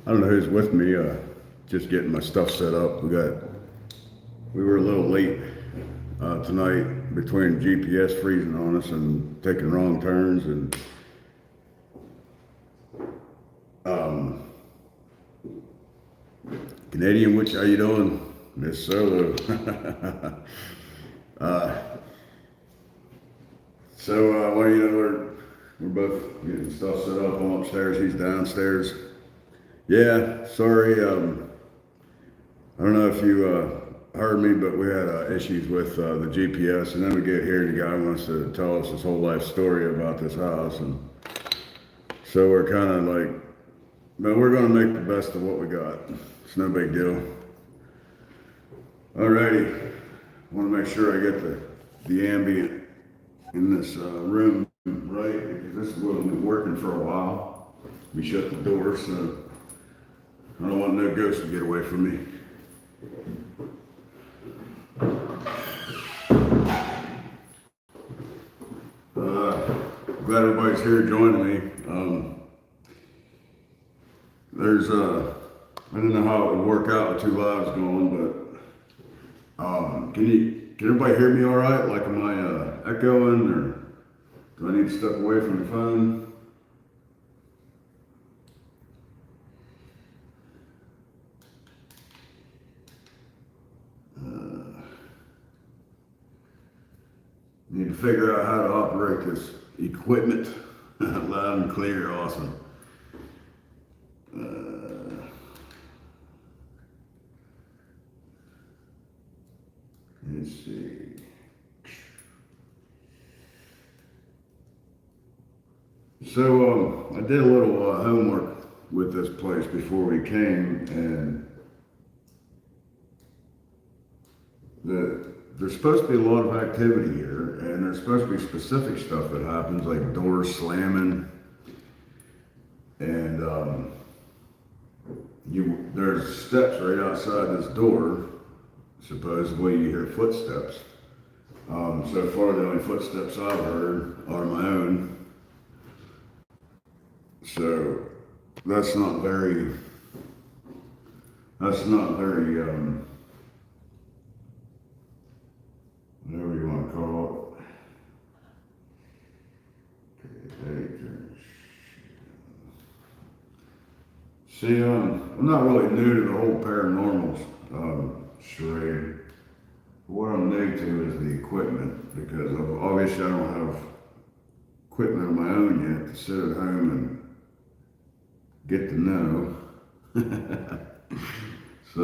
I don't know who's with me. Just getting my stuff set up. We were a little late tonight between GPS freezing on us and taking wrong turns and Canadian Witch. How you doing, Miss Solo? uh, well, we're both getting stuff set up. I'm upstairs. He's downstairs. Yeah, sorry. I don't know if you heard me, but we had issues with the GPS, and then we get here, and the guy wants to tell us his whole life story about this house, and so we're kind of like, but we're going to make the best of what we got. It's no big deal. Alrighty, I want to make sure I get the ambient in this room right, because this is what I've been working for a while. We shut the door, so I don't want no ghosts to get away from me. Glad everybody's here joining me. I don't know how it would work out with two lives going, but can everybody hear me all right? Like, am I echoing, or do I need to step away from the phone? Need to figure out how to operate this equipment. Loud and clear, awesome. Let's see. So I did a little homework with this place before we came, and there's supposed to be a lot of activity here, and there's supposed to be specific stuff that happens, like doors slamming, and there's steps right outside this door. Supposedly you hear footsteps. So far the only footsteps I've heard are my own. So that's not very whatever you want to call it. See, I'm not really new to the whole paranormal charade. What I'm new to is the equipment, because obviously I don't have equipment of my own yet to sit at home and get to know. So,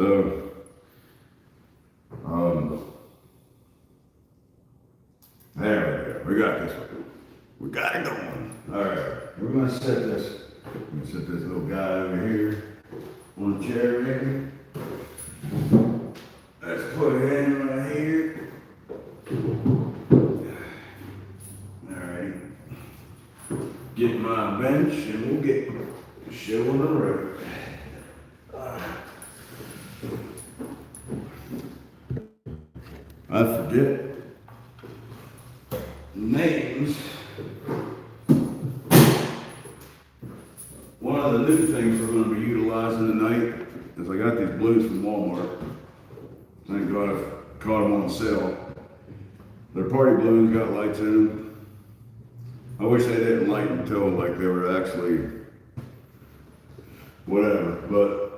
there we go. We got this one. We got it going. All right, we're gonna set this. I'm gonna set this little guy over here on the chair, maybe. Let's put him right here. All right. Get my bench, and we'll get the show on the road. I forget names. One of the new things we're going to be utilizing tonight is I got these blues from Walmart. Thank God I caught them on sale. They're party balloons, got lights in them. I wish they didn't light until like they were actually whatever, but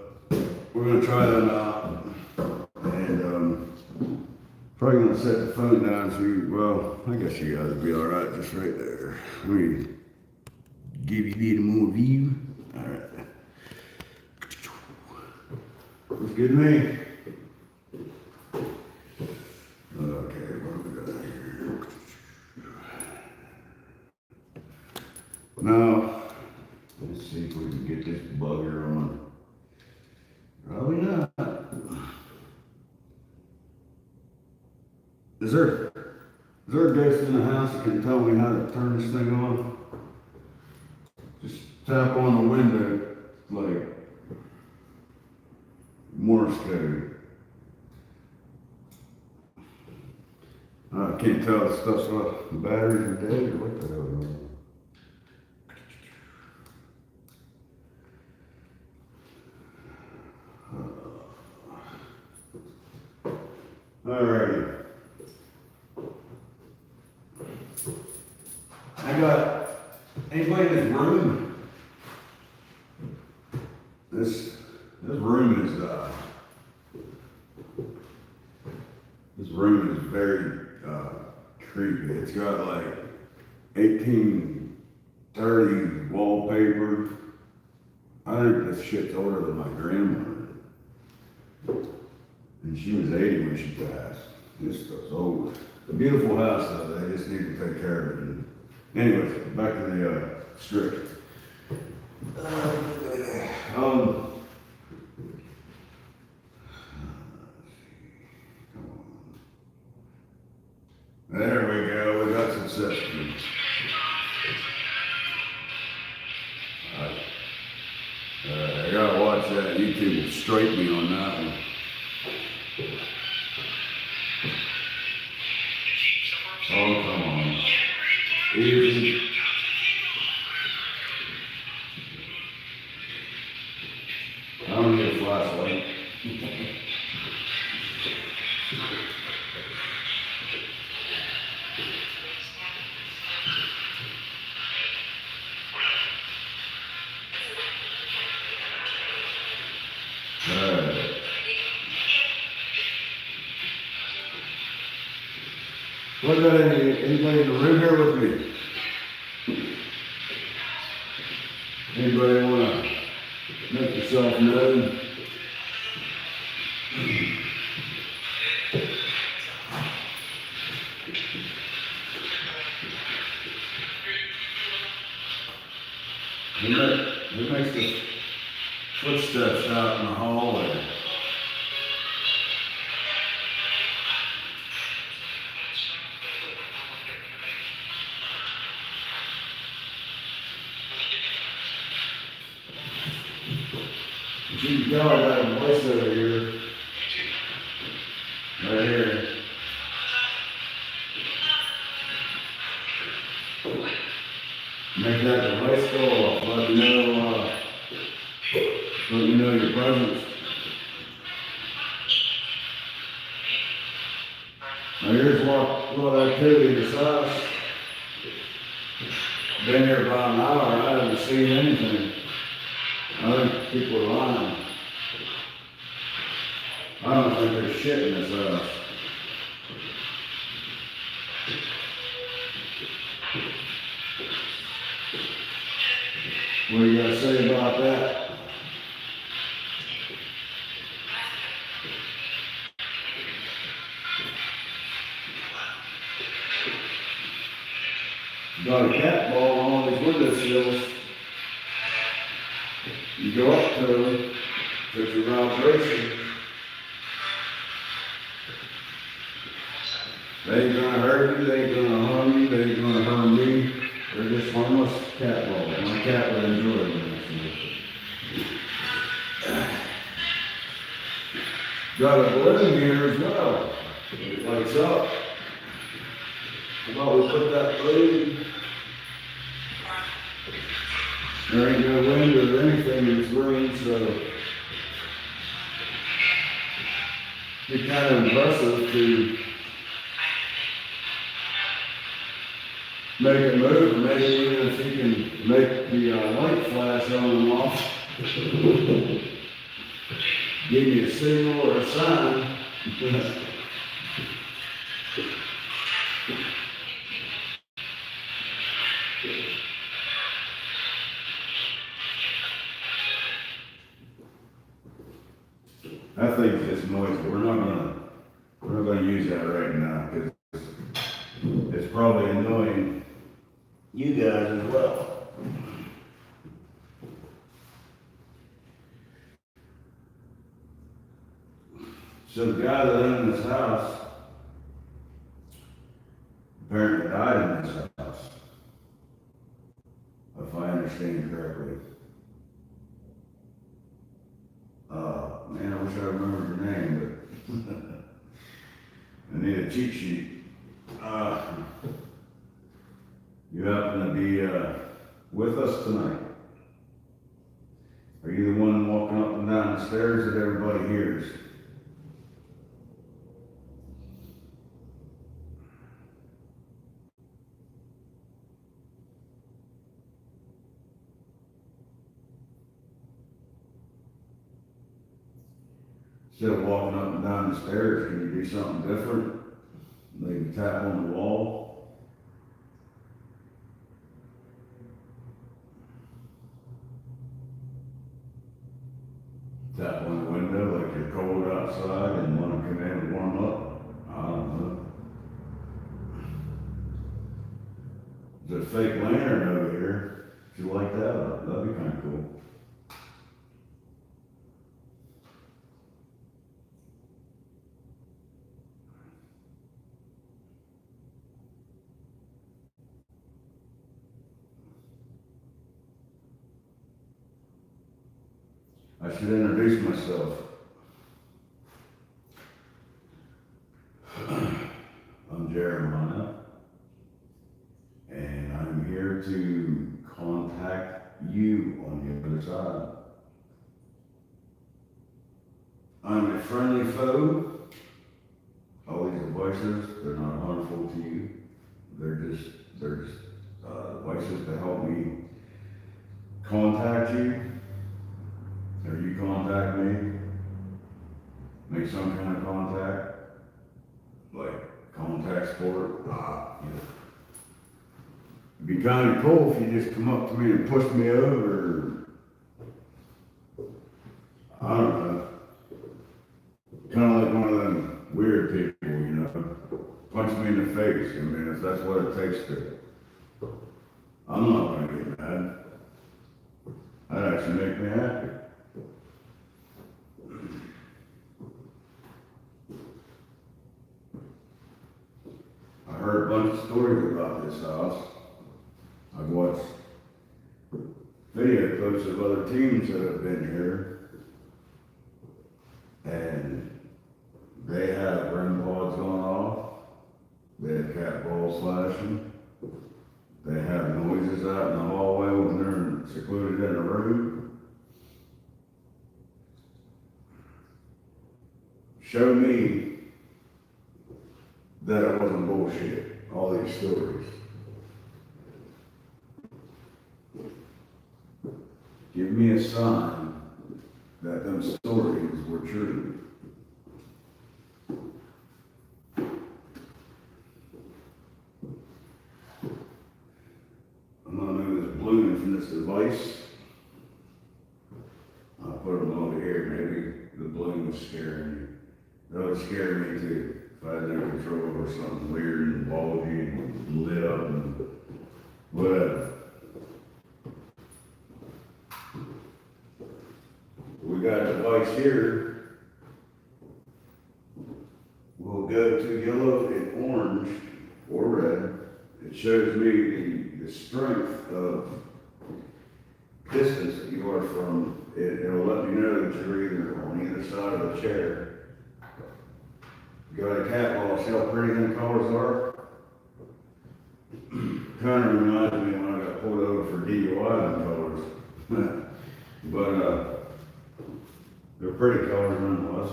we're going to try them out. And probably going to set the phone down so well, I guess you guys will be all right just right there. Let me give you a little more view. All right. Looks good to me. Okay, what do we got here? Now, let's see if we can get this bugger on. Probably not. Is there a ghost in the house that can tell me how to turn this thing on? Just tap on the window like Morse code. I can't tell if the stuff's off, the batteries are dead or what the hell is going on. Alrighty. I got anybody in this room? This room is this room is very creepy. It's got like 1830 wallpaper. I think this shit's older than my grandmother. And she was 80 when she passed. This stuff's old. It's a beautiful house though, they just need to take care of it. And anyways, back to the strip. There we go, we got some sesame. I gotta watch that. YouTube will strike me on that one. Oh, come on. Easy. I don't need a flashlight. What about anybody in the room here with me? Anybody want to make yourself known? Who makes the footsteps out in the hallway? You can tell I got a voice over here. Right here. Make that device go off. Let me know your presence. Now here's what activity in this house. Been here about an hour, I haven't seen anything. I think people are lying. I don't think there's shit in this house. What do you got to say about that? Got a cat ball on all these windowsills. You go up to them, there's a vibration. They ain't gonna hurt you, they ain't gonna harm you, they ain't gonna harm me. They're just harmless cat balls. My cat would enjoy them. Got a balloon here as well. It lights up. How about we put that balloon? There ain't no wind or anything in this room, so it's kind of impressive to make it move, maybe even if you can make the light flash on and off. Give me a signal or a sign. I think it's noisy. We're not gonna use that right now because it's probably annoying you guys as well. So the guy that owned this house apparently died in this house, if I understand correctly. Man, I wish I remembered your name, but I need a cheat sheet. You happen to be with us tonight? Are you the one walking up and down the stairs that everybody hears? Instead of walking up and down the stairs, can you do something different? Maybe tap on the wall. Tap on the window like you're cold outside and want to come in and warm up. I don't know. There's a fake lantern over here. If you like that, that'd be kind of cool. I should introduce myself. I'm Jeremiah, and I'm here to contact you on the other side. I'm a friendly foe. All these voices, they're not harmful to you. They're just voices to help me contact you. Or you contact me, make some kind of contact, like contact sport. It'd be kind of cool if you just come up to me and push me over. I don't know. Kind of like one of them weird people, you know. Punch me in the face. I mean, if that's what it takes to. I'm not gonna get mad. That'd actually make me happy. I heard a bunch of stories about this house. I've watched video clips of other teams that have been here, and they have REM pods going off, they have cat balls flashing, they have noises out in the hallway when they're secluded in a room. Show me that it wasn't bullshit, all these stories. Give me a sign that them stories were true. I'm gonna move this balloon from this device. I'll put them over here. Maybe the balloon was scaring you. That would scare me too. If I had no control over something weird and bulgy and lit up and whatever. We got a device here. We'll go to yellow and orange or red. It shows me the strength of distance that you are from it. It'll let me know that you're either on either side of the chair. Got a cat ball, see how pretty them colors are? Kind of reminds me when I got pulled over for DUI in colors. But they're pretty colors nonetheless.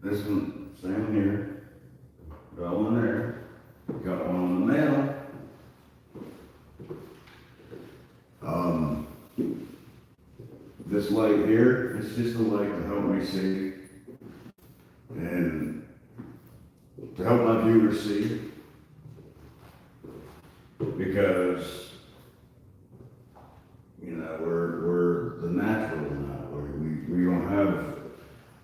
This one, same here. Got one there. Got one on the nail. This light here, it's just a light to help me see. And to help my viewers see, because you know we're the natural in that way. We don't have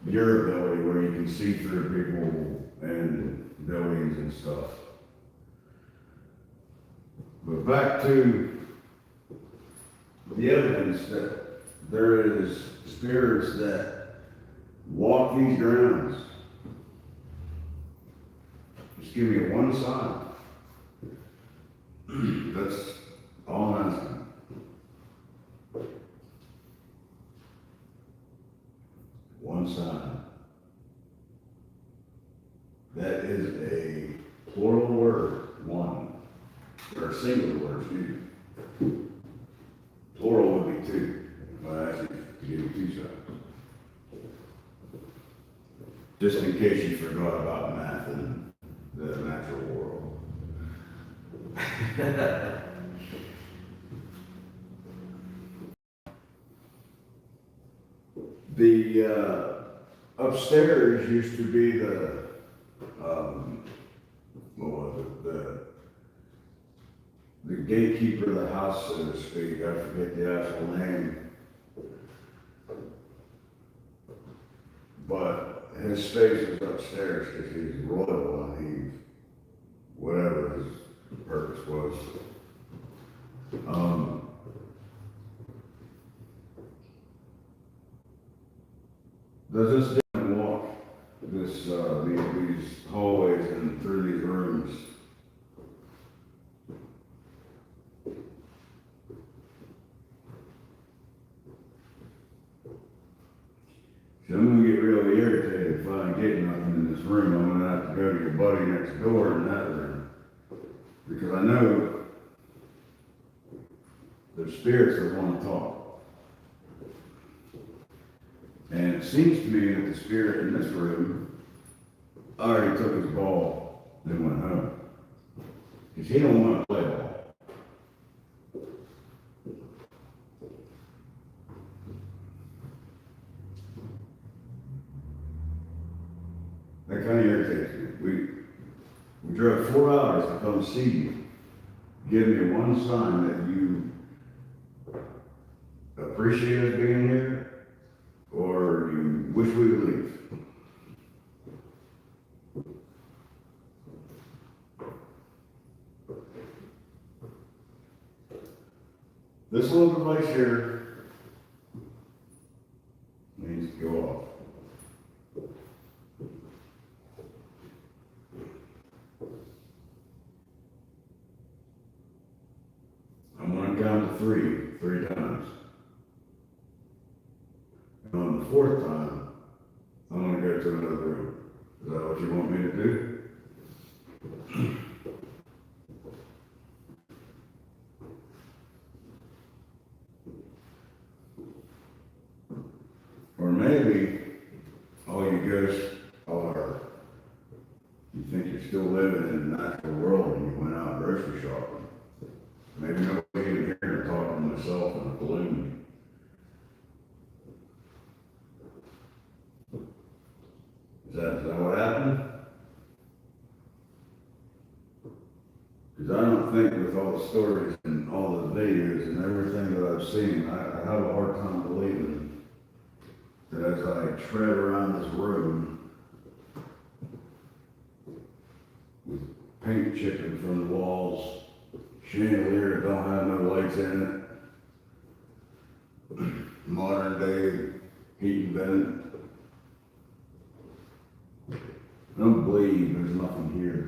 your ability where you can see through people and buildings and stuff. But back to the evidence that there is spirits that walk these grounds. Just give me one sign. That's all I'm asking. One sign. That is a plural word, one. Or a singular word, excuse me. Plural would be two. Well, actually, to give you two signs. Just in case you forgot about math and the natural world. The upstairs used to be the, what was it, the gatekeeper of the house, so to speak. I forget the actual name. But his space was upstairs because he's royal and he, whatever his purpose was. Does this gentleman walk these hallways and through these rooms? So I'm gonna get really irritated if I ain't getting nothing in this room. I'm gonna have to go to your buddy next door in that room. Because I know the spirits that want to talk. And it seems to me that the spirit in this room already took his ball and went home. Because he don't want to play ball. That kind of irritates me. We drove 4 hours to come see you. Give me one sign that you appreciate us being here, or you wish we would leave. This little device here needs to go off. I'm going to count to three times. And on the 4th time, I'm going to go to another room. Is that what you want me to do? Or maybe all you ghosts are, you think you're still living in the natural world and you went out grocery shopping. Maybe nobody even here talking to myself in a balloon. Is that what happened? Because I don't think with all the stories and all the videos and everything that I've seen, I have a hard time believing that as I tread around this room with paint chipping from the walls, chandelier that don't have no lights in it, modern day heat and vent. I don't believe there's nothing here.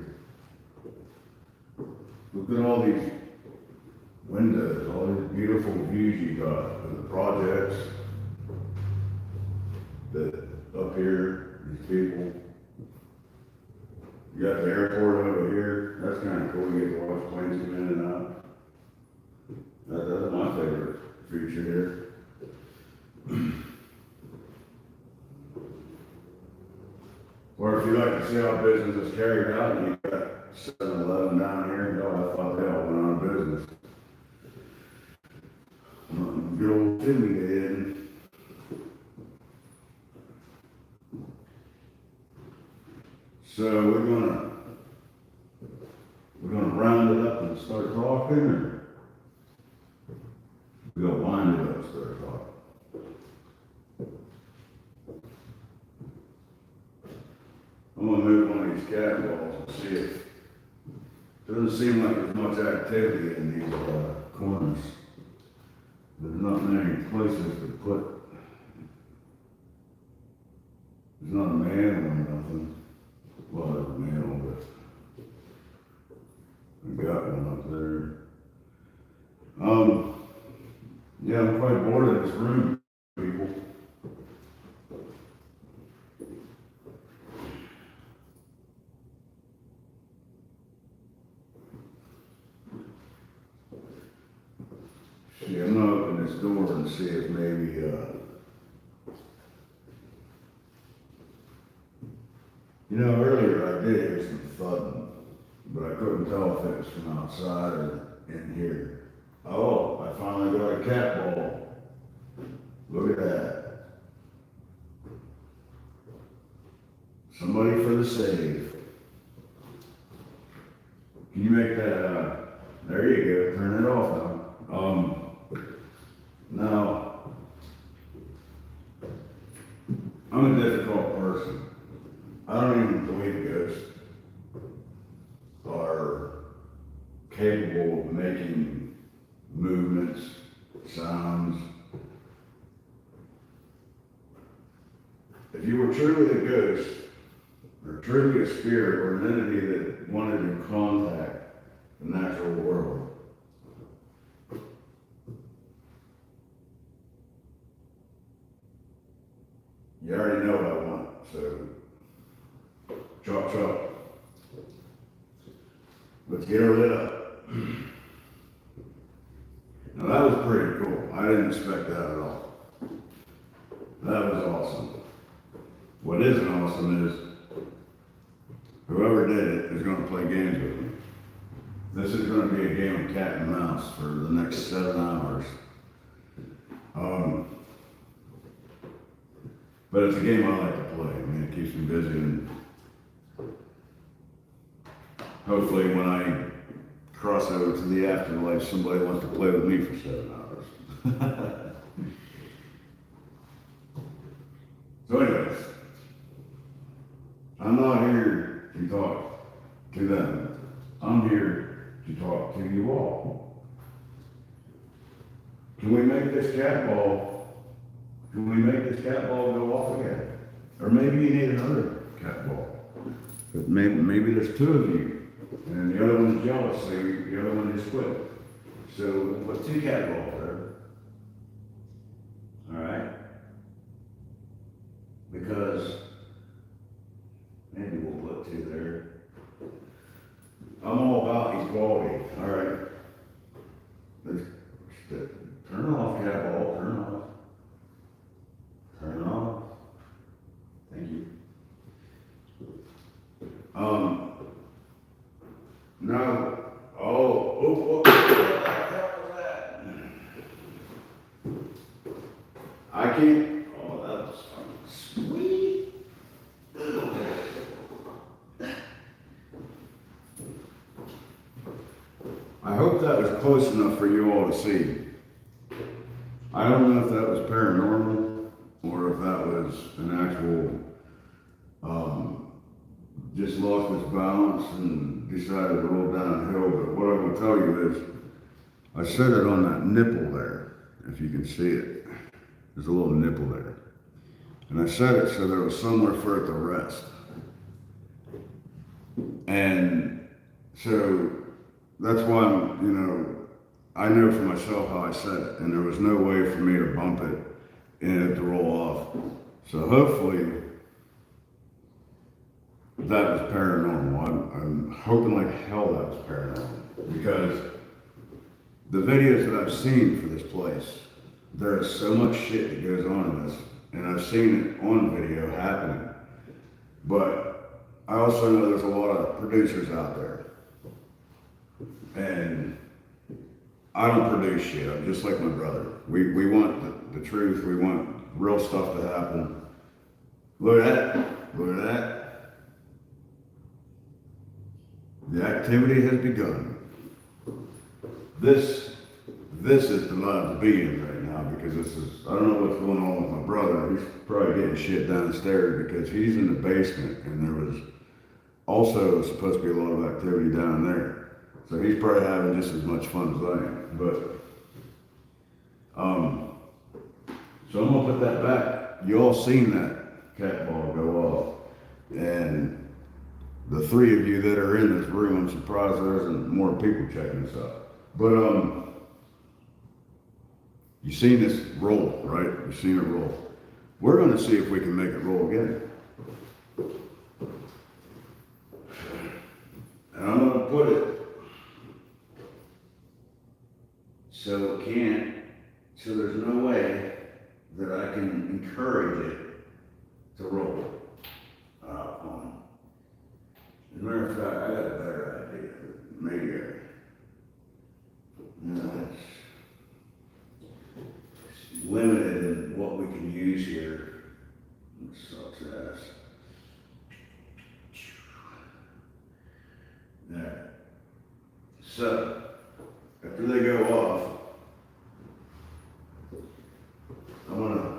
Look at all these windows, all these beautiful views you got of the projects that up here, these people. You got the airport over here. That's kind of cool. You get to watch planes come in and out. That's my favorite feature here. Or if you like to see how business is carried out, you got 7-Eleven down here, and I thought they all went out of business. Good old Timmy did. So we're gonna round it up and start talking, or we're gonna wind it up and start talking. I'm gonna move one of these cat walls and see if it doesn't seem like there's much activity in these corners. There's not many places to put. There's not a manhole or nothing. Well, there's a manhole, but I got one up there. Yeah, I'm quite bored of this room, people. See, I'm gonna open this door and see if maybe, earlier I did hear some thudding, but I couldn't tell if it was from outside or in here. Oh, I finally got a cat ball. Look at that. Somebody for the save. Can you make that, there you go, turn it off now. Now, I'm a difficult person. I don't even believe ghosts are capable of making movements, sounds. If you were truly a ghost, or truly a spirit, or an entity that wanted to contact the natural world, you already know what I want, so chop chop. Let's get her lit up. Now that was pretty cool. I didn't expect that at all. That was awesome. What isn't awesome is whoever did it is going to play games with me. This is going to be a game of cat and mouse for the next 7 hours. But it's a game I like to play. I mean, it keeps me busy, and hopefully when I cross over to the afterlife, somebody wants to play with me for 7 hours. So anyways, I'm not here to talk to them. I'm here to talk to you all. Can we make this cat ball go off again? Or maybe you need another cat ball. But maybe there's 2 of you, and the other one's jealous, so the other one just quit. So we'll put 2 cat balls there. All right? Because maybe we'll put 2 there. I'm all about equality. All right. Turn off, cat ball. Turn off. Turn off. Thank you. Now, what the hell was that? I can't. Oh, that was sweet. I hope that was close enough for you all to see. I don't know if that was paranormal or if that was an actual, just lost its balance and decided to roll downhill. But what I will tell you is, I set it on that nipple there, if you can see it. There's a little nipple there. And I set it so there was somewhere for it to rest. And so that's why I know for myself how I set it, and there was no way for me to bump it and it to roll off. So hopefully that was paranormal. I'm hoping like hell that was paranormal, because the videos that I've seen for this place, there's so much shit that goes on in this, and I've seen it on video happening. But I also know there's a lot of producers out there, and I don't produce shit. I'm just like my brother. We want the truth. We want real stuff to happen. Look at that. Look at that. The activity has begun. This is the life to be in right now, because I don't know what's going on with my brother. He's probably getting shit downstairs because he's in the basement, and there was also supposed to be a lot of activity down there. So he's probably having just as much fun as I am. But, so I'm gonna put that back. You all seen that cat ball go off. And the 3 of you that are in this room, I'm surprised there isn't more people checking this out. But, you seen this roll, right? You seen it roll. We're gonna see if we can make it roll again. And I'm gonna put it so it can't, so there's no way that I can encourage it to roll. As a matter of fact, I got a better idea. Maybe it's limited in what we can use here. It sucks ass. So, after they go off, I want to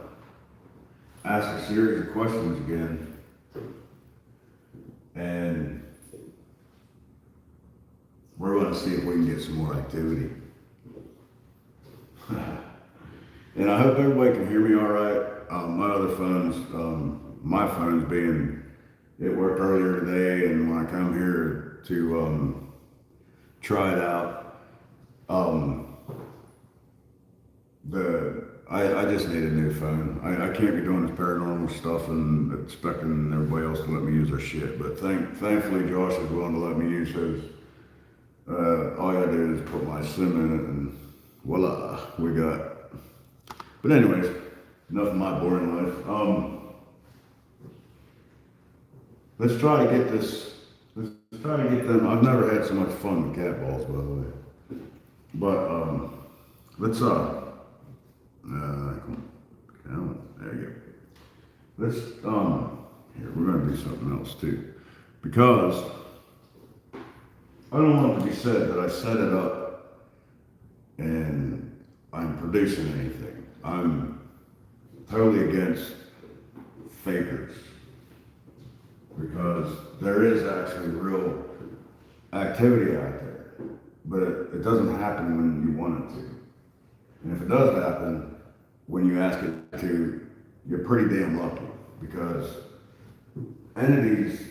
ask a series of questions again. And we're going to see if we can get some more activity. And I hope everybody can hear me all right. My phone's being, it worked earlier today, and when I come here to try it out, I just need a new phone. I can't be doing this paranormal stuff and expecting everybody else to let me use their shit. But thankfully, Josh is willing to let me use his. All I gotta do is put my SIM in it, and voila, we got. But anyways, enough of my boring life. Let's try to get this. Let's try to get them. I've never had so much fun with cat balls, by the way. But let's there you go. Let's here, we're gonna do something else too, because I don't want it to be said that I set it up and I'm producing anything. I'm totally against fakers, because there is actually real activity out there, but it doesn't happen when you want it to. And if it does happen, when you ask it to, you're pretty damn lucky, because entities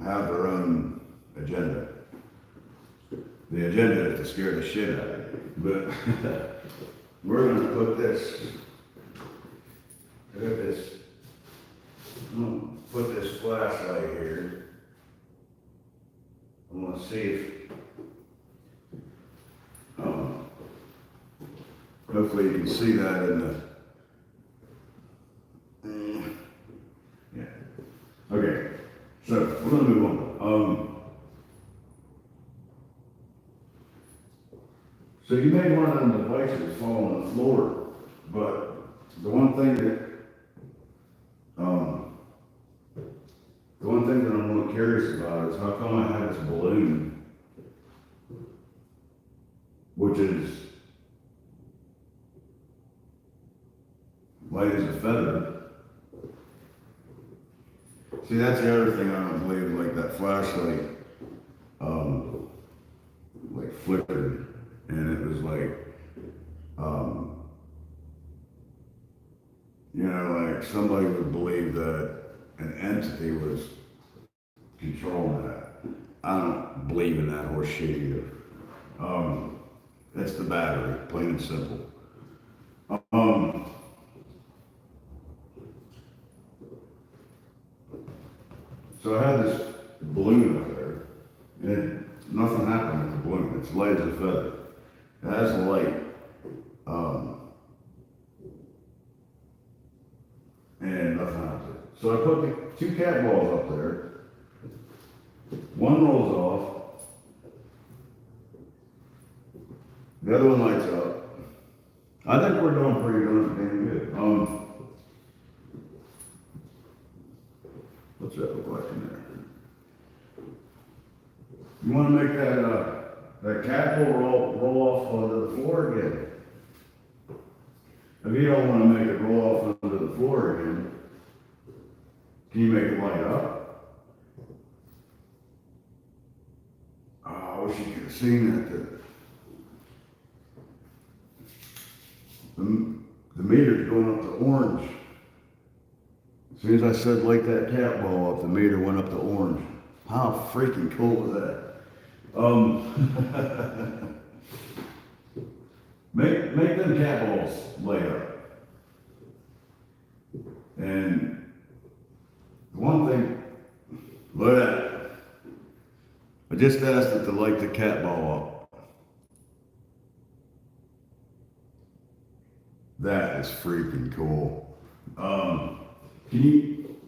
have their own agenda. The agenda is to scare the shit out of you. But we're going to put this, look at this, I'm going to put this flashlight here. I'm going to see if, hopefully you can see that in the, yeah. Okay, so we're going to move on. So you may want on devices fall on the floor, but the one thing that I'm a little curious about is how come I have this balloon, which is light as a feather. See, that's the other thing I don't believe, like that flashlight, like flickered, and it was like, like somebody would believe that an entity was controlling that. I don't believe in that horse shit either. It's the battery, plain and simple. So I had this balloon up there, and nothing happened with the balloon. It's light as a feather. It has a light. And nothing happens. So I put the 2 cat balls up there. One rolls off. The other one lights up. I think we're doing pretty damn good. What's that look like in there? You want to make that cat ball roll off onto the floor again. If you don't want to make it roll off onto the floor again, can you make it light up? Oh, I wish you could have seen that. The meter's going up to orange. As soon as I said light that cat ball up, the meter went up to orange. How freaking cool was that? Make them cat balls light up. And the one thing, look at that. I just asked it to light the cat ball up. That is freaking cool.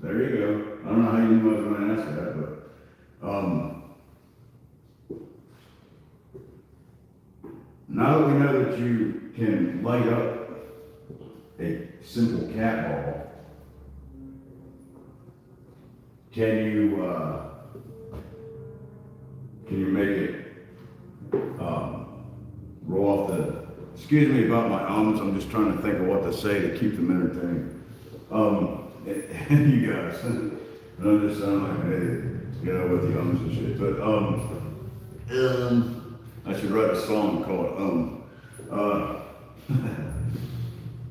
There you go. I don't know how you knew I was going to ask that, but now that we know that you can light up a simple cat ball, can you make it Excuse me about my ums. I'm just trying to think of what to say to keep them entertained. You guys, I just sound like an idiot, you know, with the ums and shit. But I should write a song called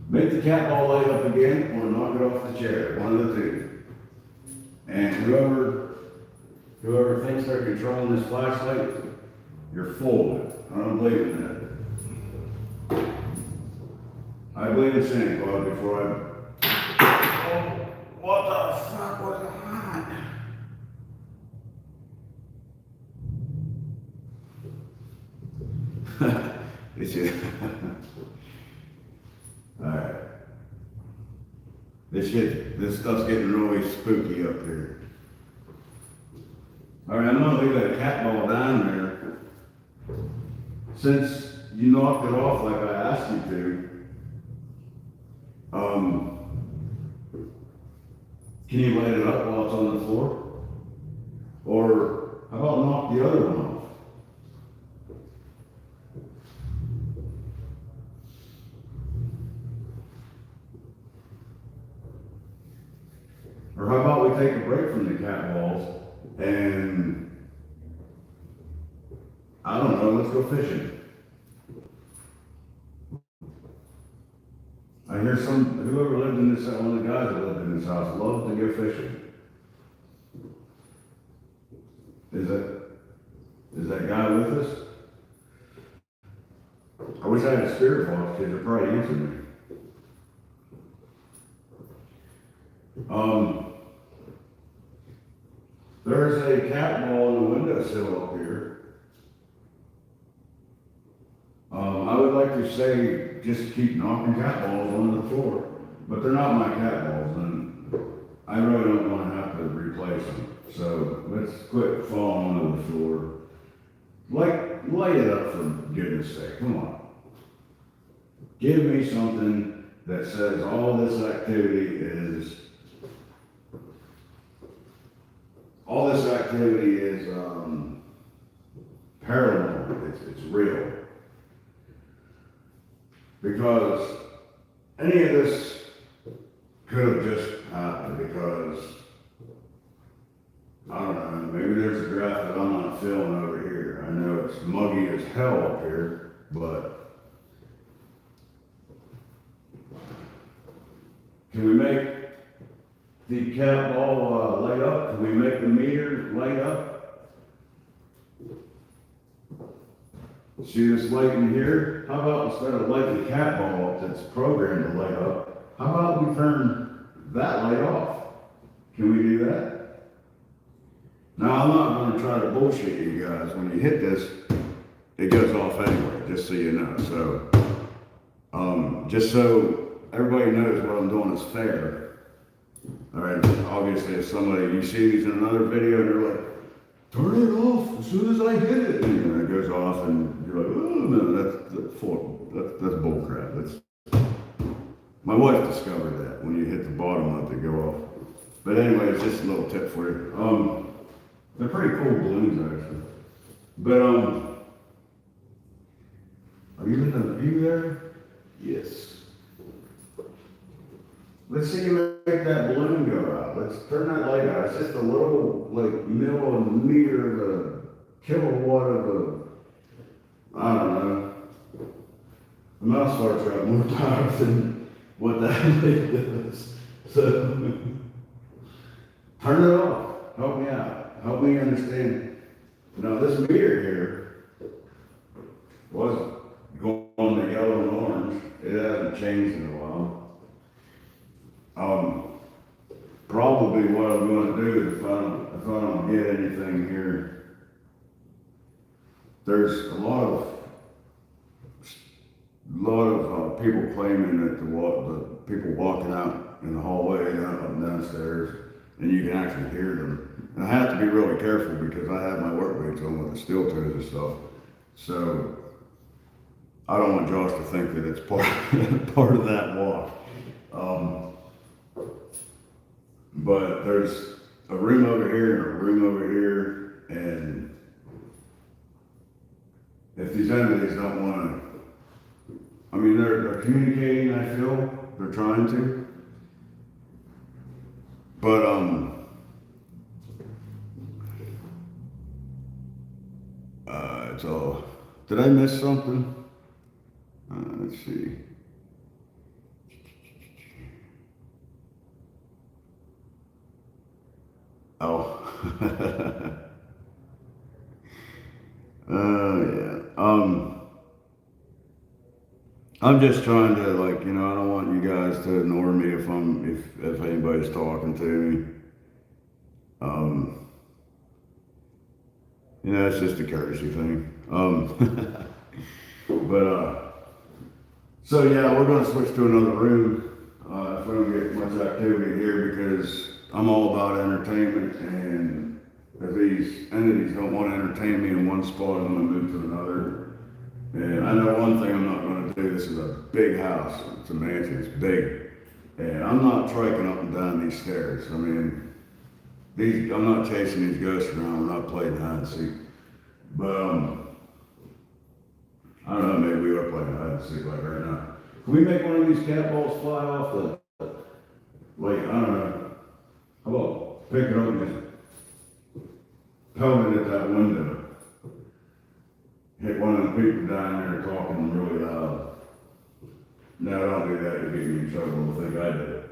Make the cat ball lay up again, or knock it off the chair. One of the two. And whoever thinks they're controlling this flashlight, you're full of it. I don't believe in that. I believe in Santa Claus before I. Oh, what the fuck was that? This shit. Alright. This stuff's getting really spooky up here. Alright, I'm gonna leave that cat ball down there. Since you knocked it off like I asked you to, can you light it up while it's on the floor? Or how about knock the other one off? Or how about we take a break from the cat balls and, I don't know, let's go fishing. I hear whoever lived in this, one of the guys that lived in this house loved to go fishing. Is that guy with us? I wish I had a spirit box because they'd probably answer me. There's a cat ball in the windowsill up here. I would like to say just keep knocking cat balls on the floor, but they're not my cat balls, and I really don't want to have to replace them. So let's quit falling onto the floor. Light it up for goodness sake, come on. Give me something that says all this activity is paranormal, it's real. Because any of this could have just happened because, I don't know, maybe there's a draft that I'm not feeling over here. I know it's muggy as hell up here, but can we make the cat ball light up? Can we make the meter light up? See this light in here? How about instead of lighting the cat ball up that's programmed to light up, how about we turn that light off? Can we do that? Now, I'm not going to try to bullshit you guys. When you hit this, it goes off anyway, just so you know. So, just so everybody knows what I'm doing is fair. All right, obviously, if you see these in another video and you're like, turn it off as soon as I hit it, and it goes off, and you're like, oh no, that's bull crap. My wife discovered that when you hit the bottom of it, they go off. But anyway, it's just a little tip for you. They're pretty cool balloons actually. But are you in the view there? Yes. Let's see you make that balloon go out. Let's turn that light out. It's just a little, millimeter of a kilowatt of I don't know. The mouse farts got more power than what that light does. So, turn it off. Help me out. Help me understand. Now, this meter here was going to yellow and orange. It hasn't changed in a while. Probably what I'm going to do is if I don't get anything here, there's a lot of people claiming that the people walking out in the hallway up and downstairs, and you can actually hear them. And I have to be really careful because I have my work boots on with the steel toes and stuff. So I don't want Josh to think that it's part of that walk. But there's a room over here and a room over here, and if these entities don't want to I mean, they're communicating, I feel. They're trying to. But, it's all, did I miss something? Let's see. Oh. Yeah. I'm just trying to like, I don't want you guys to ignore me if anybody's talking to me. Um, it's just a courtesy thing. But so yeah, we're gonna switch to another room if we don't get much activity here because I'm all about entertainment, and if these entities don't want to entertain me in one spot, I'm gonna move to another. And I know one thing I'm not going to do. This is a big house. It's a mansion. It's big. And I'm not triking up and down these stairs. I mean, I'm not chasing these ghosts around. We're not playing hide and seek. But, I don't know, maybe we are playing hide and seek like right now. Can we make one of these cat balls fly off like, I don't know. How about pick it up and just pellet it at that window? Hit one of the people down there talking really loud. No, don't do that. You'll get me in trouble. They'll think I did it.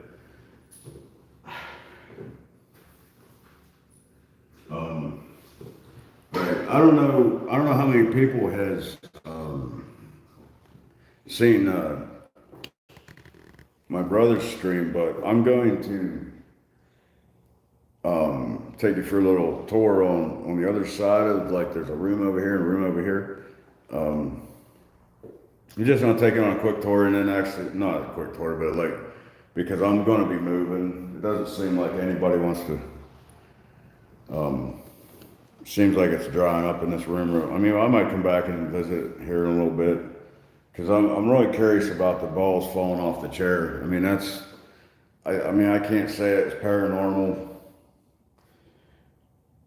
But I don't know. I don't know how many people has seen my brother's stream, but I'm going to take you for a little tour on the other side of, like, there's a room over here and a room over here. You're just gonna take it on a quick tour, and then actually not a quick tour, but like, because I'm gonna be moving. It doesn't seem like anybody wants to. Seems like it's drying up in this room. I mean, I might come back and visit here in a little bit because I'm really curious about the balls falling off the chair. I mean, I mean, I can't say it's paranormal.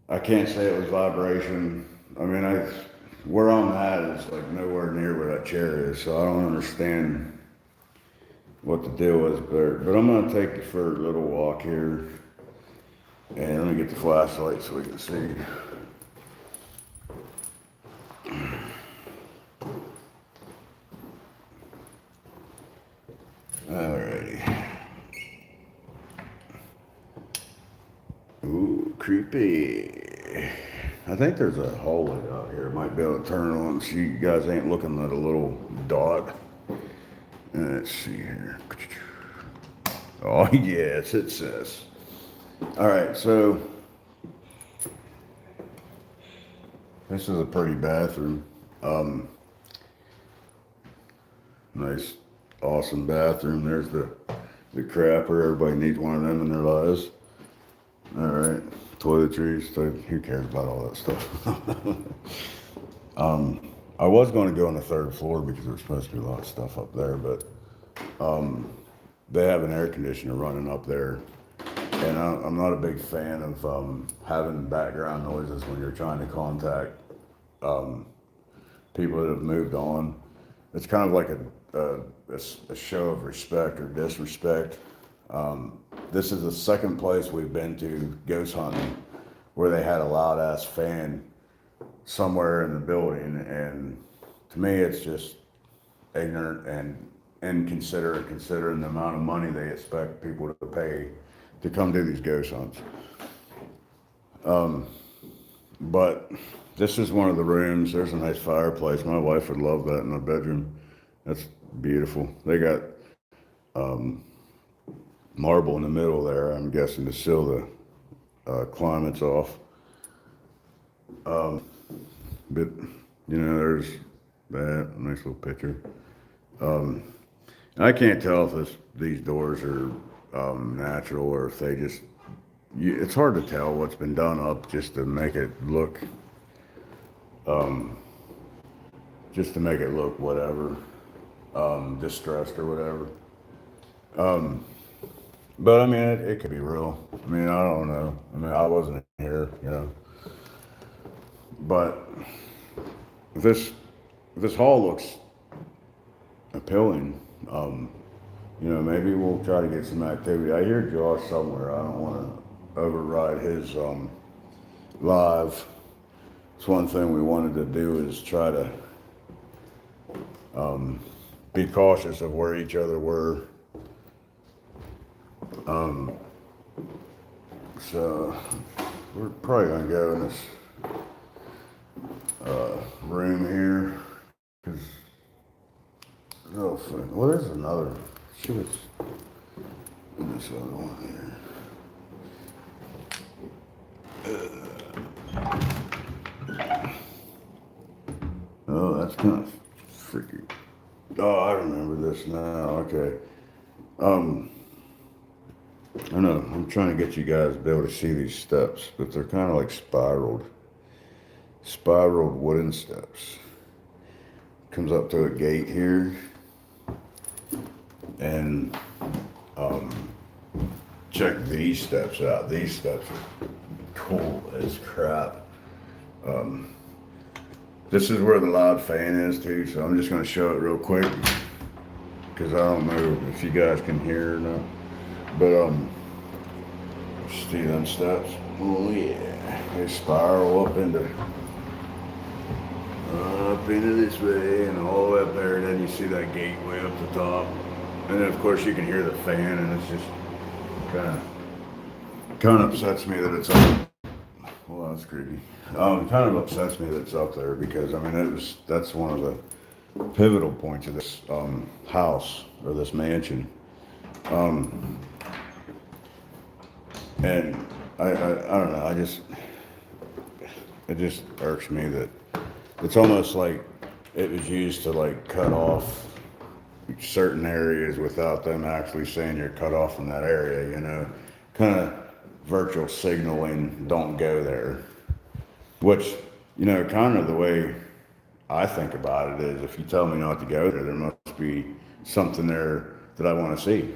I can't say it was vibration. I mean, where I'm at is like nowhere near where that chair is, so I don't understand what the deal is. But I'm gonna take you for a little walk here, and let me get the flashlight so we can see. Alrighty. Ooh, creepy. I think there's a hallway out here. Might be able to turn on so you guys ain't looking at a little dot. Let's see here. Oh, yes, it says. All right, so this is a pretty bathroom. Nice, awesome bathroom. There's the crapper. Everybody needs one of them in their lives. All right, toiletries. Who cares about all that stuff? I was going to go on the third floor because there's supposed to be a lot of stuff up there, but they have an air conditioner running up there, and I'm not a big fan of having background noises when you're trying to contact people that have moved on. It's kind of like a show of respect or disrespect. This is the second place we've been to ghost hunting where they had a loud ass fan somewhere in the building, and to me it's just ignorant and inconsiderate considering the amount of money they expect people to pay to come do these ghost hunts. But this is one of the rooms. There's a nice fireplace. My wife would love that in her bedroom. That's beautiful. They got marble in the middle there, I'm guessing, to seal the climates off. But, there's that nice little picture. I can't tell if these doors are natural or if they just, it's hard to tell what's been done up just to make it look, whatever, distressed or whatever. But I mean, it could be real. I mean, I don't know. I mean, I wasn't here, But this hall looks appealing. Maybe we'll try to get some activity. I hear Josh somewhere. I don't want to override his live. It's one thing we wanted to do is try to be cautious of where each other were. So we're probably gonna go in this room here because well, there's another. She was in this other one here. Oh, that's kind of freaky. Oh, I remember this now. Okay. I know, I'm trying to get you guys to be able to see these steps, but they're kind of like spiraled wooden steps. Comes up to a gate here, and check these steps out. These steps are cool as crap. This is where the loud fan is too, so I'm just going to show it real quick, because I don't know if you guys can hear or not. But see them steps? Oh yeah, they spiral up into this way and all the way up there, and then you see that gateway up the top, and then of course you can hear the fan, and it's just kind of upsets me that it's up. Well, that's creepy. Kind of upsets me that it's up there, because I mean that's one of the pivotal points of this house, or this mansion. And I don't know, it just irks me that it's almost like it was used to like cut off certain areas without them actually saying you're cut off from that area, kind of virtual signaling, don't go there. Which, kind of the way I think about it is, if you tell me not to go there, there must be something there that I want to see.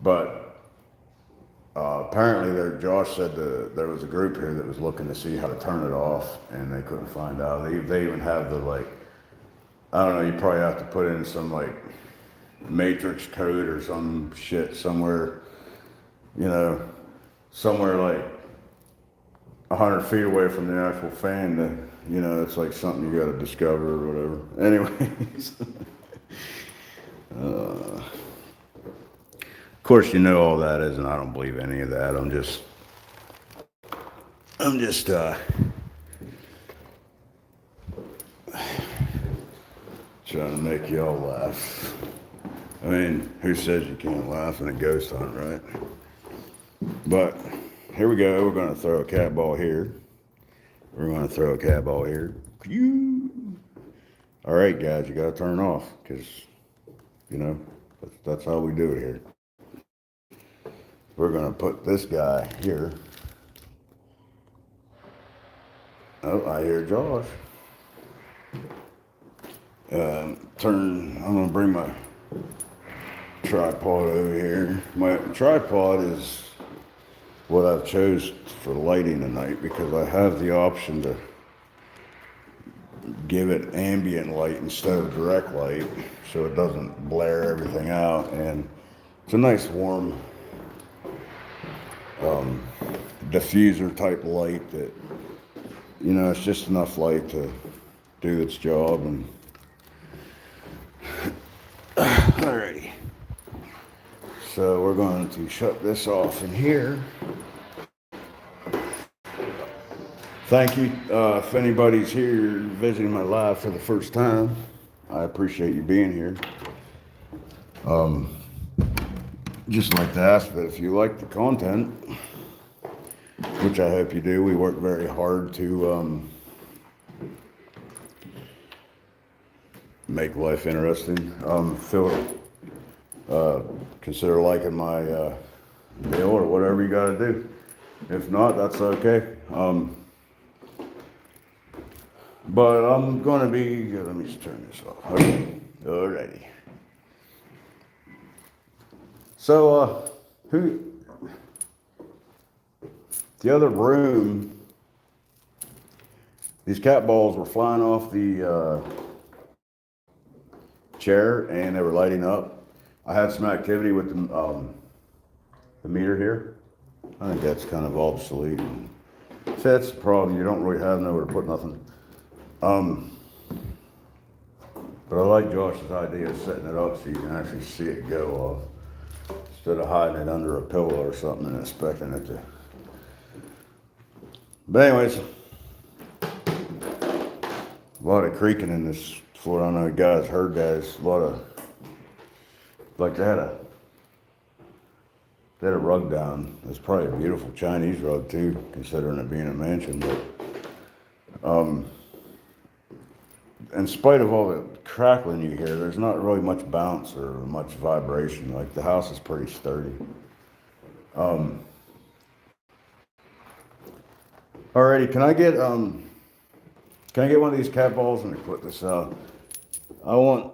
But apparently, Josh said there was a group here that was looking to see how to turn it off, and they couldn't find out. They even have the I don't know. You probably have to put in some matrix code or some shit somewhere, somewhere like 100 feet away from the actual fan. It's like something you got to discover or whatever. Anyways. Of course, all that is, and I don't believe any of that. I'm just trying to make y'all laugh. I mean, who says you can't laugh in a ghost hunt, right? But here we go. We're going to throw a cat ball here. We're going to throw a cat ball here. All right, guys, you got to turn off, because, that's how we do it here. We're going to put this guy here. Oh, I hear Josh. I'm going to bring my tripod over here. My tripod is what I've chose for lighting tonight, because I have the option to give it ambient light instead of direct light, so it doesn't blare everything out. And it's a nice warm diffuser type light that, it's just enough light to do its job. And alrighty, so we're going to shut this off in here. Thank you. If anybody's here visiting my live for the first time, I appreciate you being here. Just like to ask that if you like the content, which I hope you do, we work very hard to make life interesting. Consider liking my deal, or whatever you got to do. If not, that's okay. But I'm going to be, let me just turn this off. Okay, alrighty. So, the other room, these cat balls were flying off the chair and they were lighting up. I had some activity with the meter here. I think that's kind of obsolete. So that's the problem. You don't really have nowhere to put nothing. But I like Josh's idea of setting it up so you can actually see it go off instead of hiding it under a pillow or something and expecting it to. But anyways, a lot of creaking in this floor. I don't know if you guys heard that. It's a lot of, like they had a rug down. It's probably a beautiful Chinese rug too, considering it being a mansion. But in spite of all the crackling you hear, there's not really much bounce or much vibration. Like the house is pretty sturdy. Alrighty, can I get one of these cat balls? Let me put this out. I want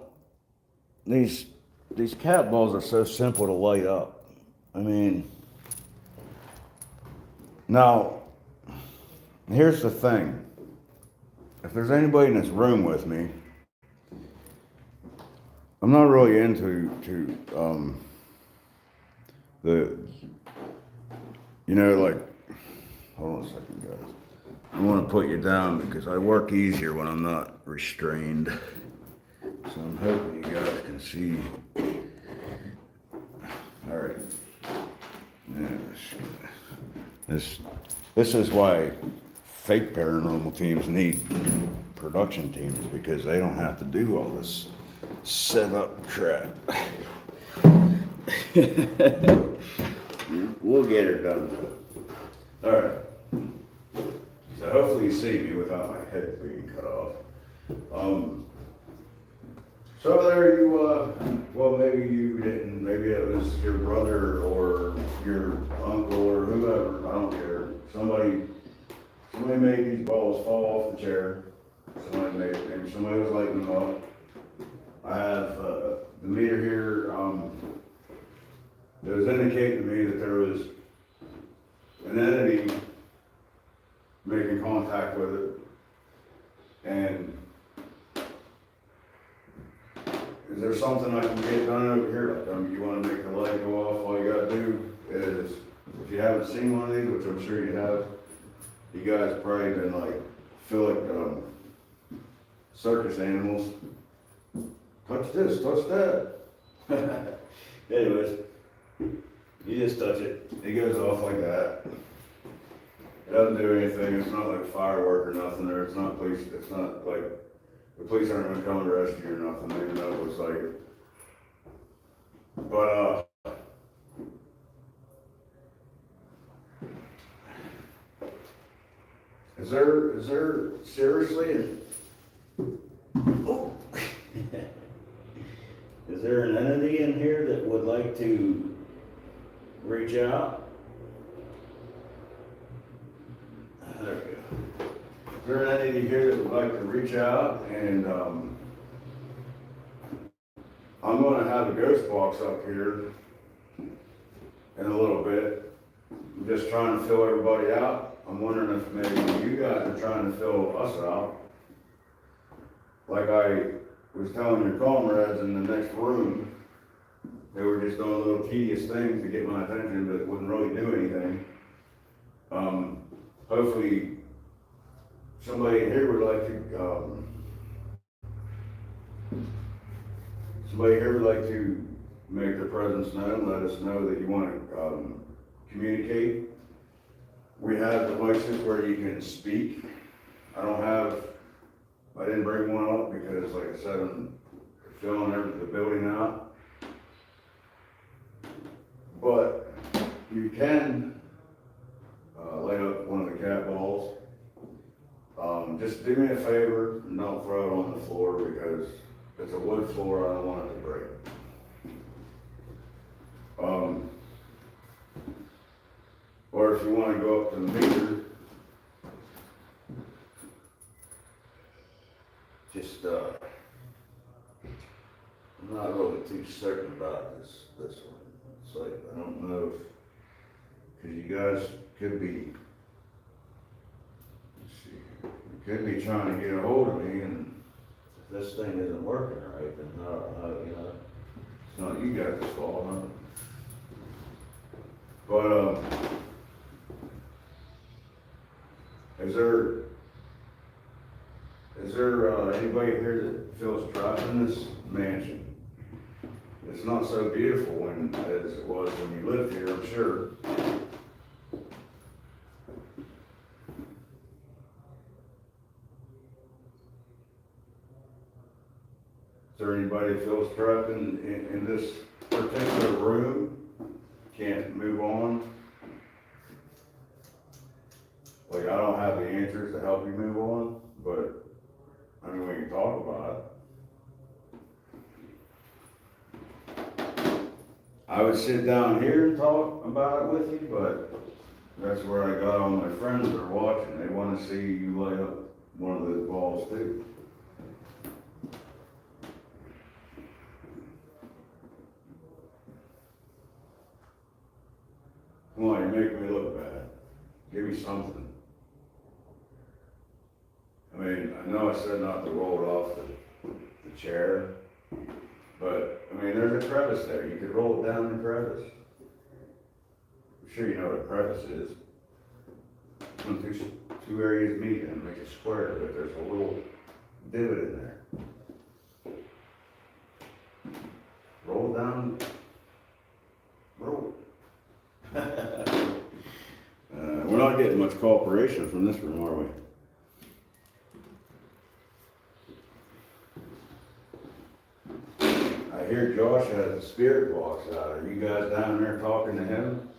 these cat balls are so simple to light up. I mean, now here's the thing. If there's anybody in this room with me, I'm not really into the, you know, like, hold on a second, guys. I want to put you down because I work easier when I'm not restrained. So I'm hoping you guys can see. All right. This is why fake paranormal teams need production teams, because they don't have to do all this set up crap. We'll get her done. All right. So hopefully you see me without my head being cut off. So there you, well, maybe you didn't, maybe it was your brother or your uncle or whoever, I don't care. Somebody made these balls fall off the chair. Maybe somebody was lighting them up. I have the meter here, that was indicating to me that there was an entity making contact with it. And is there something I can get done over here? Like, you want to make the light go off, all you got to do is, if you haven't seen one of these, which I'm sure you have, you guys probably been like, feel like circus animals. Touch this, touch that. Anyways, you just touch it. It goes off like that. It doesn't do anything. It's not like firework or nothing. Or it's not police. It's not like the police aren't going to come to rescue you or nothing. They even know it was like. But is there seriously? Oh. Is there an entity in here that would like to reach out? There we go. Is there an entity here that would like to reach out? And I'm going to have a ghost box up here in a little bit. I'm just trying to fill everybody out. I'm wondering if maybe you guys are trying to fill us out. Like I was telling your comrades in the next room, they were just doing little tedious things to get my attention, but wouldn't really do anything. Hopefully, somebody in here would like to, make their presence known, let us know that you want to communicate. We have devices where you can speak. I didn't bring one up because, like I said, I'm filling the building out. But you can light up one of the cat balls. Just do me a favor and don't throw it on the floor, because it's a wood floor. I don't want it to break. Or if you want to go up to the meter, just I'm not really too certain about this one. It's like, I don't know if, because you guys could be, let's see, you could be trying to get a hold of me, and this thing isn't working right, then how, you know, It's not you guys' fault, huh? But, is there anybody here that feels trapped in this mansion? It's not so beautiful as it was when you lived here, I'm sure. Is there anybody that feels trapped in this particular room? Can't move on? Like, I don't have the answers to help you move on, but, I mean, we can talk about it. I would sit down here and talk about it with you, but that's where I got all my friends that are watching. They wanna see you light up one of those balls too. Come on, you're making me look bad. Give me something. I mean, I know I said not to roll it off the chair, but, I mean, there's a crevice there. You could roll it down the crevice. I'm sure you know what a crevice is. When two areas meet and make a square, but there's a little divot in there. Roll it down. Roll it. We're not getting much cooperation from this room, are we? I hear Josh has a spirit box out. Are you guys down there talking to him?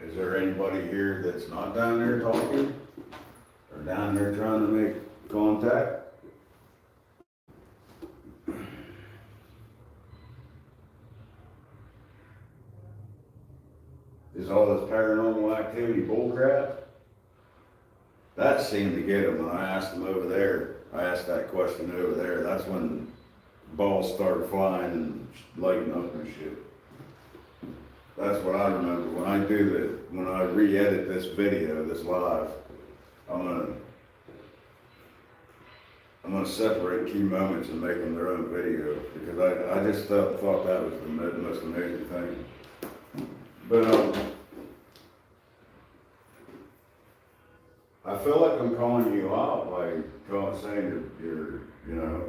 Is there anybody here that's not down there talking? Or down there trying to make contact? Is all this paranormal activity bullcrap? That seemed to get him when I asked him over there. I asked that question over there. That's when balls started flying and lighting up and shit. That's what I remember. When I re-edit this video, this live, I'm gonna separate key moments and make them their own video because I just thought that was the most amazing thing. But I feel like I'm calling you out by saying you're, you know,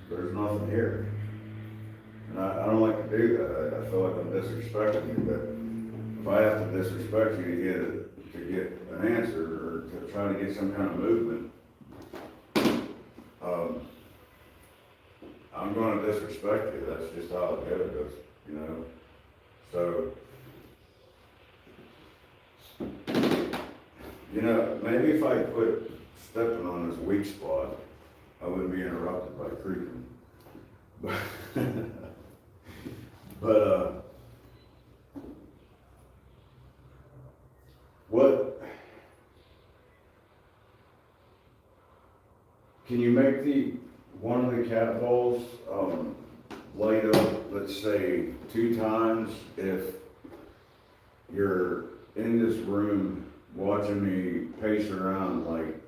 there's nothing here. And I don't like to do that. I feel like I'm disrespecting you, but if I have to disrespect you to get an answer or to try to get some kind of movement, I'm going to disrespect you. That's just how it goes, you know. So, you know, maybe if I quit stepping on this weak spot, I wouldn't be interrupted by creeping. But what can you make one of the cat balls light up, let's say 2 times if you're in this room watching me pace around like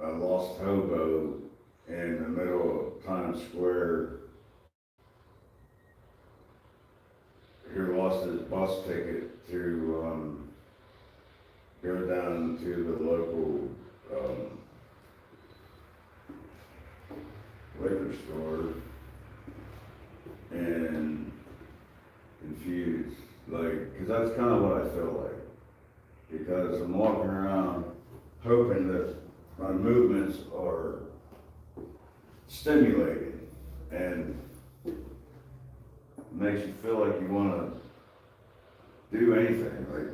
a lost hobo in the middle of Times Square who lost his bus ticket to go down to the local liquor store and confused, like, because that's kind of what I feel like. Because I'm walking around hoping that my movements are stimulated and makes you feel like you want to do anything, like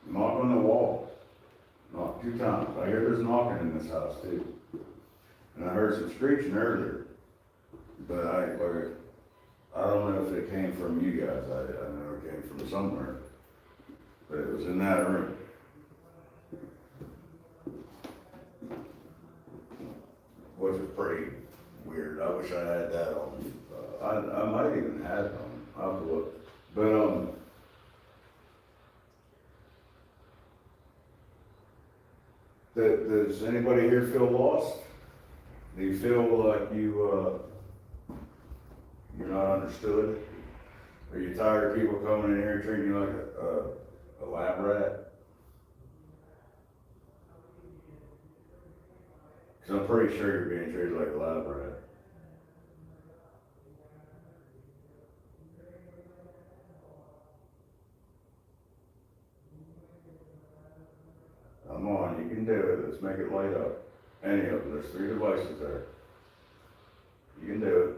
knock on the wall. Knock 2 times. I hear there's knocking in this house too. And I heard some screeching earlier. But I don't know if it came from you guys. I know it came from somewhere. But it was in that room. Which is pretty weird. I wish I had that on me. I might even have it on. I'll have to look. But Does anybody here feel lost? Do you feel like you're not understood? Are you tired of people coming in here treating you like a lab rat? Because I'm pretty sure you're being treated like a lab rat. Come on, you can do it. Let's make it light up. Any of them. There's 3 devices there. You can do it.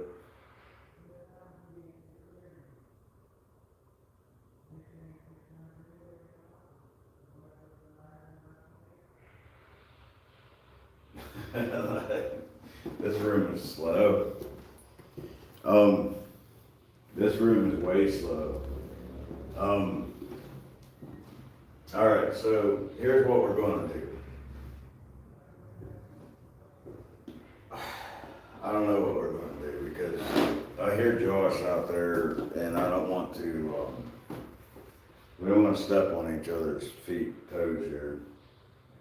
This room is slow. This room is way slow. All right, so here's what we're going to do. I don't know what we're going to do because I hear Josh out there, and I don't want to. We don't want to step on each other's toes here,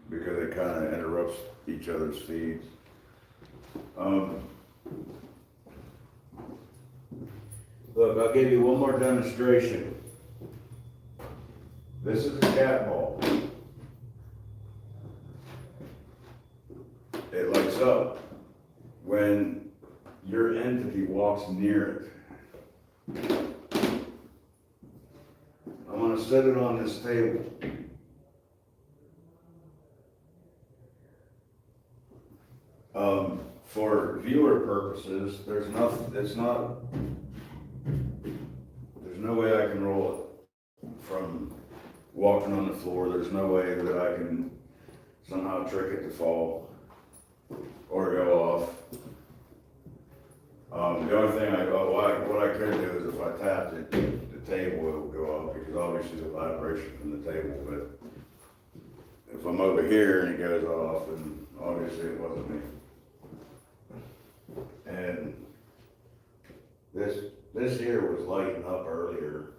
because it kind of interrupts each other's feeds. Look, I'll give you one more demonstration. This is a cat ball. It lights up when your entity walks near it. I'm going to set it on this table. For viewer purposes, there's no way I can roll it from walking on the floor. There's no way that I can somehow trick it to fall or go off. The only thing what I could do is if I tapped it, the table will go off, because obviously the vibration from the table. But if I'm over here and it goes off, then obviously it wasn't me. And this here was lighting up earlier.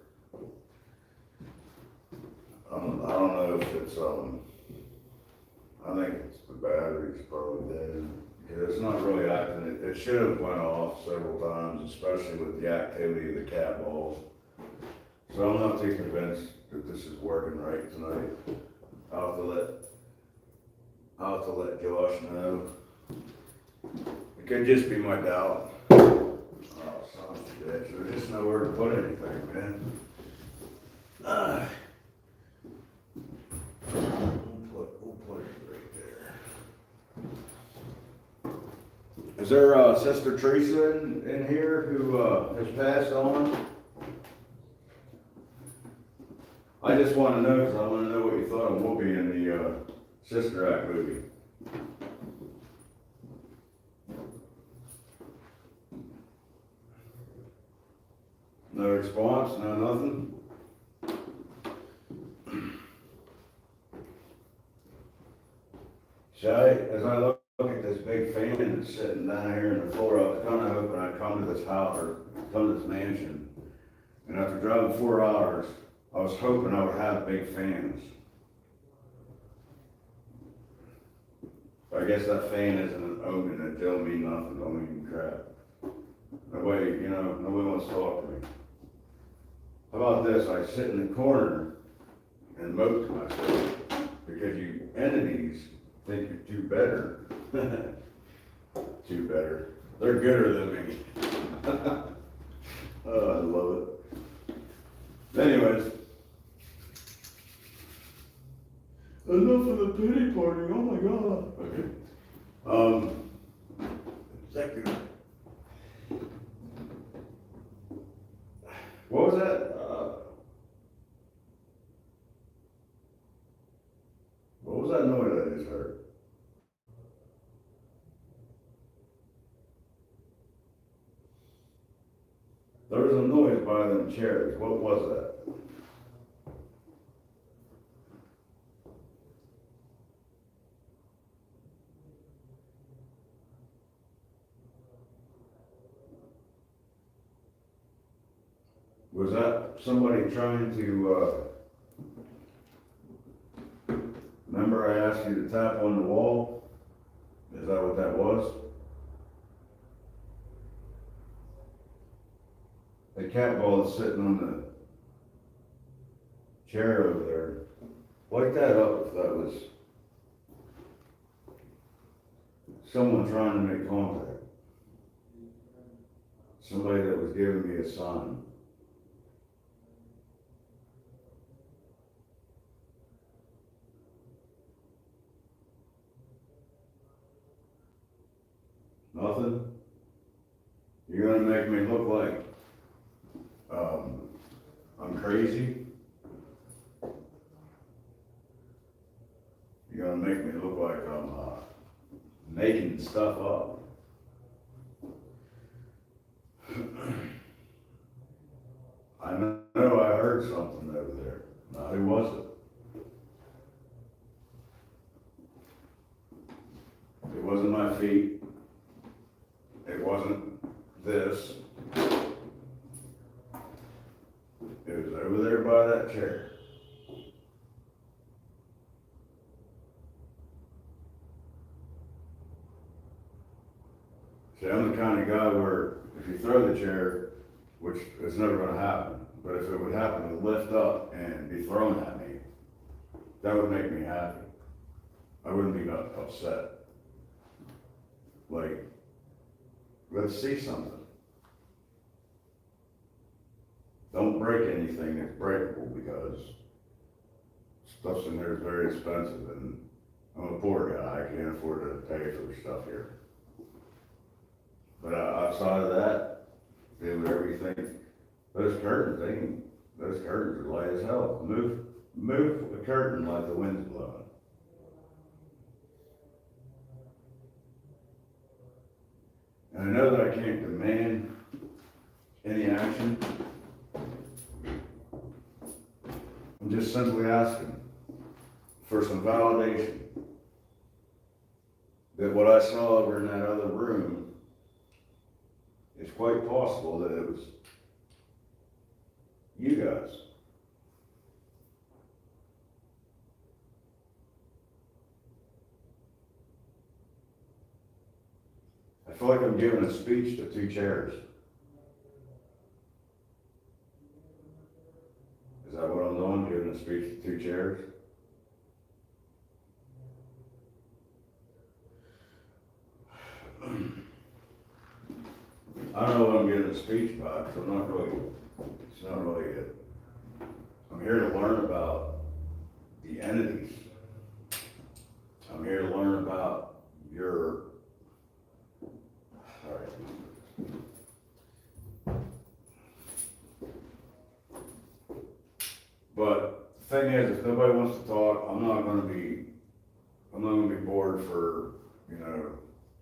I don't know if it's I think it's the battery's probably dead. Yeah, it's not really acting. It should have went off several times, especially with the activity of the cat balls. So I'm not too convinced that this is working right tonight. I'll have to let Josh know. It could just be my doubt. Oh, son of a bitch. There's just nowhere to put anything, man. We'll put it right there. Is there Sister Teresa in here who has passed on? I just want to know, because I want to know what you thought of Whoopi in the Sister Act movie. No response, no nothing? As I look at this big fan that's sitting down here in the floor, I was kind of hoping I'd come to this house, or come to this mansion. And after driving 4 hours, I was hoping I would have big fans. I guess that fan isn't an omen. It don't mean nothing, don't mean crap. Nobody wants to talk to me. How about this? I sit in the corner and mope to myself, because you entities think you're too better. Too better. They're gooder than me. Oh, I love it. Anyways. Enough of the pity party, oh my god. Okay. Second. What was that? What was that noise I just heard? There was a noise by them chairs. What was that? Was that somebody trying to, remember I asked you to tap on the wall? Is that what that was? The cat ball is sitting on the chair over there. Light that up if that was someone trying to make contact. Somebody that was giving me a sign. Nothing? You're gonna make me look like I'm crazy? You're gonna make me look like I'm making stuff up. I know I heard something over there. Now, who was it? It wasn't my feet. It wasn't this. It was over there by that chair. See, I'm the kind of guy where if you throw the chair, which is never going to happen, but if it would happen to lift up and be thrown at me, that would make me happy. I wouldn't be upset. Like, let's see something. Don't break anything that's breakable because stuff's in there is very expensive and I'm a poor guy. I can't afford to pay for stuff here. But outside of that, do whatever you think. Those curtains are light as hell. Move a curtain like the wind's blowing. And I know that I can't demand any action. I'm just simply asking for some validation that what I saw over in that other room is quite possible that it was you guys. I feel like I'm giving a speech to two chairs. Is that what I'm doing? Giving a speech to two chairs? I don't know what I'm giving a speech about, so it's not really it. I'm here to learn about the entities. I'm here to learn about your, all right. But the thing is, if nobody wants to talk, I'm not gonna be bored for,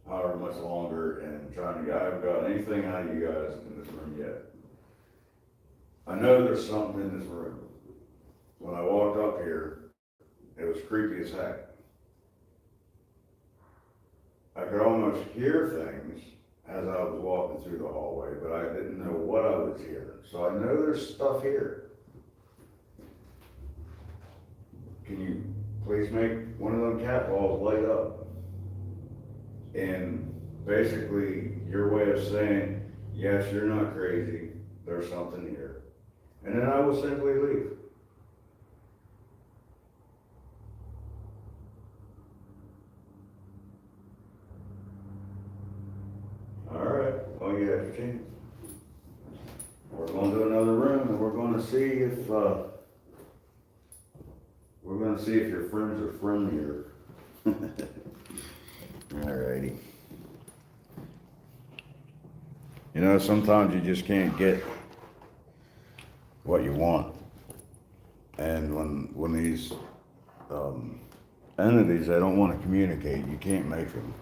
however much longer and I haven't got anything out of you guys in this room yet. I know there's something in this room. When I walked up here, it was creepy as heck. I could almost hear things as I was walking through the hallway, but I didn't know what I was hearing. So I know there's stuff here. Can you please make one of them cat balls light up? And basically, your way of saying, yes, you're not crazy, there's something here. And then I will simply leave. All right, well, you have your chance. We're going to another room and we're going to see if your friends are friendlier. Alrighty. Sometimes you just can't get what you want. And when these entities, they don't want to communicate, you can't make them.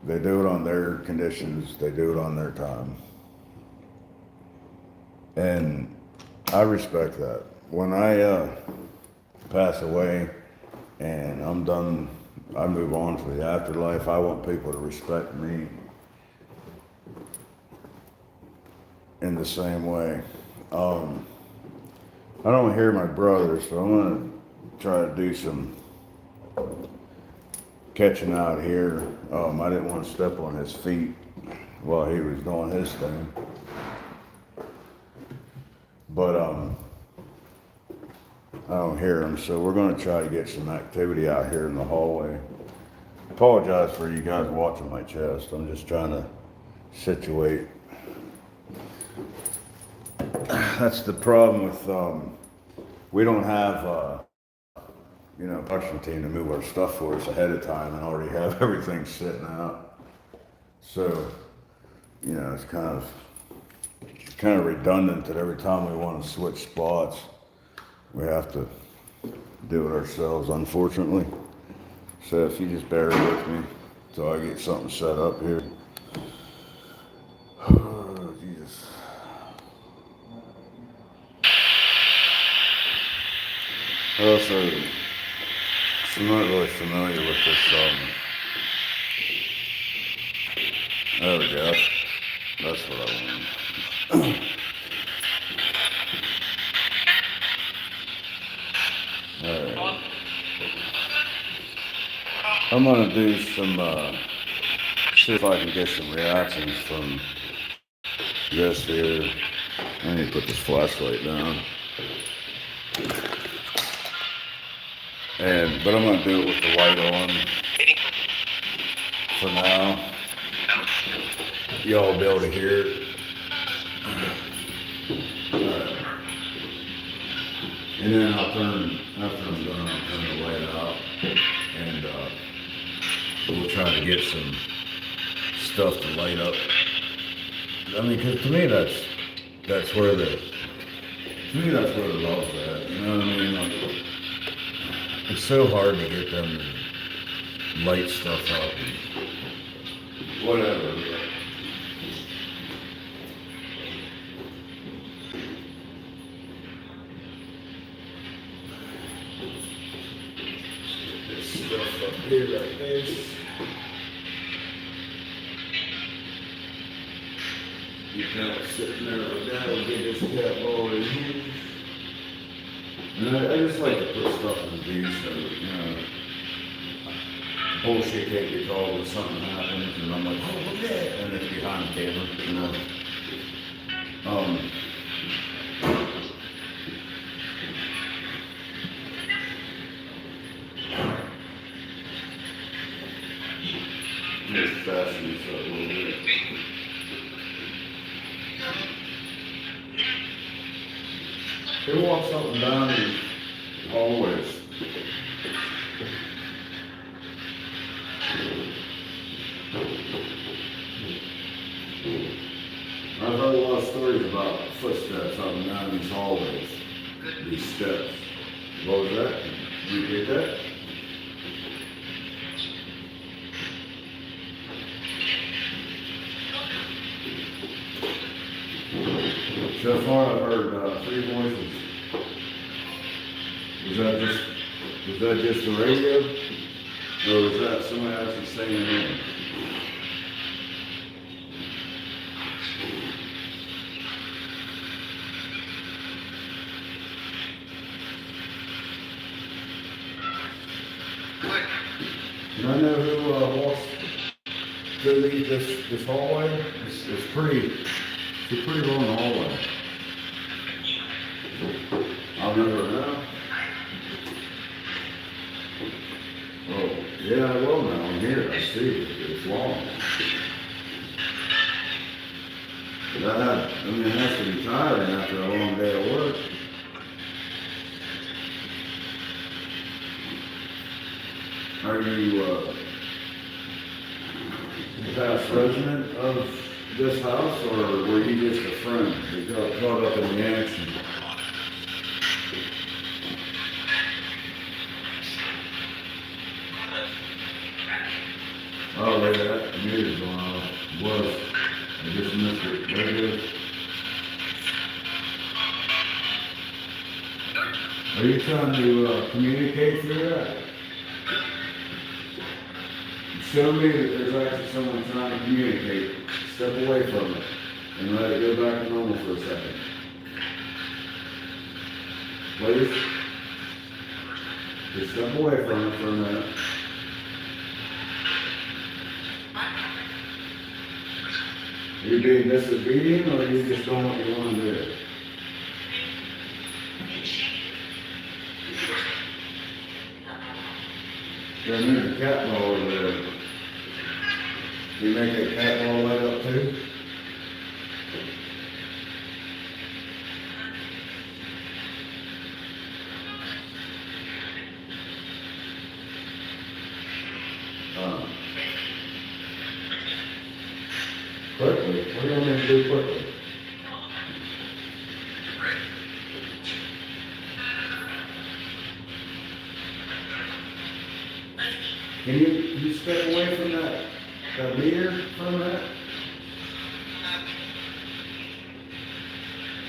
They do it on their conditions, they do it on their time. And I respect that. When I pass away and I'm done, I move on to the afterlife, I want people to respect me in the same way. I don't hear my brother, so I'm gonna try to do some catching out here. I didn't want to step on his feet while he was doing his thing. But I don't hear him, so we're gonna try to get some activity out here in the hallway. Apologize for you guys watching my chest. I'm just trying to situate. That's the problem with we don't have production team to move our stuff for us ahead of time and already have everything sitting out. So, it's kind of redundant that every time we want to switch spots, we have to do it ourselves, unfortunately. So if you just bear with me till I get something set up here. Oh, Jesus. Also, I'm not really familiar with this, there we go. That's what I want. Alright. I'm gonna do some, see if I can get some reactions from this here. I need to put this flashlight down. But I'm gonna do it with the light on for now. Y'all will be able to hear it. And then after I'm done, I'll turn the light out, and we'll try to get some stuff to light up. I mean, cause to me that's where the love's at. You know what I mean? Like, it's so hard to get them to light stuff up and whatever. Stuff up here like this. You kind of sitting there like that, we'll get this cat ball in here. And I just like to put stuff in the view so, bullshit can't get called when something happens and I'm like, oh, look at that, and it's behind the camera, Just fasten this up a little bit. They walk something down the hallways. I've heard a lot of stories about footsteps up and down these hallways, these steps. What was that? Did you get that? So far, I've heard 3 voices. Was that just the radio, or was that somebody actually saying it in? Do I know who walks through this hallway? It's a pretty long hallway. I'll never know. Oh, yeah, I will now. I'm here. I see it. It's long. It has to be tiring after a long day of work. Are you a past resident of this house, or were you just a friend that got caught up in the action? Oh, wait, that music going on. Was. I just missed it. There it is. Are you trying to communicate through that? Show me that there's actually someone trying to communicate. Step away from it and let it go back to normal for a second. Please? Just step away from it for a minute. Are you being disobedient or are you just doing what you want to do? There's a cat ball over there. You make that cat ball light up too? Quickly. What do you want me to do quickly? Can you step away from that meter for a minute?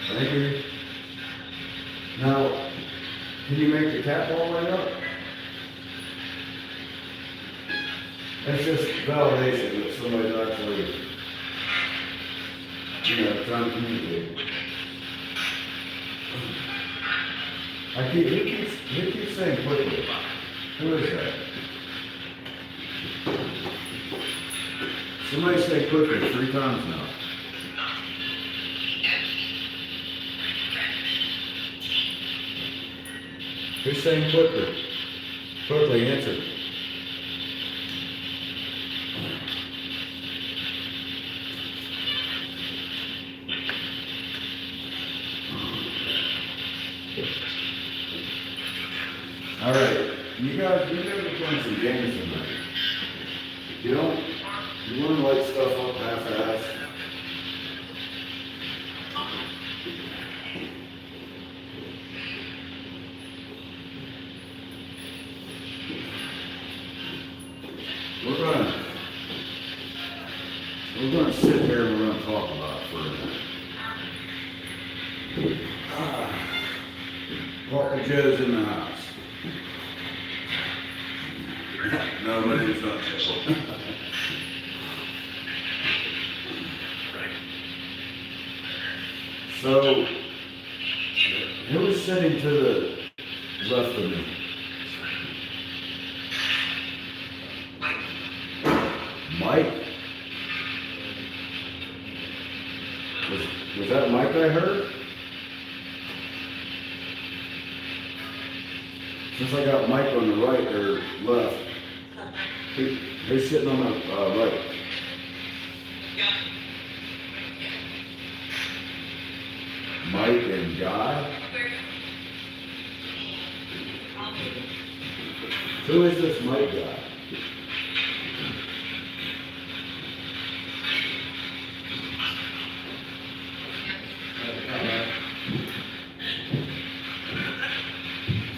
Thank you. Now, can you make the cat ball light up? That's just validation that somebody's actually, trying to communicate. He keeps saying quickly. Who is that? Somebody say quickly 3 times now. Who's saying quickly? Quickly answer. All right, you guys, you never playing some games tonight. You want to light stuff up half-assed. We're gonna sit here and we're gonna talk about it for a minute. Parker Joe's in the house. No, my name's not Joe. So, who was sitting to the left of me? Mike? Was that Mike I heard? Since I got Mike on the right or left, he's sitting on the right. Mike and Guy? Who is this Mike guy?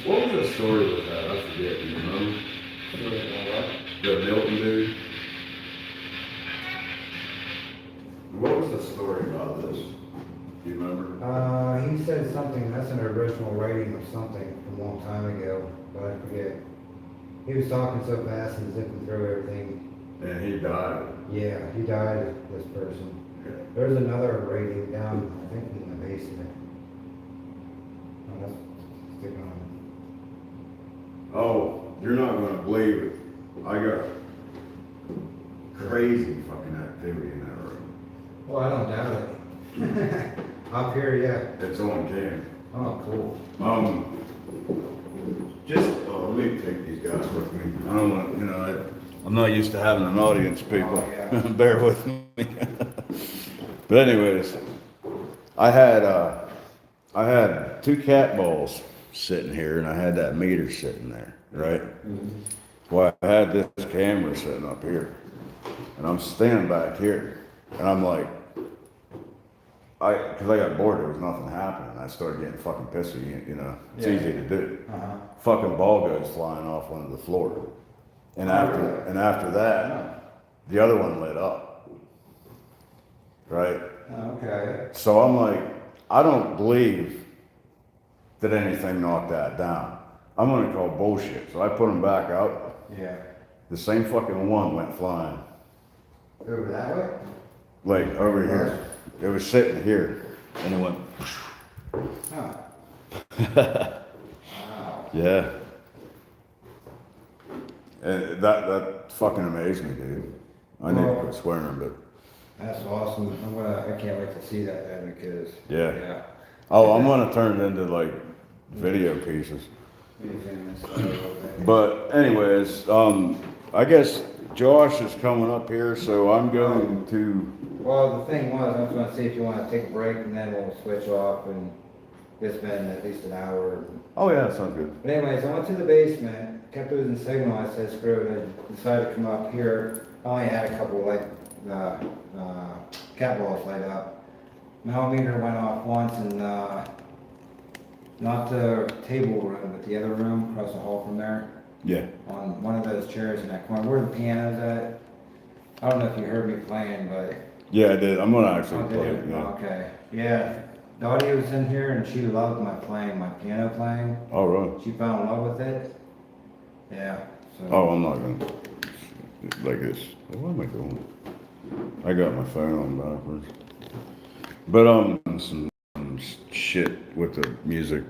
What was the story with that? I forget, you remember? The Milton dude? What was the story about this? Do you remember? He said something, that's an original writing of something from a long time ago, but I forget. He was talking so fast and zipping through everything. And he died. Yeah, he died, this person. Yeah. There's another writing down, I think in the basement. Oh, that's stick on. Oh, you're not gonna believe it. I got crazy fucking activity in that room. Well, I don't doubt it. Up here, yeah. It's on cam. Oh, cool. Let me take these guys with me. I don't want, I'm not used to having an audience, people. Oh, yeah. Bear with me. But anyways, I had 2 cat balls sitting here and I had that meter sitting there, right? Mm-hmm. Well, I had this camera sitting up here and I'm standing back here and I'm like, cause I got bored, there was nothing happening. I started getting fucking pissy, it's Yeah. easy to do. Uh-huh. Fucking ball goes flying off onto the floor. And after that, the other one lit up. Right? Okay. So I'm like, I don't believe that anything knocked that down. I'm gonna call bullshit. So I put them back out. Yeah. The same fucking one went flying. Over that way? Like over here. It was sitting here. And it went. Huh. Wow. Yeah. And that fucking amazed me, dude. I need to quit swearing, but That's awesome. I can't wait to see that then because. yeah. Yeah. Oh, I'm gonna turn it into like video pieces. Museum and stuff like that. But anyways, I guess Josh is coming up here, so I'm going to. Well, the thing was, I was gonna see if you wanna take a break and then we'll switch off and it's been at least an hour. Oh yeah, that sounds good. But anyways, I went to the basement, kept losing signal, I said screw it, I decided to come up here. I only had a couple like, cat balls light up. My home meter went off once and, not the table room, but the other room across the hall from there, Yeah. on one of those chairs in that corner, where the piano's at. I don't know if you heard me playing, but. Yeah, I did. I'm gonna actually Oh, play did it. you? Yeah. Okay, yeah. The audio's in here and she loved my piano playing. Oh really? She fell in love with it. Yeah, so. Oh, I'm not gonna. Like this. What am I doing? I got my phone on backwards. But some shit with the music.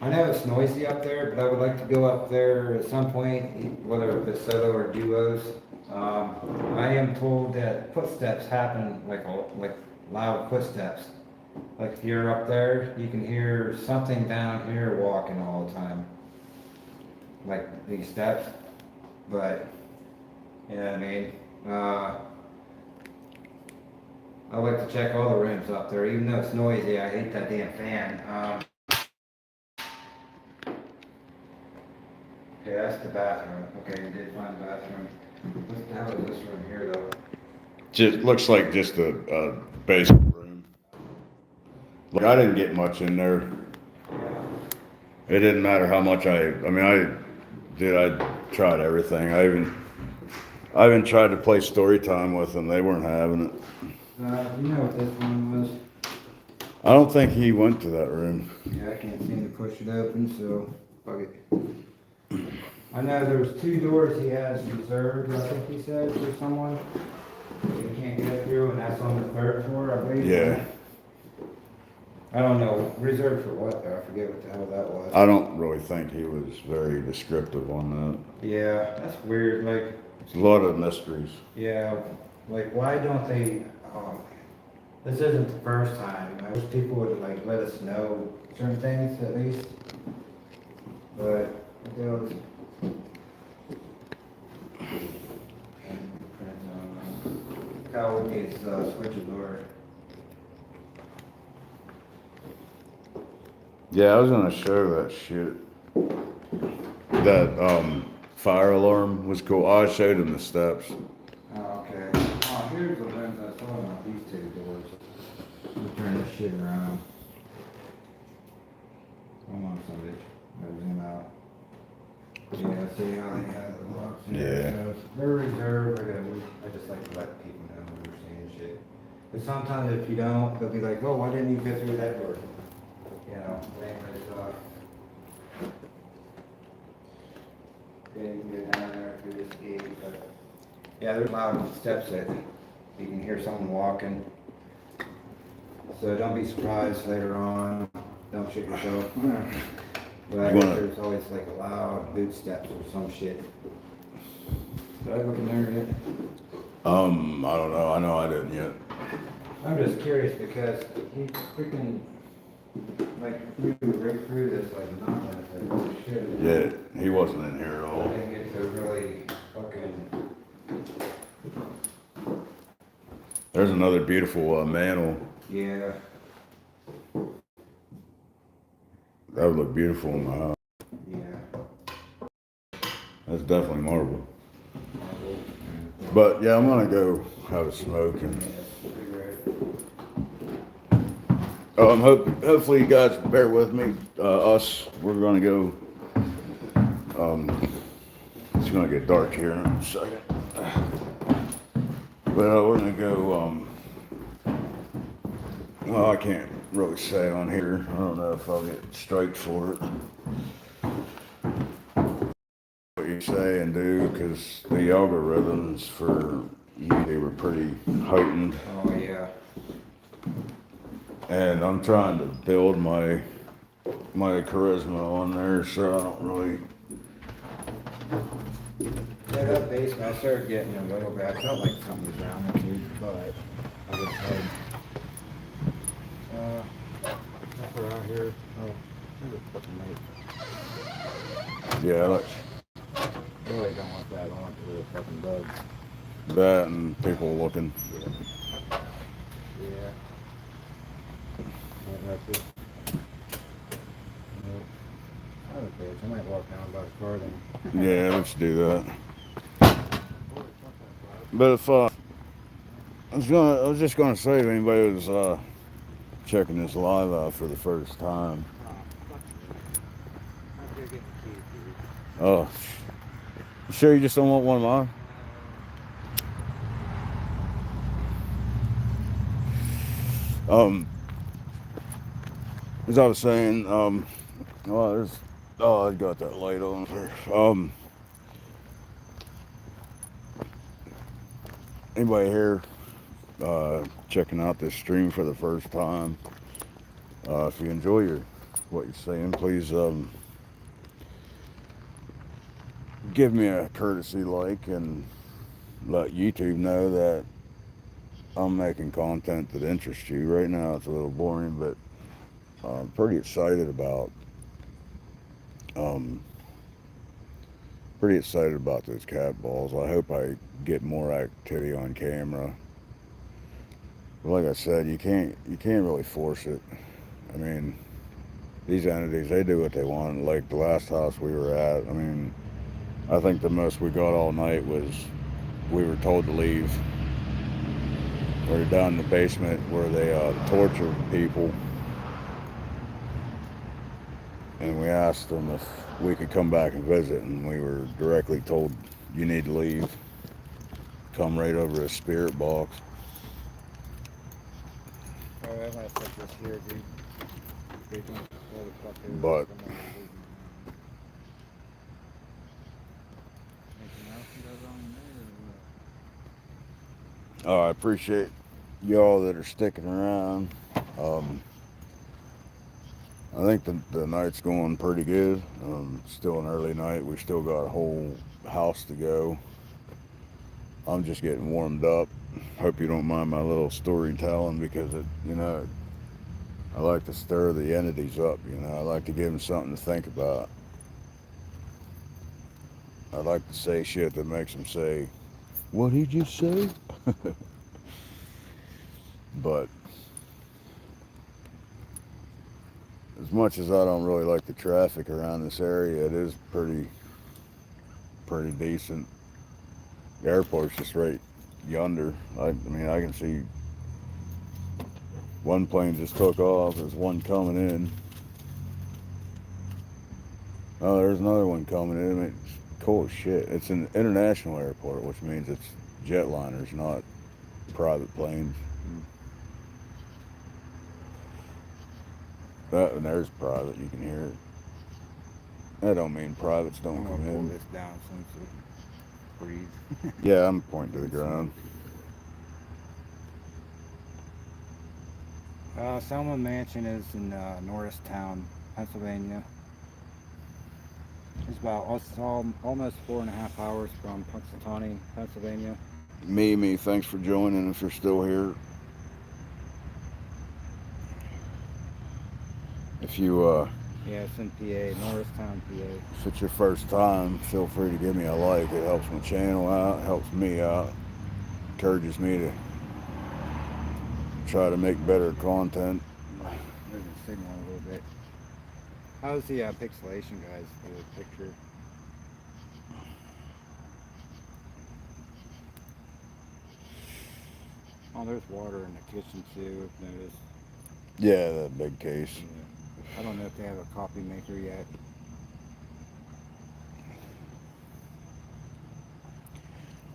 I know it's noisy up there, but I would like to go up there at some point, whether it's solo or duos. I am told that footsteps happen, like loud footsteps. Like if you're up there, you can hear something down here walking all the time. Like these steps, but, you know what I mean? I like to check all the rooms up there, even though it's noisy. I hate that damn fan. Okay, that's the bathroom. Okay, you did find the bathroom. What the hell is this room here, though? Just looks like just a basic room. Like I didn't get much in there. Yeah. It didn't matter how much I tried everything. I even tried to play story time with them. They weren't having it. You know what this one was? I don't think he went to that room. Yeah, I can't seem to push it open, so fuck it. I know there's 2 doors he has reserved, I think he said, for someone. He can't get through, and that's on the 3rd floor, I believe. Yeah. I don't know, reserved for what though? I forget what the hell that was. I don't really think he was very descriptive on Yeah, that's weird, like, that. There's a lot of mysteries. yeah, like why don't they, this isn't the first time, I wish people would like let us know certain things at least. But, those. Kyle needs, switch door. Yeah, I was gonna show that shit. That fire alarm was cool. I showed him the steps. Oh, okay. Oh, here's the lens I saw on these 2 doors. Let me turn this shit around. Hold on, somebody. I'll zoom out. Yeah, see how they have the locks here? Yeah. So they're reserved. I just like to let people know when we're seeing shit. But sometimes if you don't, they'll be like, oh, why didn't you go through that door? You know, anyways, yeah, you can go down there through this gate, but yeah, there's loud steps that you can hear someone walking. So don't be surprised later on. Don't shit yourself. But I guess there's always like loud boot steps or some shit. Did I look in there yet? I don't know. I know I didn't yet. I'm just curious because he freaking like flew right through this like nothing. It's like, oh shit. Yeah, he wasn't in here at I all. didn't get to really fucking. There's another beautiful mantle. Yeah. That would look beautiful in my house. Yeah. That's definitely marble. But yeah, I'm gonna go have a smoke and hopefully you guys bear with me. We're gonna go. It's gonna get dark here in a second. But we're gonna go. Well, I can't really say on here. I don't know if I'll get striked for it. What you say and do, because the algorithms for they were pretty heightened. Oh yeah. And I'm trying to build my charisma on there, so I don't really Yeah, that basement, I started getting a little bit, I felt like something was down there too, but I was like, up around here, oh, there's a fucking light. Yeah, like I really don't want that, I want the fucking bugs. that and people looking. Yeah. That's it. Okay, so I might walk down by the car then. Yeah, let's do that. But if I was just gonna say, if anybody was checking this live out for the first time. Oh, fuck you. I'm gonna get the keys, dude. Oh, you sure you just don't want one of mine? As I was saying, well, I got that light on here. Anybody here checking out this stream for the first time? If you enjoy what you're saying, please give me a courtesy like and let YouTube know that I'm making content that interests you. Right now it's a little boring, but I'm pretty excited about those cat balls. I hope I get more activity on camera. But like I said, you can't really force it. I mean, these entities, they do what they want. Like the last house we were at, I mean, I think the most we got all night was we were told to leave. We were down in the basement where they torture people. And we asked them if we could come back and visit, and we were directly told, you need to leave. Come right over a spirit box. Oh, I'm gonna put this here, dude. But I appreciate y'all that are sticking around. I think the night's going pretty good. Still an early night. We still got a whole house to go. I'm just getting warmed up. Hope you don't mind my little storytelling, because I like to stir the entities up. I like to give them something to think about. I like to say shit that makes them say, "What did you say?" But as much as I don't really like the traffic around this area, it is pretty decent. The airport's just right yonder. I mean, I can see one plane just took off. There's one coming in. Oh, there's another one coming in. I mean, it's cool as shit. It's an international airport, which means it's jetliners, not private planes. And there's private. You can hear it. That don't mean privates don't come in. Pull this down since it breathes. Yeah, I'm pointing to the ground. Selma Mansion is in Norristown, Pennsylvania. It's about almost 4.5 hours from Punxsutawney, Pennsylvania. Me, thanks for joining if you're still here. If you, Yeah, it's in PA, Norristown, PA. if it's your first time, feel free to give me a like. It helps my channel out, helps me out, encourages me to try to make better content. There's a signal a little bit. How's the pixelation, guys, for the picture? Oh, there's water in the kitchen too, if noticed. Yeah, that big case. Yeah. I don't know if they have a coffee maker yet.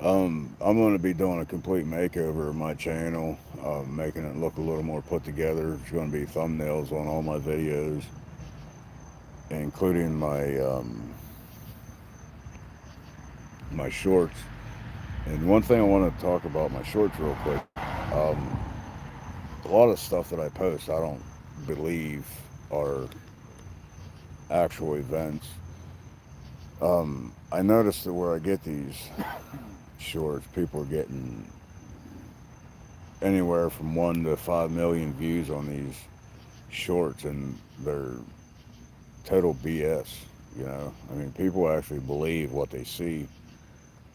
I'm going to be doing a complete makeover of my channel, making it look a little more put together. There's going to be thumbnails on all my videos, including my shorts. And one thing I want to talk about my shorts real quick. A lot of stuff that I post, I don't believe are actual events. I noticed that where I get these shorts, people are getting anywhere from 1 to 5 million views on these shorts, and they're total BS. You know, I mean, people actually believe what they see,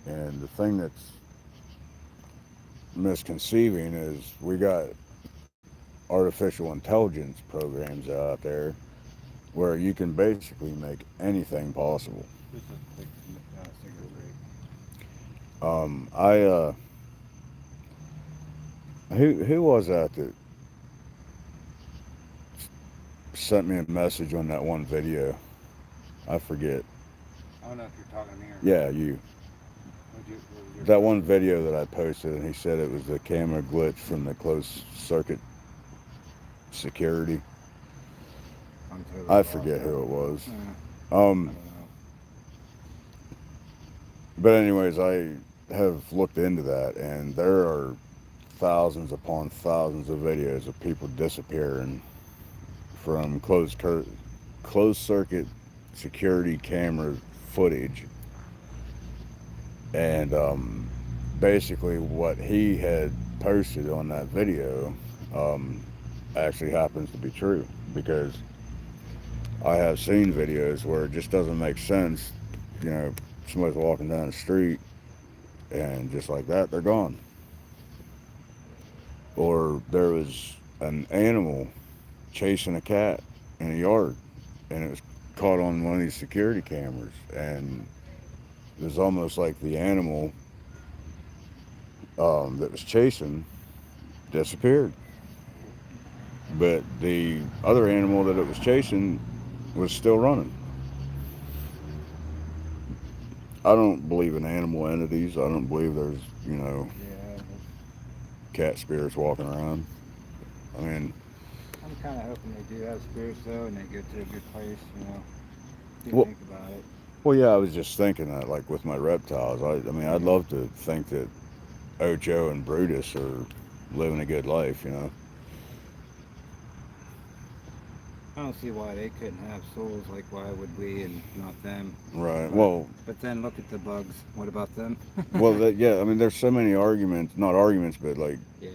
and the thing that's misconceiving is we got artificial intelligence programs out there where you can basically make anything possible. Just a quick cigarette break. I who was that sent me a message on that one video? I forget. I don't know if you're talking to me or not. Yeah, you. What was your That one video that I posted, and he said it was the camera glitch from the closed circuit security. I'm totally I lost forget now. who it was. I don't know. But anyways, I have looked into that, and there are thousands upon thousands of videos of people disappearing from closed circuit security camera footage. And basically what he had posted on that video um, actually happens to be true, because I have seen videos where it just doesn't make sense. You know, somebody's walking down the street and just like that, they're gone. Or there was an animal chasing a cat in a yard, and it was caught on one of these security cameras, and it was almost like the animal that was chasing disappeared, but the other animal that it was chasing was still running. I don't believe in animal entities. I don't believe there's, Yeah, cat spirits walking around. I mean, I'm kind of hoping they do have spirits though, and they go to a good place. If you well, think about it. well, yeah, I was just thinking that, like with my reptiles, I mean, I'd love to think that Ocho and Brutus are living a good life. I don't see why they couldn't have souls. Like, why would we and not them? Right. But, Well, but then look at the bugs. What about them? yeah, I mean, there's so many arguments, not arguments, but like Yeah.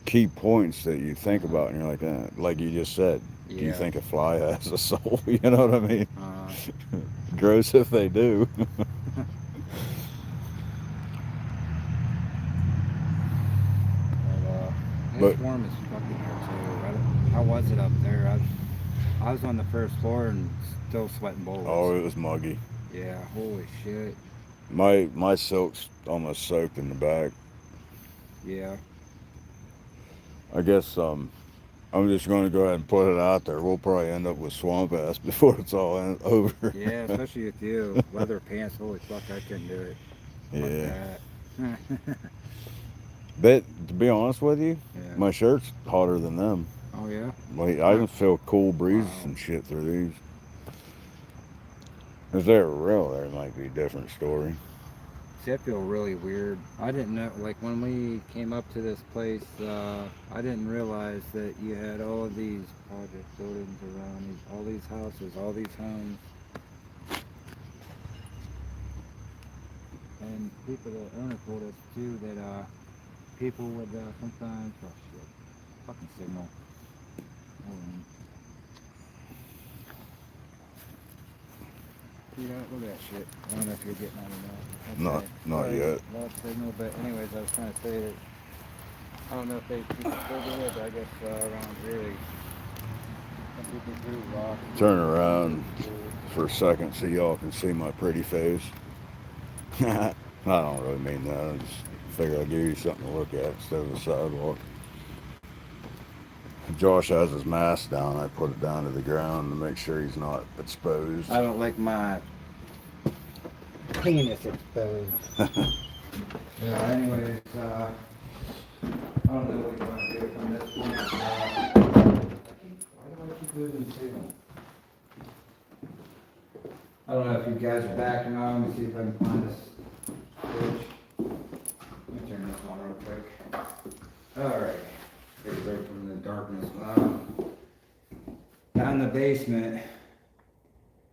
key points that you think about, and you're like, like you just said, do you Yeah. think a fly has a soul? You know what I mean? Uh, Gross if they do. It's But warm as fucking here too. How was it up there? I was on the first floor and still sweating bullets. oh, it was muggy. Yeah, holy shit. My silk's almost soaked in the back. Yeah. I guess I'm just going to go ahead and put it out there. We'll probably end up with swamp ass before it's all over. Yeah, especially with you. Leather pants, holy fuck, I couldn't do it. Yeah. Fuck that. But to be honest with you, Yeah. my shirt's hotter than them. Oh yeah? Like, I can feel cool breezes and shit through these. If they were real, there might be a different story. See, I feel really weird. I didn't know, like when we came up to this place, I didn't realize that you had all of these project buildings around, all these houses, all these homes. And people, the owner told us too that people would sometimes, oh shit, fucking signal. Hold on. See that? Look at that shit. I don't know if you're getting on or not. Okay. Not Sorry, yet. lost signal, but anyways, I was trying to say that I don't know if people still do it, but I guess around here, some people do rock. Turn around for a second so y'all can see my pretty face. I don't really mean that. I just figure I'll give you something to look at instead of the sidewalk. Josh has his mask down. I put it down to the ground to make sure he's not exposed. I don't like my penis exposed. Yeah, anyways, I don't know what you want to do from this point. Why do I keep losing the signal? I don't know if you guys are back or not. Let me see if I can find this switch. Let me turn this on real quick. Alright. Get a break from the darkness. Down in the basement,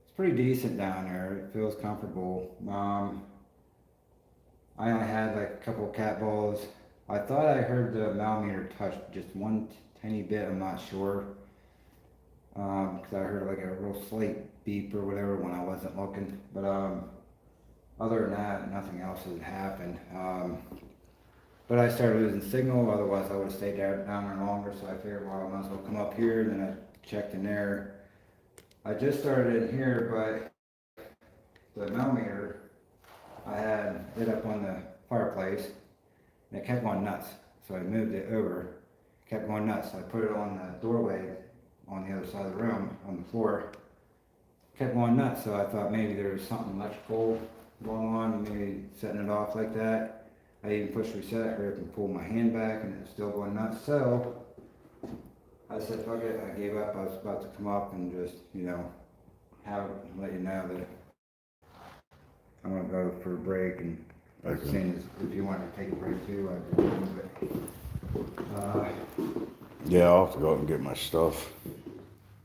it's pretty decent down there. It feels comfortable. I only had like a couple of cat balls. I thought I heard the millimeter touch just one tiny bit. I'm not sure. Because I heard like a real slight beep or whatever when I wasn't looking. But other than that, nothing else has happened. But I started losing signal. Otherwise, I would have stayed down there longer. So I figured, well, I might as well come up here. And then I checked in there. I just started in here, but the millimeter I had lit up on the fireplace, and it kept going nuts. So I moved it over, kept going nuts. So I put it on the doorway on the other side of the room, on the floor. Kept going nuts, so I thought maybe there was something electrical going on, maybe setting it off like that. I even pushed reset, hurry up and pulled my hand back, and it was still going nuts. So I said, fuck it, I gave up. I was about to come up and just, let you know that I'm gonna go for a break, and as soon as if you want to take a break too, I can move it. Yeah, I'll have to go out and get my stuff.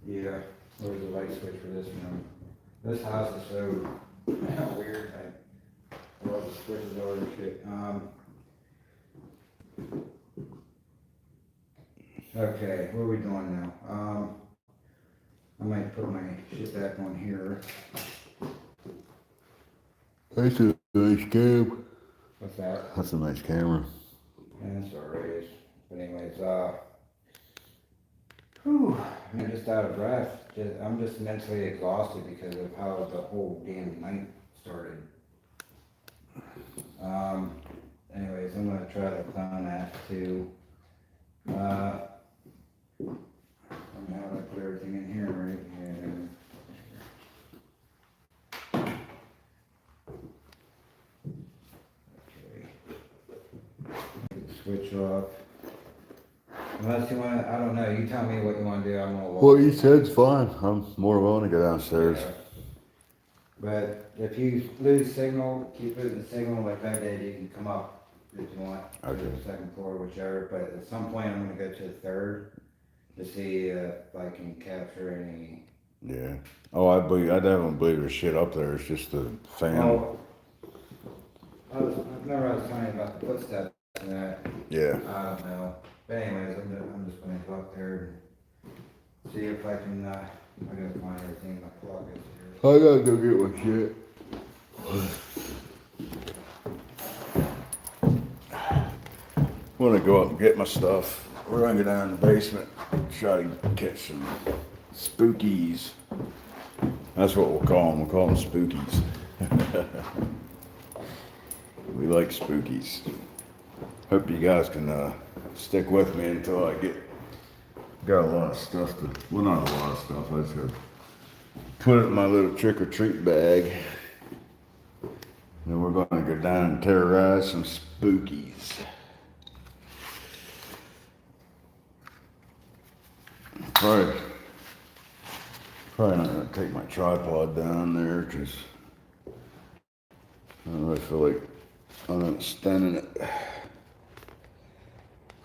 Yeah, where's the light switch for this one? This house is so weird. I love the switches over and shit. Okay, what are we doing now? I might put my shit back on here. That's a nice camera. What's that? That's a nice camera. Yeah, it's alright. But anyways, whew, I'm just out of breath. I'm just mentally exhausted because of how the whole damn night started. Anyways, I'm gonna try to plan that too. I'm gonna have to put everything in here right here. Switch off. Unless you want to, I don't know, you tell me what you want to do, I'm gonna walk. What you said's fine. I'm more willing to go downstairs. Yeah. But if you lose signal, keep losing signal like that day, you can come up if you want to Okay. the second floor, whichever. But at some point, I'm gonna go to the third to see if I can capture any. Yeah. Oh, I definitely believe there's shit up there. It's just the fan. Oh, remember I was telling you about the footsteps and that. Yeah. I don't know. But anyways, I'm just gonna go up there and see if I can, I gotta find everything in my pockets here. I gotta go get my shit. I'm gonna go up and get my stuff. We're gonna go down in the basement, try to catch some spookies. That's what we'll call them. We'll call them spookies. We like spookies. Hope you guys can stick with me until I got a lot of stuff to, well, not a lot of stuff. I just gotta put it in my little trick-or-treat bag. Then we're gonna go down and terrorize some spookies. Probably not gonna take my tripod down there, cause I feel like I'm not standing it.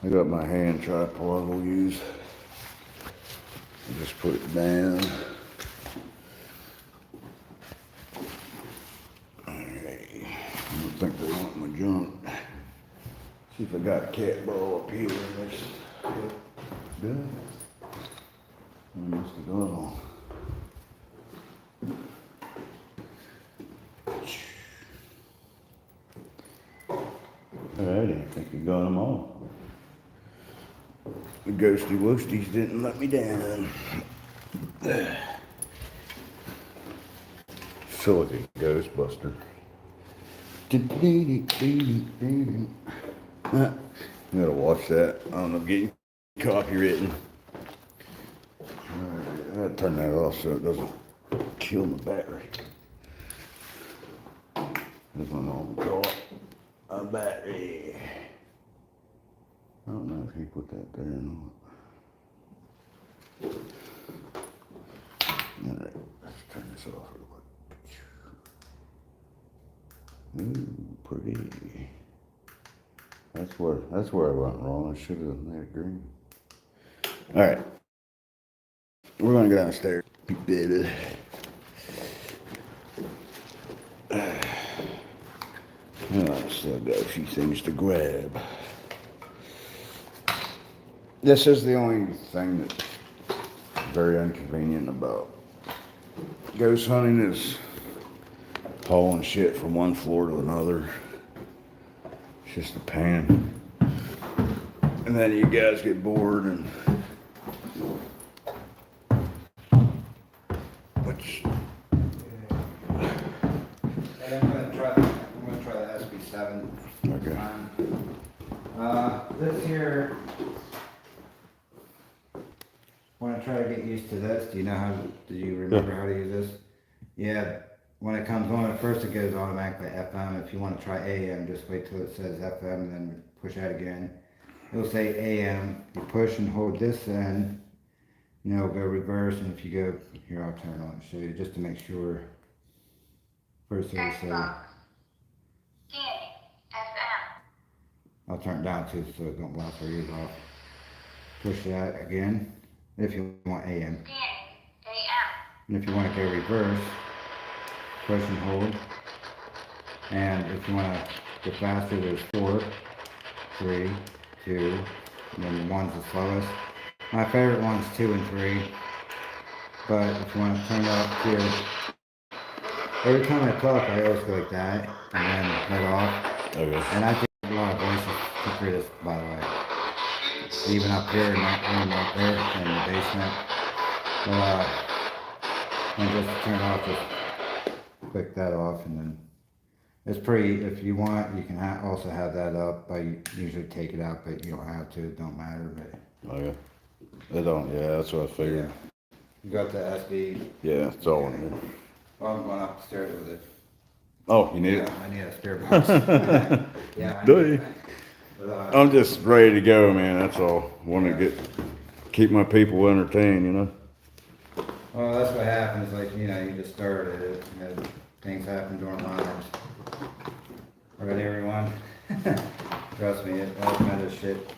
I got my hand tripod we'll use. Just put it down. Alright. I don't think they want my junk. See if I got a cat ball up here. Good. I must have gone on. Alright, I think we got them all. The ghosty woasties didn't let me down. Feel like a Ghostbuster. I gotta watch that. I don't know, getting copywritten. Alright, I gotta turn that off so it doesn't kill my battery. This one on go a battery. I don't know if he put that there or not. Alright, let's turn this off real quick. Ooh, pretty. That's where I went wrong. I should have made it green. Alright. We're gonna go downstairs. Baby. Oh, still got a few things to grab. This is the only thing that's very inconvenient about ghost hunting is hauling shit from one floor to another. It's just a pain. And then you guys get bored and which And I'm gonna try the SB7. okay. This here, when I try to get used to this, do you remember how to use this? Yeah, when it comes on, at first it goes automatically FM. If you want to try AM, just wait till it says FM and then push that again. It'll say AM, you push and hold this in, go reverse, and if you go, here I'll turn it on and show you, just to make sure. First it'll say, I'll turn it down too so it don't blast our ears off. Push that again, if you want AM. And if you want to go reverse, push and hold. And if you want to go faster, there's 4, 3, 2, and then 1's the slowest. My favorite one's 2 and 3. But if you want to turn it up here, every time I talk, I always go like that, and then let off. Okay. And I think a lot of voices can hear this, by the way. Even up here, not room up there in the basement. But, and just turn it off, just click that off, and then it's pretty, if you want, you can also have that up. I usually take it out, but you don't have to, it don't matter, but. Okay. They don't, yeah, that's what I figured. You got the SD. Yeah, it's all in there. Well, I'm going upstairs with it. Oh, you need Yeah, it? I need a spare box. Yeah. I Do need you? it. But, I'm just ready to go, man, that's all. Want to keep my people entertained, well, that's what happens, like, you just started it, things happen during lives. Alright, everyone? Trust me, all kind of shit.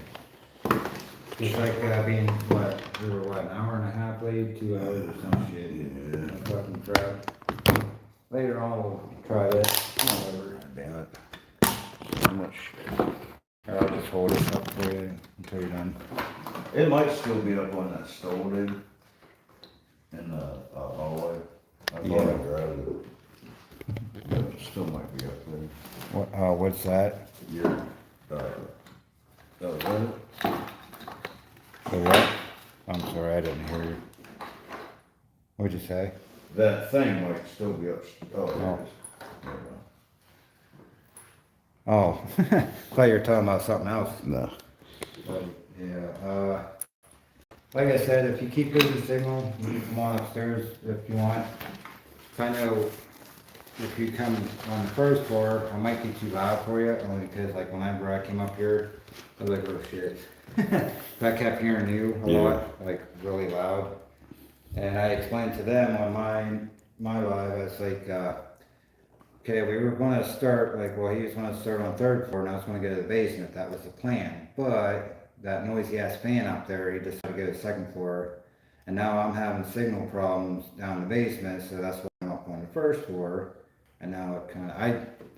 Just like, we were an hour and a half late, 2 hours or some shit. Yeah. Fucking crap. Later on, we'll try this. Whatever. Damn it. So much shit. Or I'll just hold it up for you until you're done. It might still be up on that stove, dude. In the hallway. I thought I grabbed it. But it still might be up there. What's that? Your, what? The what? I'm sorry, I didn't hear you. What'd you say? That thing might still be up. Oh, there Oh. it is. There we go. Oh, thought you were talking about something else. No. But, yeah, like I said, if you keep losing signal, you can come on upstairs if you want. I know if you come on the first floor, I might be too loud for you, only because like whenever I came up here, I was like, oh shit. I kept hearing you a lot, like really loud. And I explained to them on my live, I was like, okay, we were going to start, he was going to start on 3rd floor, and I was going to go to the basement, that was the plan. But that noisy ass fan up there, he decided to go to the 2nd floor. And now I'm having signal problems down in the basement, so that's why I'm up on the 1st floor. And now it kind of,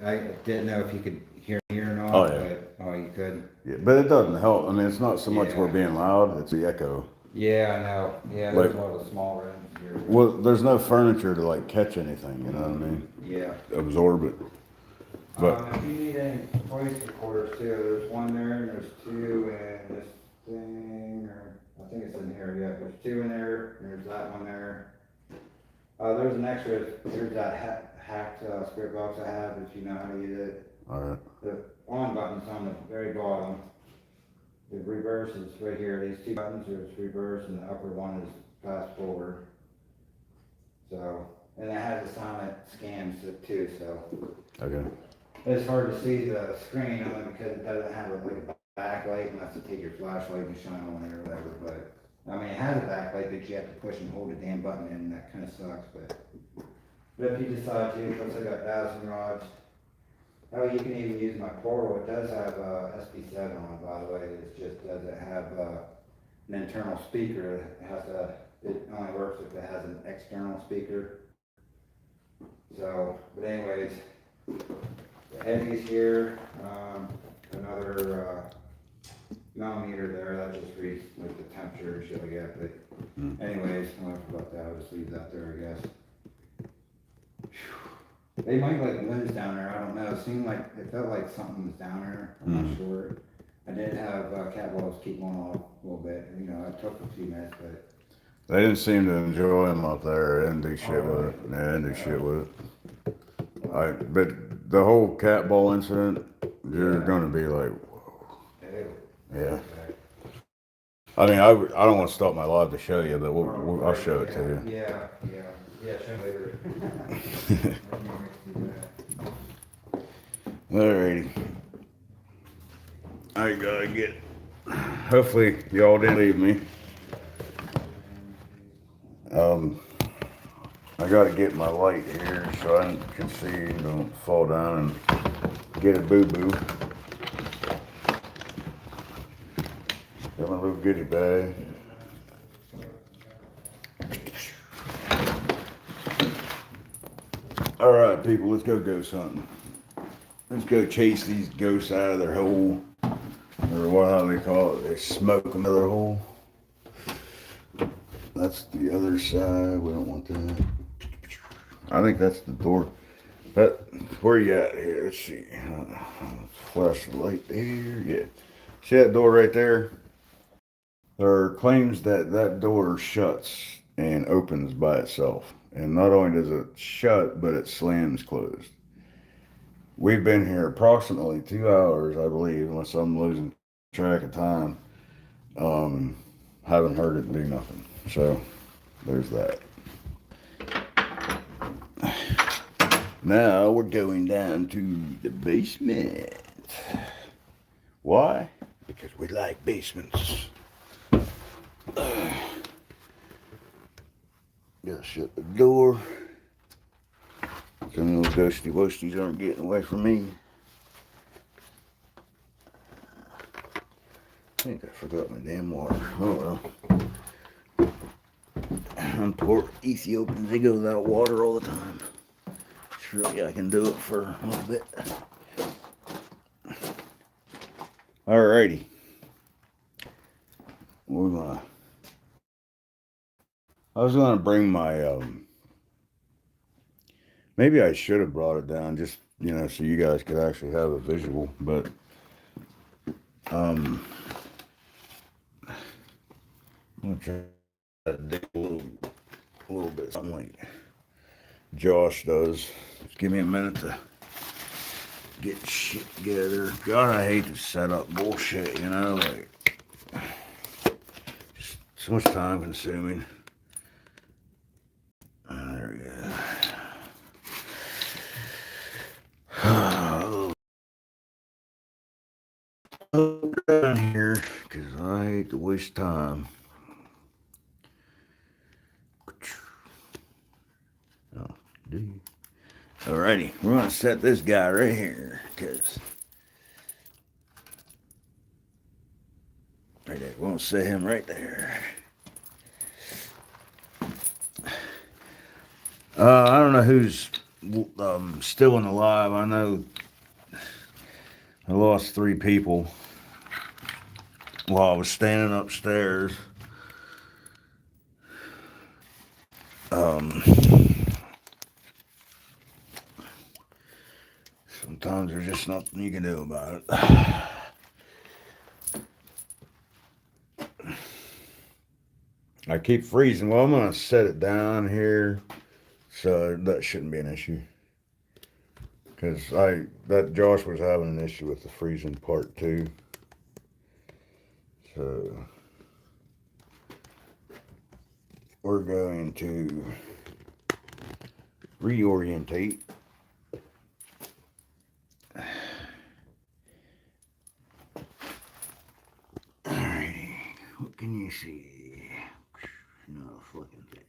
I didn't know if you could hear me or not, Oh, yeah. but, you could. Yeah, but it doesn't help. I mean, it's not so much Yeah. we're being loud, it's the echo. Yeah, I know. Yeah, Like- there's a lot of small rooms here. Well, there's no furniture to like catch anything, you know what I mean? Yeah. Absorb it. But If you need any voice recorders too, there's one there, and there's 2 in this thing, or I think it's in here, yeah, there's 2 in there, and there's that one there. There's an extra, there's that hacked spirit box I have, if you know how to use it. alright. The on button's on the very bottom. The reverse is right here, these 2 buttons, there's reverse, and the upper one is fast forward. So, and it has a sound that scans it too, so. Okay. It's hard to see the screen only because it doesn't have a backlight unless you take your flashlight and shine on it or whatever, but, I mean, it has a backlight, but you have to push and hold the damn button in, and that kinda sucks, but if you decide to, plus I got dowsing rods. Oh, you can even use my portal, it does have, SB7 on it, by the way, it just doesn't have, an internal speaker, it only works if it has an external speaker. So, but anyways, the Eddie's here, another, millimeter there, that just reads like the temperature and shit like that, but anyways, enough about that, I'll just leave that there, I guess. Whew. They might like winds down there, I don't know, it seemed like, it felt like something was down there, I'm not sure. I did have, cat walls keep going off a little bit, you know, it took a few minutes, but. They didn't seem to enjoy him up there. They didn't do shit with it. Yeah, they didn't do shit with it. But the whole cat ball incident, you're gonna be like, whoa. Yeah. I mean, I don't want to stop my live to show you, but I'll show it to you. Yeah, show later. Alrighty. I gotta get. Hopefully, y'all didn't leave me. I gotta get my light here so I can see and don't fall down and get a boo-boo. Got my little goodie bag. Alright, people, let's go ghost hunting. Let's go chase these ghosts out of their hole. Or what, how they call it, they smoke them out of their hole. That's the other side, we don't want that. I think that's the door. But where you at here? Let's see. Let's flash the light there. Yeah. See that door right there? There are claims that that door shuts and opens by itself. And not only does it shut, but it slams closed. We've been here approximately 2 hours, I believe, unless I'm losing track of time. Haven't heard it do nothing. So there's that. Now we're going down to the basement. Why? Because we like basements. Gotta shut the door. Some of those ghosty wosties aren't getting away from me. I think I forgot my damn water. Oh well. I'm poor Ethiopians, they go without water all the time. Surely I can do it for a little bit. Alrighty. I was gonna bring my maybe I should have brought it down just, you know, so you guys could actually have a visual, but I'm gonna try to dig a little bit something like Josh does. Just give me a minute to get shit together. God, I hate to set up bullshit, you know, like just so much time consuming. There we go. Down here, because I hate to waste time. Oh, dude. Alrighty, we're gonna set this guy right here, because right there, we're gonna set him right there. I don't know who's still alive. I know I lost 3 people while I was standing upstairs. Sometimes there's just nothing you can do about it. I keep freezing. Well, I'm going to set it down here, so that shouldn't be an issue. Because that Josh was having an issue with the freezing part too. So we're going to reorientate. Alrighty, what can you see? Not a fucking thing.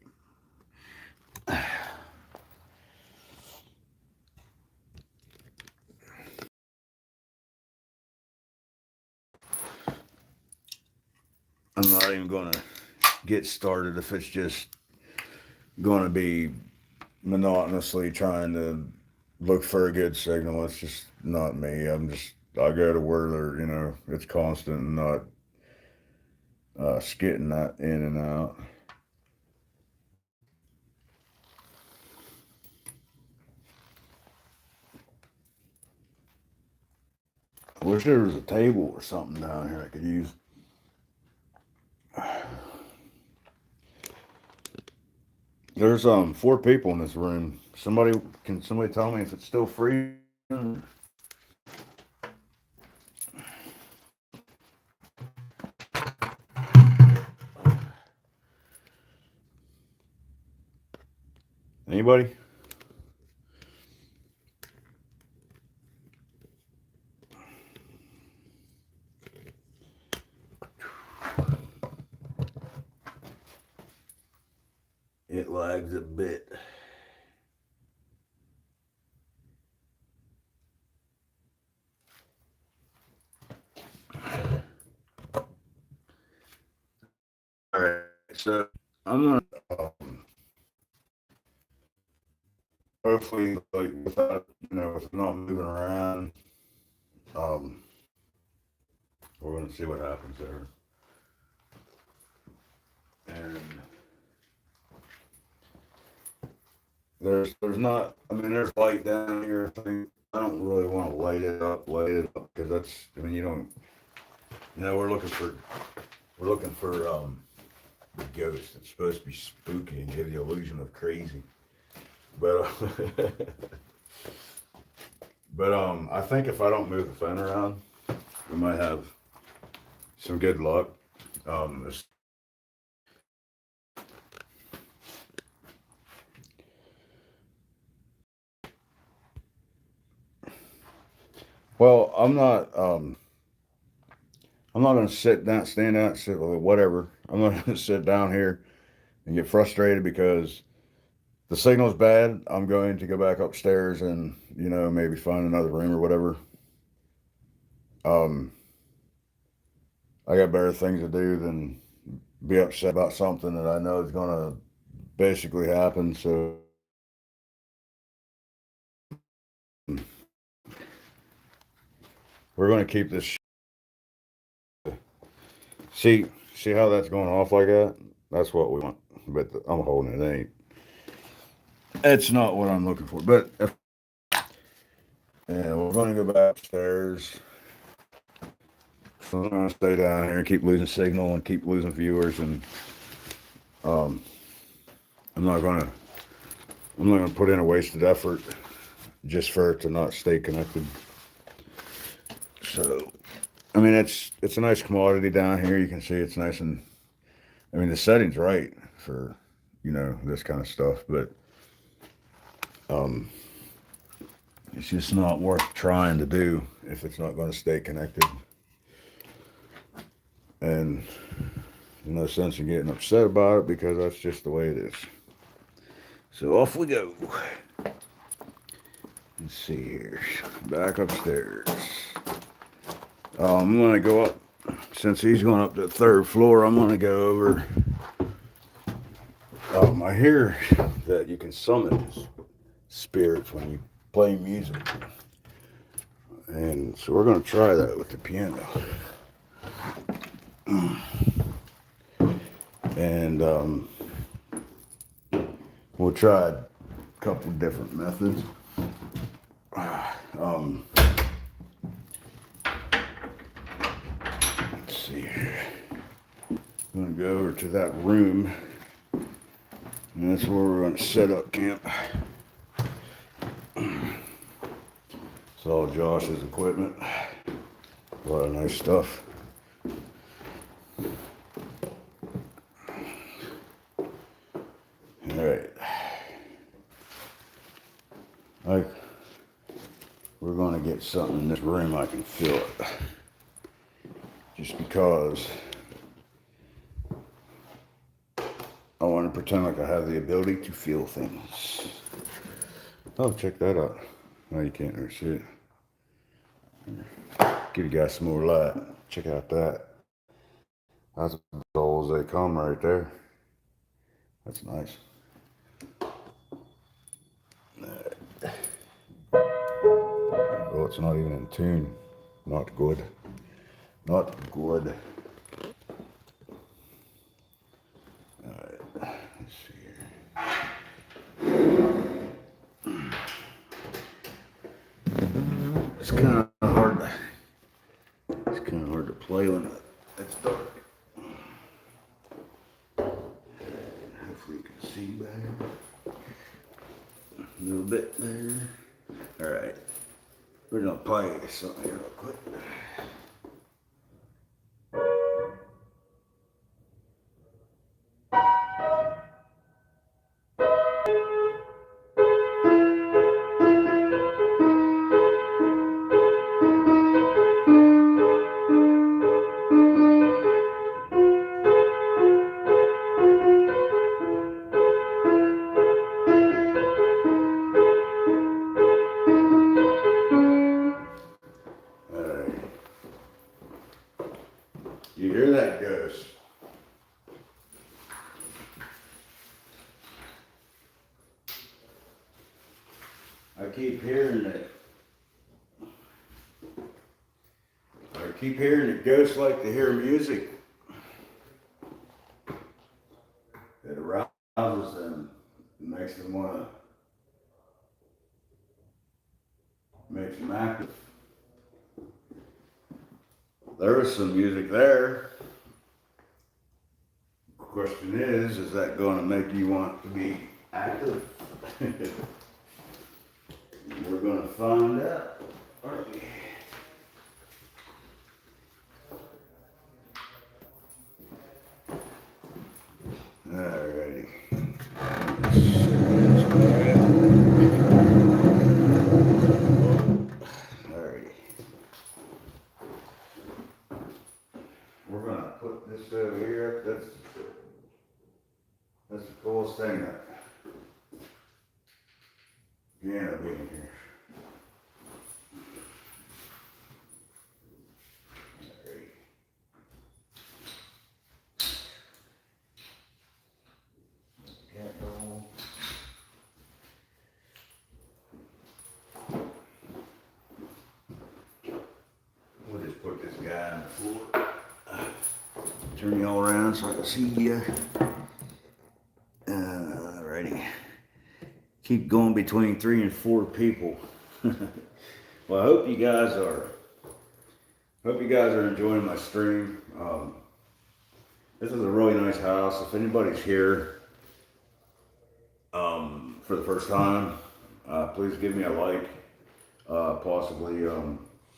I'm not even gonna get started if it's just gonna be monotonously trying to look for a good signal. It's just not me. I go to where they're, it's constant and not skitting that in and out. I wish there was a table or something down here I could use. There's 4 people in this room. Can somebody tell me if it's still free? Anybody? It lags a bit. All right, so I'm gonna hopefully, like, without, with not moving around, um, we're gonna see what happens there. And there's not, I mean, there's light down here. I don't really want to light it up, because that's, I mean, we're looking for the ghost. It's supposed to be spooky and give the illusion of crazy. But I think if I don't move the fan around, we might have some good luck. Well, I'm not going to stand out, sit, whatever. I'm not going to sit down here and get frustrated because the signal's bad. I'm going to go back upstairs and, maybe find another room or whatever. I got better things to do than be upset about something that I know is going to basically happen. So we're going to keep this. See how that's going off like that? That's what we want. But I'm holding it. It's not what I'm looking for. But we're going to go back upstairs. So I'm going to stay down here and keep losing signal and keep losing viewers. And I'm not going to put in a wasted effort just for it to not stay connected. So, I mean, it's a nice commodity down here. You can see it's nice, and I mean the setting's right for this kind of stuff, but it's just not worth trying to do if it's not going to stay connected. And there's no sense in getting upset about it because that's just the way it is. So off we go. Let's see here. Back upstairs. I'm going to go up. Since he's going up to the 3rd floor, I'm going to go over. I hear that you can summon spirits when you play music. And so we're going to try that with the piano. And we'll try a couple different methods. Let's see here. I'm going to go over to that room. And that's where we're going to set up camp. It's all Josh's equipment. A lot of nice stuff. Alright. We're going to get something in this room I can feel it. Just because I want to pretend like I have the ability to feel things. Oh, check that out. No, you can't really see it. Give you guys some more light. Check out that. That's as old as they come right there. That's nice. it's not even in tune. Not good. Not good. Alright, let's see here. It's kind of hard to, play when it's dark. Hopefully you can see better. A little bit there. Alright. We're gonna play something here real quick. Alright. You hear that ghost? I keep hearing it. I keep hearing that ghosts like to hear music. It arouses them, makes them makes them active. There is some music there. Question is that going to make you want to be active? We're going to find out, aren't we? Alrighty. Alrighty. We're going to put this over here. That's the coolest thing that piano being here. We'll just put this guy on the floor. Turn you all around so I can see you. Alrighty. Keep going between 3 and 4 people. Well, I hope you guys are enjoying my stream. This is a really nice house. If anybody's here for the first time, please give me a like. Possibly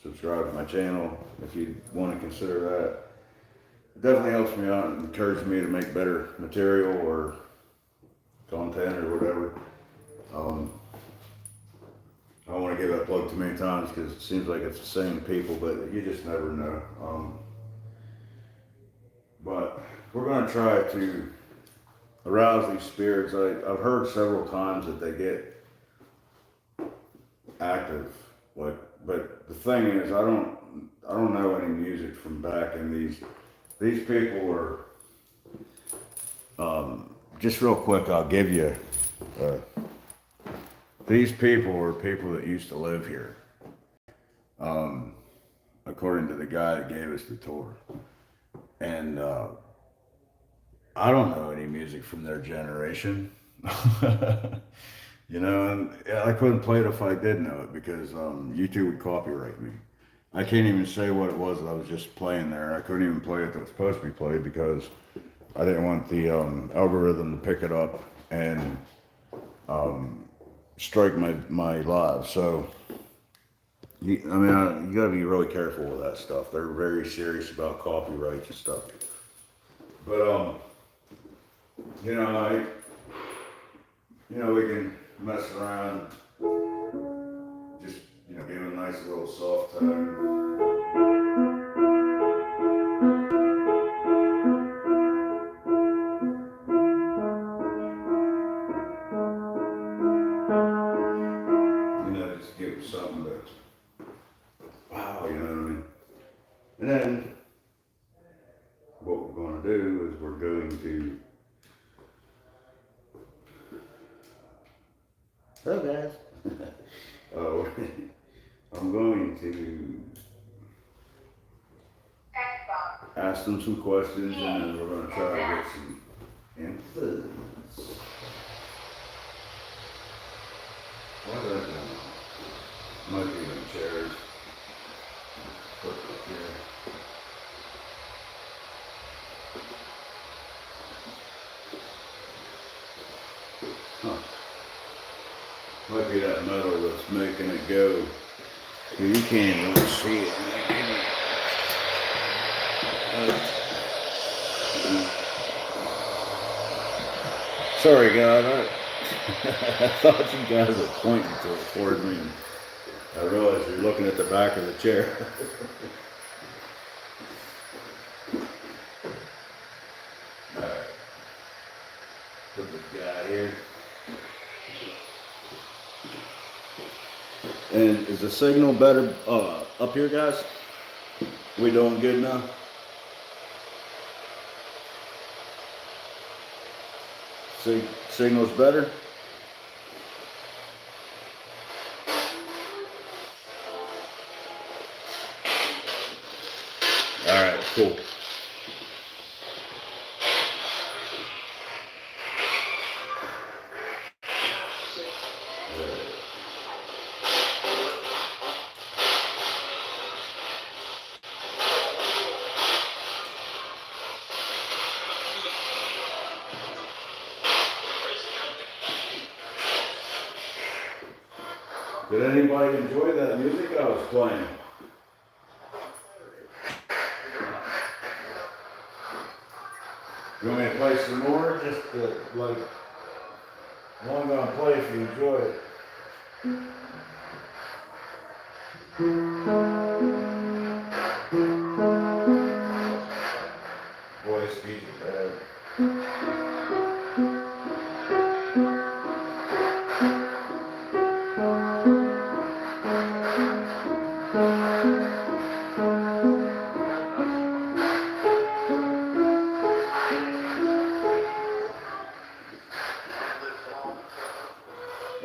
subscribe to my channel if you want to consider that. It definitely helps me out and encourages me to make better material or content or whatever. I don't want to give that plug too many times because it seems like it's the same people, but you just never know. But we're going to try to arouse these spirits. I've heard several times that they get active, but the thing is, I don't know any music from back in these people are. Just real quick, I'll give you. These people were people that used to live here, according to the guy that gave us the tour. And I don't know any music from their generation. You know, and I couldn't play it if I did know it because YouTube would copyright me. I can't even say what it was that I was just playing there. I couldn't even play it that was supposed to be played because I didn't want the algorithm to pick it up and strike my live. So, you gotta be really careful with that stuff. They're very serious about copyrights and stuff. But we can mess around, just give a nice little soft tone. Just give something to, wow, you know what I mean? And then, what we're going to do is we're going to, hello guys. I'm going ask them some questions, and then we're gonna try to get some answers. What are they doing? Might be in chairs. Put it up here. Huh. Might be that metal that's making it go. You can't really see it. Sorry, God. I thought you guys were pointing toward me. I realized you're looking at the back of the chair. Alright. Put this guy here. And is the signal better up here, guys? We doing good now? Signal's better? Alright, cool. Did anybody enjoy that music I was playing? You want me to play some more? Just like, I'm only gonna play if you enjoy it. Boy, this beat is bad.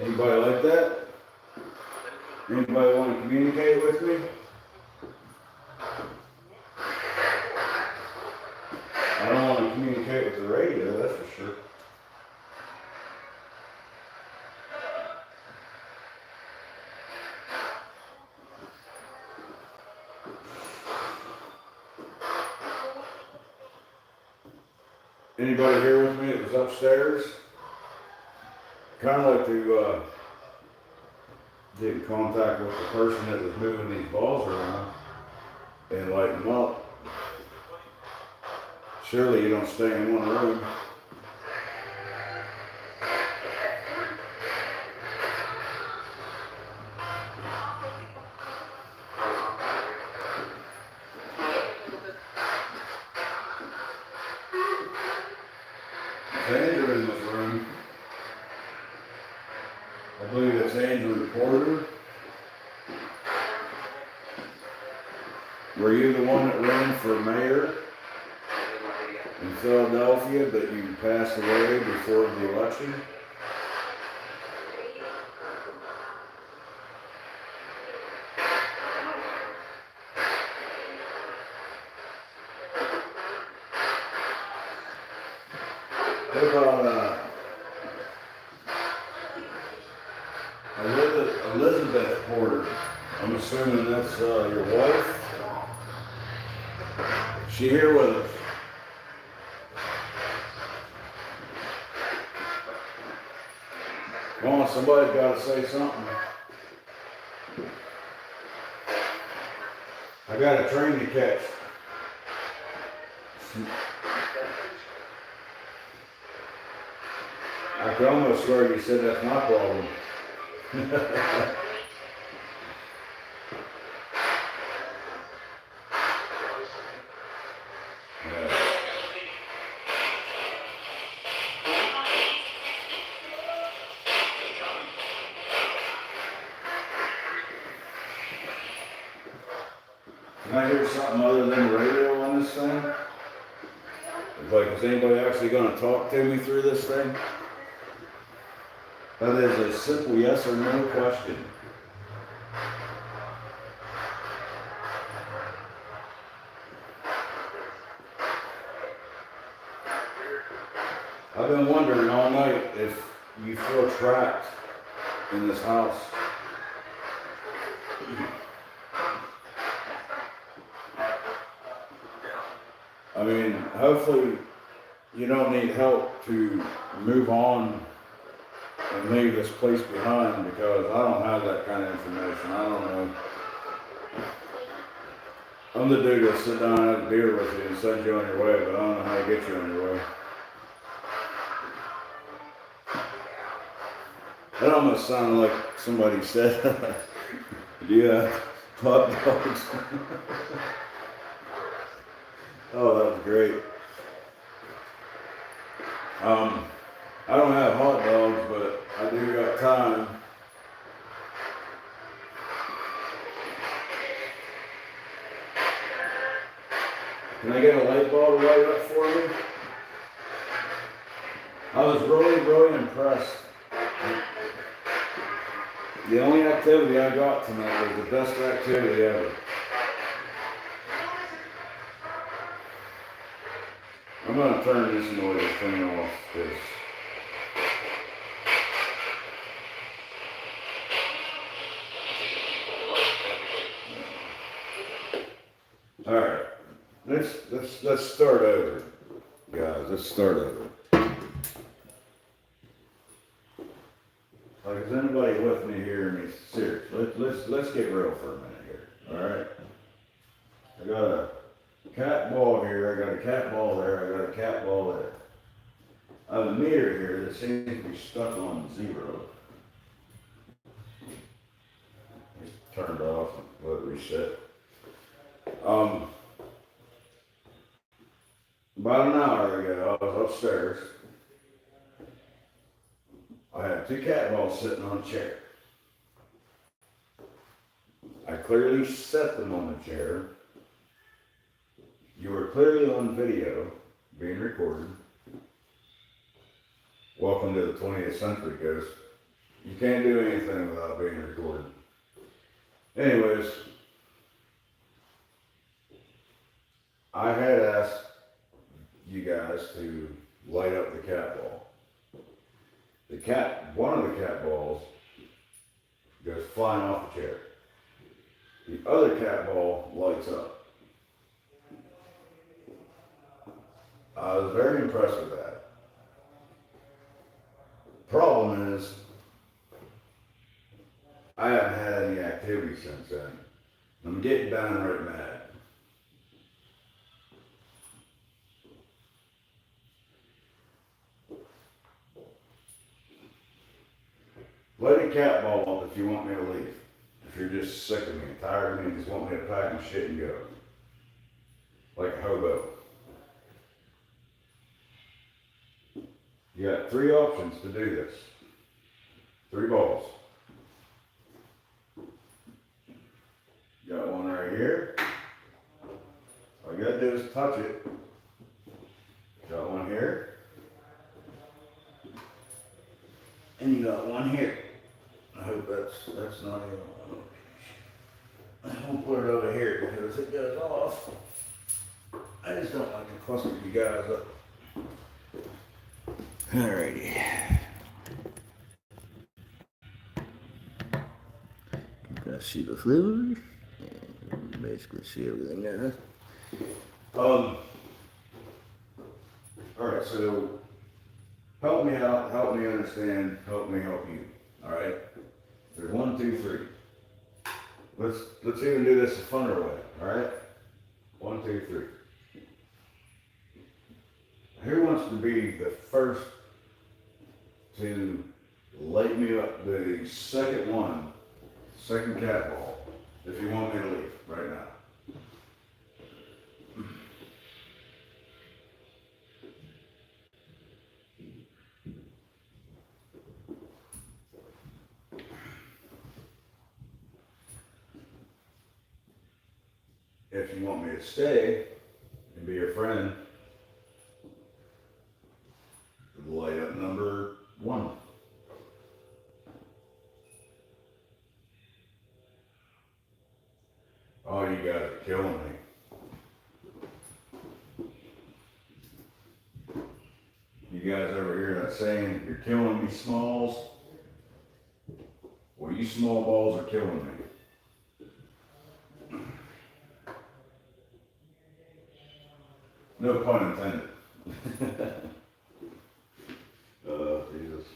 Anybody like that? Anybody want to communicate with me? I don't want to communicate with the radio, that's for sure. Anybody here with me that was upstairs? Kind of like to get in contact with the person that was moving these balls around and lighten them up. Surely you don't stay in one room. There's Andrew in this room. I believe it's Andrew Porter. Were you the one that ran for mayor in Philadelphia, but you passed away before the election? What about Elizabeth Porter? I'm assuming that's your wife. She here with us? Come on, somebody's got to say something. I got a train to catch. I can almost swear you said that's my problem. Can I hear something other than the radio on this thing? Like, is anybody actually going to talk to me through this thing? That is a simple yes or no question. I've been wondering all night if you feel trapped in this house. I mean, hopefully you don't need help to move on and leave this place behind, because I don't have that kind of information. I don't know. I'm the dude that'll sit down and have a beer with you and send you on your way, but I don't know how to get you on your way. That almost sounded like somebody said, do you have hot dogs? Oh, that was great. I don't have hot dogs, but I do got time. Can I get a light bulb to light up for me? I was really impressed. The only activity I got tonight was the best activity ever. I'm gonna turn this noise thing off, because all right, let's start over, guys. Let's start over. Like, is anybody with me here? I mean, seriously, let's get real for a minute here. All right, I got a cat ball here. I got a cat ball there. I got a cat ball there. I have a meter here that seems to be stuck on 0. It's turned off. Let it reset. About an hour ago, I was upstairs. I had 2 cat balls sitting on a chair. I clearly set them on the chair. You were clearly on video, being recorded. Welcome to the 20th century, Ghost. You can't do anything without being recorded. Anyways, I had asked you guys to light up the cat ball. One of the cat balls goes flying off the chair. The other cat ball lights up. I was very impressed with that. Problem is, I haven't had any activity since then. I'm getting downright mad. Light a cat ball up if you want me to leave. If you're just sick of me, tired of me, and just want me to pack my shit and go. Like a hobo. You got 3 options to do this. 3 balls. Got one right here. All you gotta do is touch it. Got one here. And you got one here. I hope that's not even. I'll put it over here because it goes off. I just don't like to cluster you guys up. Alrighty. You guys see the fluid? Yeah, you basically see everything there. Alright, so help me out, help me understand, help me help you. Alright? There's 1, 2, 3. Let's even do this a funner way, alright? 1, 2, 3. Who wants to be the first to light me up the second cat ball, if you want me to leave right now? If you want me to stay and be your friend, light up number 1. Oh, you guys are killing me. You guys ever hear that saying, "You're killing me, Smalls"? Well, you small balls are killing me. No pun intended. Jesus.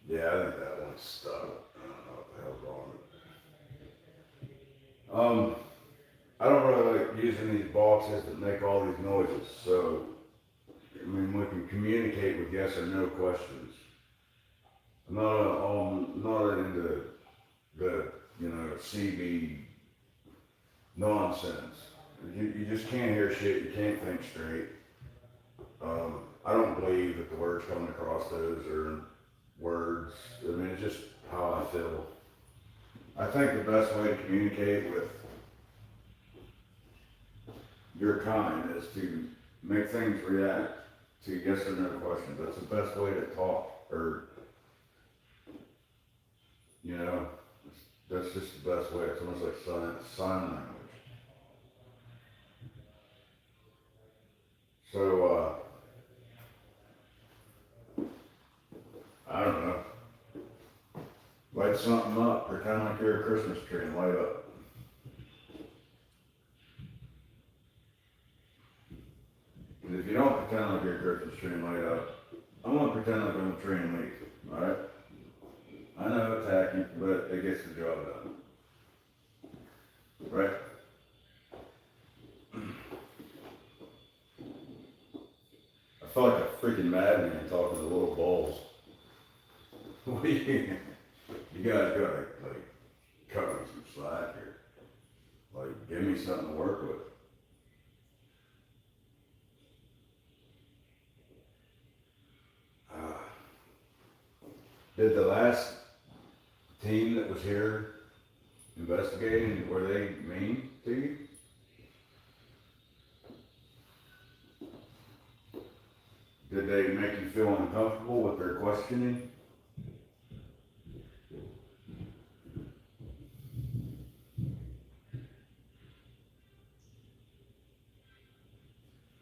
Yeah, I think that one's stuck. I don't know what the hell's wrong with it. I don't really like using these boxes that make all these noises, so, I mean, we can communicate with yes or no questions. I'm not into the, CB nonsense. You just can't hear shit, you can't think straight. I don't believe that the words coming across those are words. I mean, it's just how I feel. I think the best way to communicate with your kind is to make things react to yes or no questions. That's the best way to talk, or, that's just the best way. It's almost like sign language. So, I don't know. Light something up, pretend like you're a Christmas tree and light up. And if you don't pretend like you're a Christmas tree and light up, I'm gonna pretend like I'm a tree and leaf, alright? I know it's tacky, but it gets the job done. Right? I feel like a freaking madman talking to little balls. You guys gotta, like, cut me some slack here. Like, give me something to work with. Did the last team that was here investigating, were they mean to you? Did they make you feel uncomfortable with their questioning?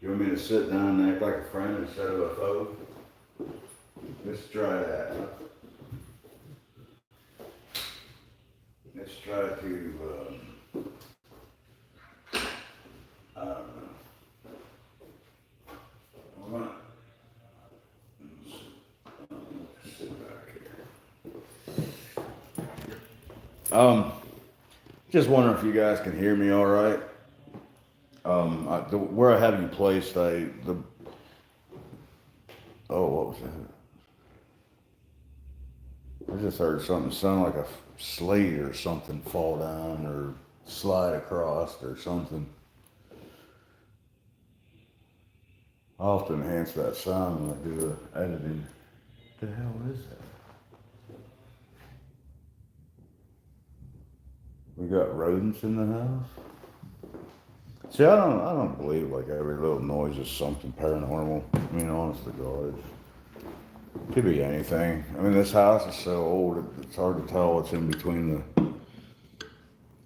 You want me to sit down and act like a friend instead of a foe? Let's try that. Let's try to, I don't know. Hold on. Sit back here. Just wondering if you guys can hear me all right. Where I have you placed, what was that? I just heard something sound like a slate or something fall down or slide across or something. I'll have to enhance that sound when I do the editing. What the hell is that? We got rodents in the house? See, I don't believe like every little noise is something paranormal. I mean, honest to God, it could be anything. I mean, this house is so old, it's hard to tell what's in between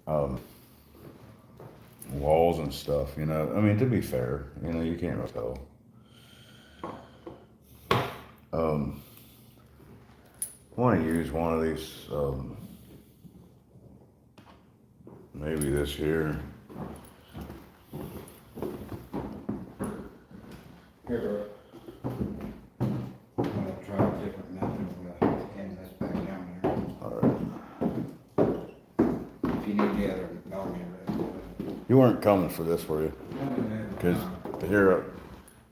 the walls and stuff, I mean, to be fair, you can't really tell. I want to use one of these, maybe this here. Here, bro. I'm gonna try a different method of getting this back down here. Alright. If you need the other millimeter. You weren't coming for this, were you? Because here,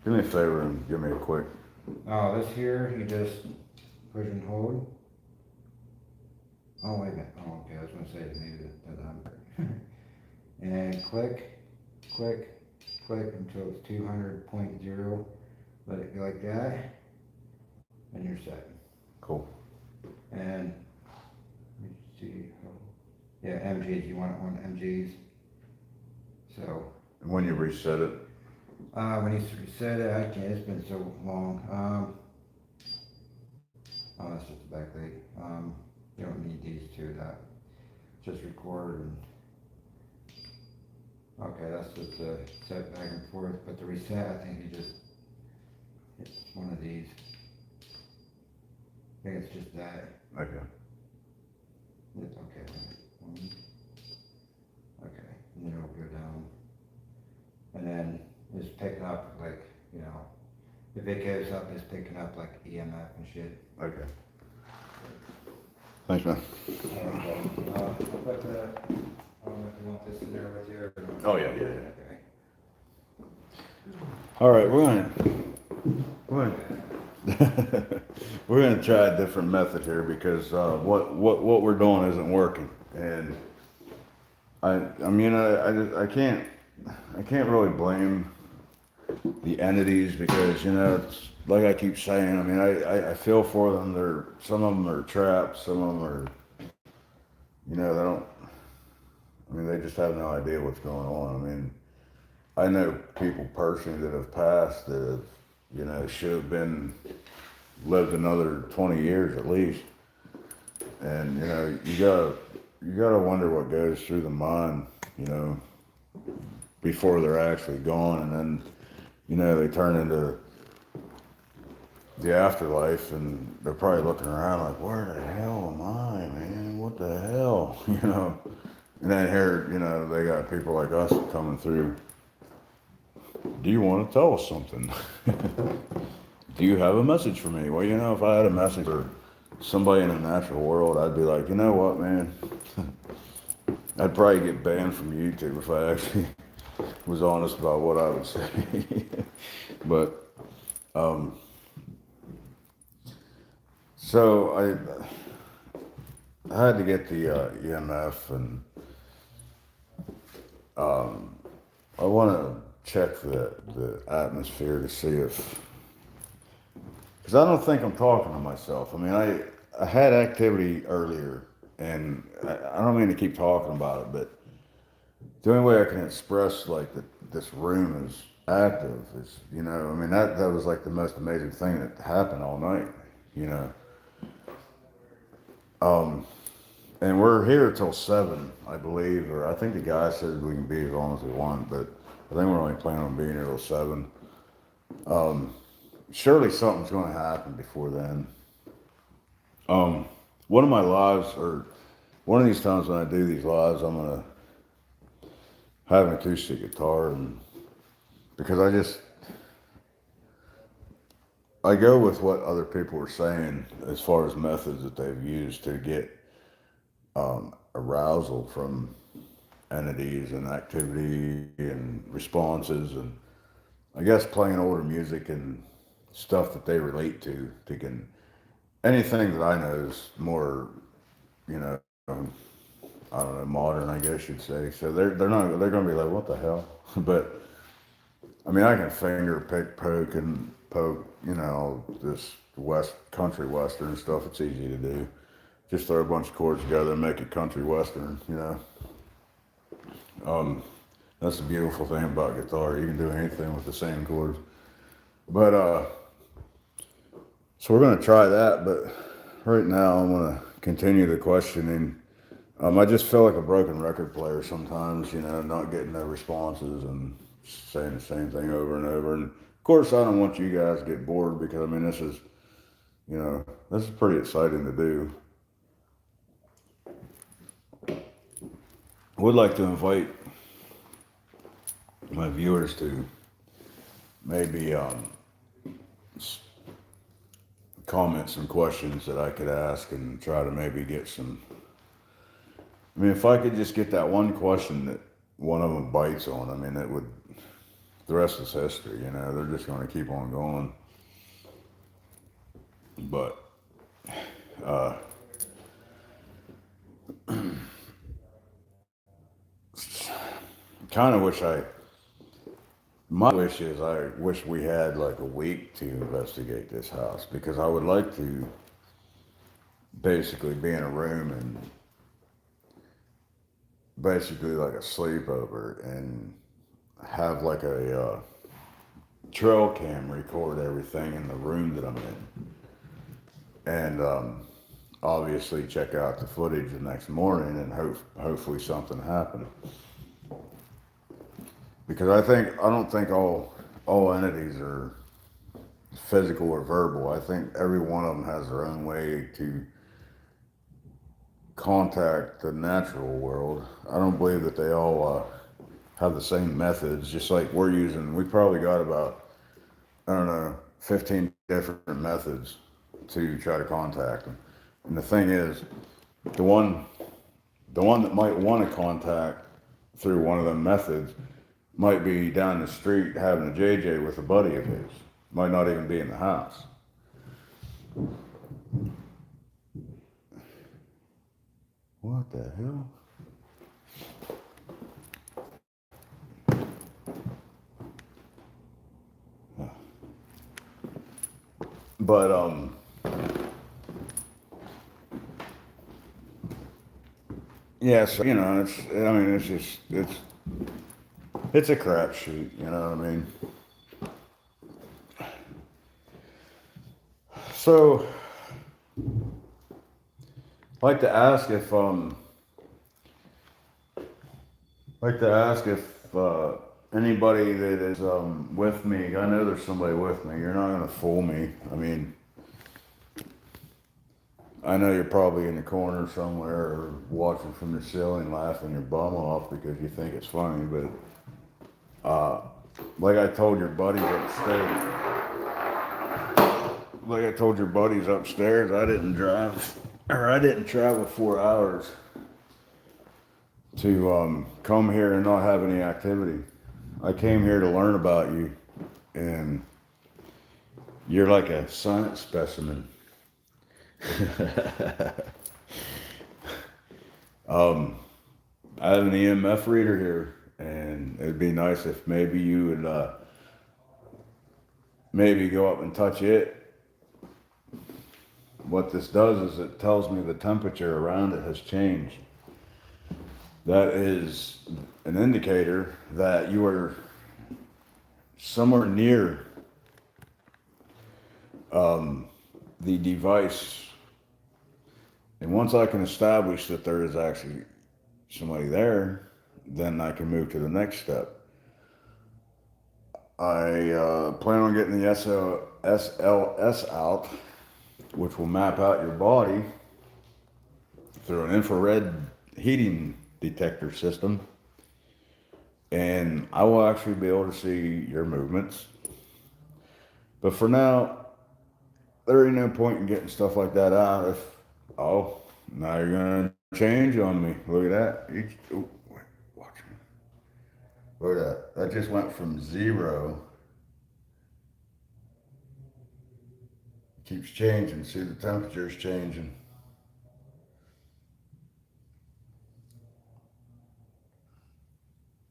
do me a favor and give me a quick. Oh, this here, you just push and hold. Oh, wait a minute. Oh, okay, I was gonna say maybe the number. And click, click, click until it's 200.0. Let it go like that. And you're set. Cool. And let me see. Yeah, MGs. You want it on MGs. So. And when you reset it, When you reset it, I can't. It's been so long. Oh, that's just the back leg. You don't need these two. That just record and. Okay, that's just set back and forth. But the reset, I think you just hit one of these. I think it's just that. Okay. Okay. Okay, and then it'll go down. And then it's picking up like, you know, if it goes up, it's picking up like EMF and shit. Okay. Thanks, man. I'll put the, I don't know if you want this in there with you or. Oh, yeah. Okay. All right, we're gonna try a different method here because what we're doing isn't working, and I can't really blame the entities because it's like I keep saying. I mean, I feel for them. Some of them are trapped. Some of them are, they don't. I mean, they just have no idea what's going on. I mean, I know people personally that have passed that have, should have lived another 20 years at least. And, you gotta wonder what goes through the mind, before they're actually gone. And then, they turn into the afterlife and they're probably looking around like, where the hell am I, man? What the hell? And then here, they got people like us coming through. Do you want to tell us something? Do you have a message for me? Well, if I had a message for somebody in the natural world, I'd be like, you know what, man? I'd probably get banned from YouTube if I actually was honest about what I would say. But, so I had to get the EMF, and I want to check for the atmosphere to see if, because I don't think I'm talking to myself. I mean, I had activity earlier, and I don't mean to keep talking about it, but the only way I can express like that this room is active is, I mean, that was like the most amazing thing that happened all night, And we're here till 7, I believe, or I think the guy said we can be as long as we want, but I think we're only planning on being here till 7. Surely something's going to happen before then. One of my lives, or one of these times when I do these lives, I'm going to have an acoustic guitar, and because I go with what other people are saying as far as methods that they've used to get arousal from entities and activity and responses, and I guess playing older music and stuff that they relate to can, anything that I know is more, I don't know, modern, I guess you'd say. So they're going to be like, what the hell? But I mean, I can finger pick, poke, and poke, this country western stuff. It's easy to do. Just throw a bunch of chords together and make it country western, That's the beautiful thing about guitar. You can do anything with the same chords. But, so we're going to try that, but right now I'm going to continue the questioning. I just feel like a broken record player sometimes, not getting no responses and saying the same thing over and over. And of course, I don't want you guys to get bored because, I mean, this is pretty exciting to do. I would like to invite my viewers to maybe comment some questions that I could ask and try to maybe get some. I mean, if I could just get that one question that one of them bites on, I mean, it would, the rest is history, they're just going to keep on going. But, kind of my wish is I wish we had like a week to investigate this house, because I would like to basically be in a room and basically like a sleepover and have like a trail cam record everything in the room that I'm in, and obviously check out the footage the next morning and hopefully something happened. Because I don't think all entities are physical or verbal. I think every one of them has their own way to contact the natural world. I don't believe that they all have the same methods, just like we're using. We probably got about, I don't know, 15 different methods to try to contact them. And the thing is, the one that might want to contact through one of them methods might be down the street having a JJ with a buddy of his. Might not even be in the house. What the hell? But yeah, so it's a crapshoot, you know what I mean? So like to ask if anybody that is with me, I know there's somebody with me. You're not gonna fool me. I mean, I know you're probably in the corner somewhere or watching from the ceiling laughing your bum off because you think it's funny, but like I told your buddies upstairs, I didn't travel 4 hours to come here and not have any activity. I came here to learn about you, and you're like a science specimen. I have an EMF reader here, and it'd be nice if maybe you would maybe go up and touch it. What this does is it tells me the temperature around it has changed. That is an indicator that you are somewhere near the device. And once I can establish that there is actually somebody there, then I can move to the next step. I plan on getting the SLS out, which will map out your body through an infrared heating detector system. And I will actually be able to see your movements. But for now, there ain't no point in getting stuff like that out if, oh, now you're going to change on me. Look at that. Wait, watch me. Look at that. That just went from 0. It keeps changing. See, the temperature's changing.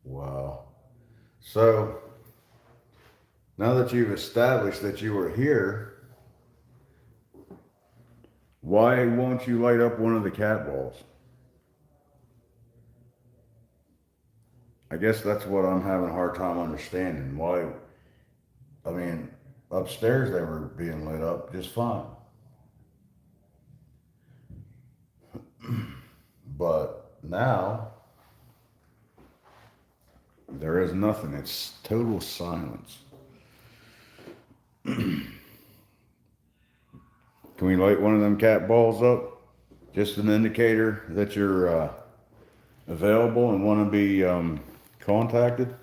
Wow. So, now that you've established that you are here, why won't you light up one of the cat balls? I guess that's what I'm having a hard time understanding. Why? I mean, upstairs they were being lit up just fine. But now, there is nothing. It's total silence. Can we light one of them cat balls up? Just an indicator that you're available and want to be contacted.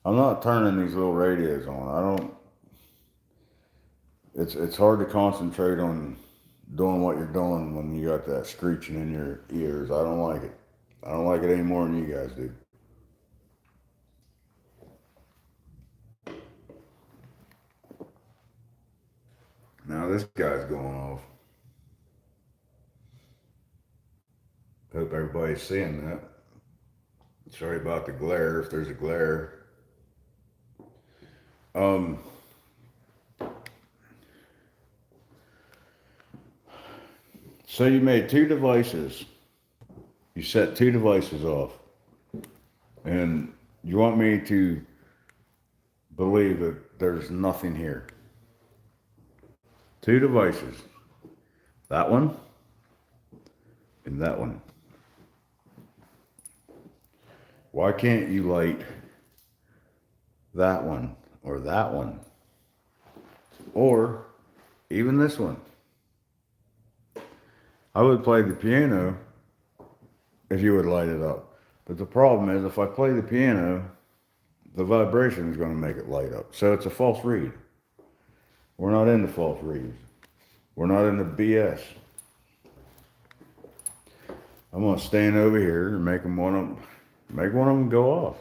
I'm not turning these little radios on. I don't. It's hard to concentrate on doing what you're doing when you got that screeching in your ears. I don't like it. I don't like it any more than you guys do. Now this guy's going off. Hope everybody's seeing that. Sorry about the glare, if there's a glare. So you made 2 devices. You set 2 devices off. And you want me to believe that there's nothing here. 2 devices. That one and that one. Why can't you light that one or that one? Or even this one. I would play the piano if you would light it up. But the problem is, if I play the piano, the vibration is going to make it light up. So it's a false read. We're not into false reads. We're not into BS. I'm going to stand over here and make one of them go off.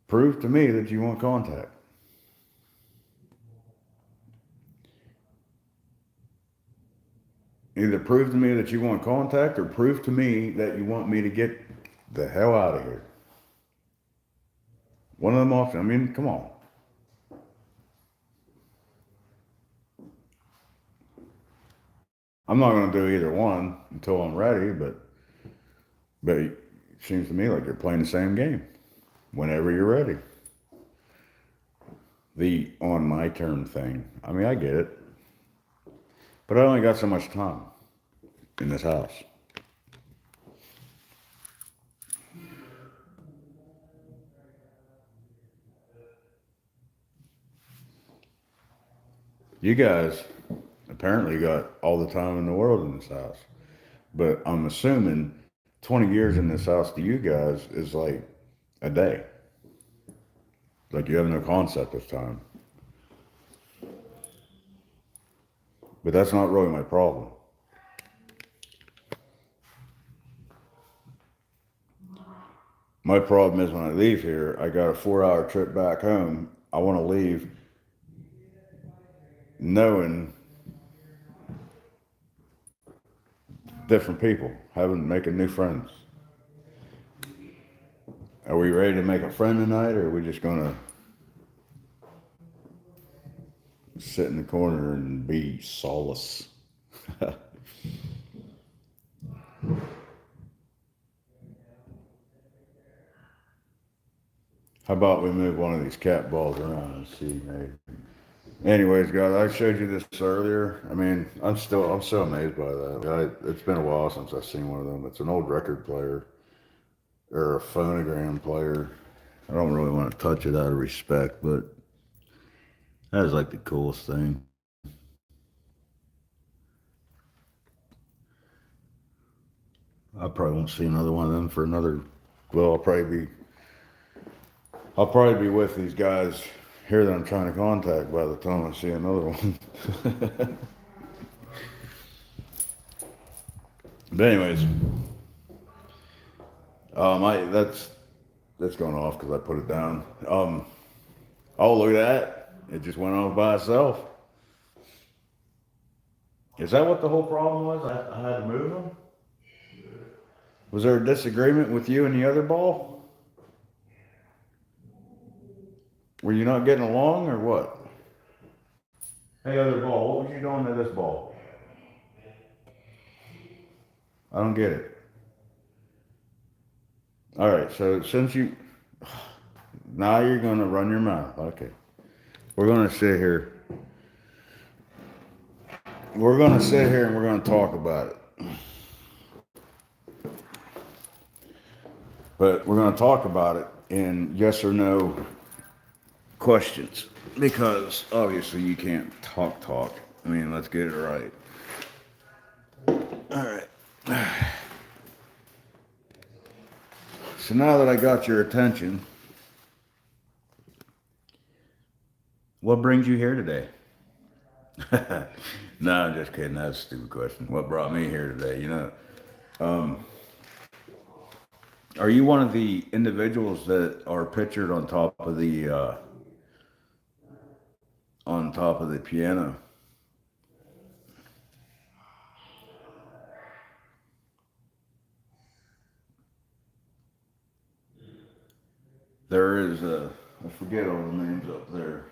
Prove to me that you want contact. Either prove to me that you want contact or prove to me that you want me to get the hell out of here. One of them options. I mean, come on. I'm not going to do either one until I'm ready, but it seems to me like you're playing the same game. Whenever you're ready. The on my turn thing. I mean, I get it. But I only got so much time in this house. You guys apparently got all the time in the world in this house. But I'm assuming 20 years in this house to you guys is like a day. Like you have no concept of time. But that's not really my problem. My problem is when I leave here, I got a 4-hour trip back home. I want to leave knowing different people, making new friends. Are we ready to make a friend tonight, or are we just gonna sit in the corner and be solace? How about we move one of these cat balls around and see, maybe. Anyways, guys, I showed you this earlier. I mean, I'm so amazed by that. It's been a while since I've seen one of them. It's an old record player or a phonogram player. I don't really want to touch it out of respect, but that is like the coolest thing. I probably won't see another one of them for another. Well, I'll probably be with these guys here that I'm trying to contact by the time I see another one. But anyways, that's going off because I put it down. Oh, look at that! It just went off by itself. Is that what the whole problem was? I had to move them. Was there a disagreement with you and the other ball? Were you not getting along or what? Hey, other ball, what was you doing to this ball? I don't get it. All right, so since now you're going to run your mouth. Okay. We're going to sit here. We're going to sit here and we're going to talk about it. But we're going to talk about it in yes or no questions. Because obviously you can't talk. I mean, let's get it right. All right. So now that I got your attention, what brings you here today? No, I'm just kidding. That's a stupid question. What brought me here today? Are you one of the individuals that are pictured on top of the piano? There is I forget all the names up there.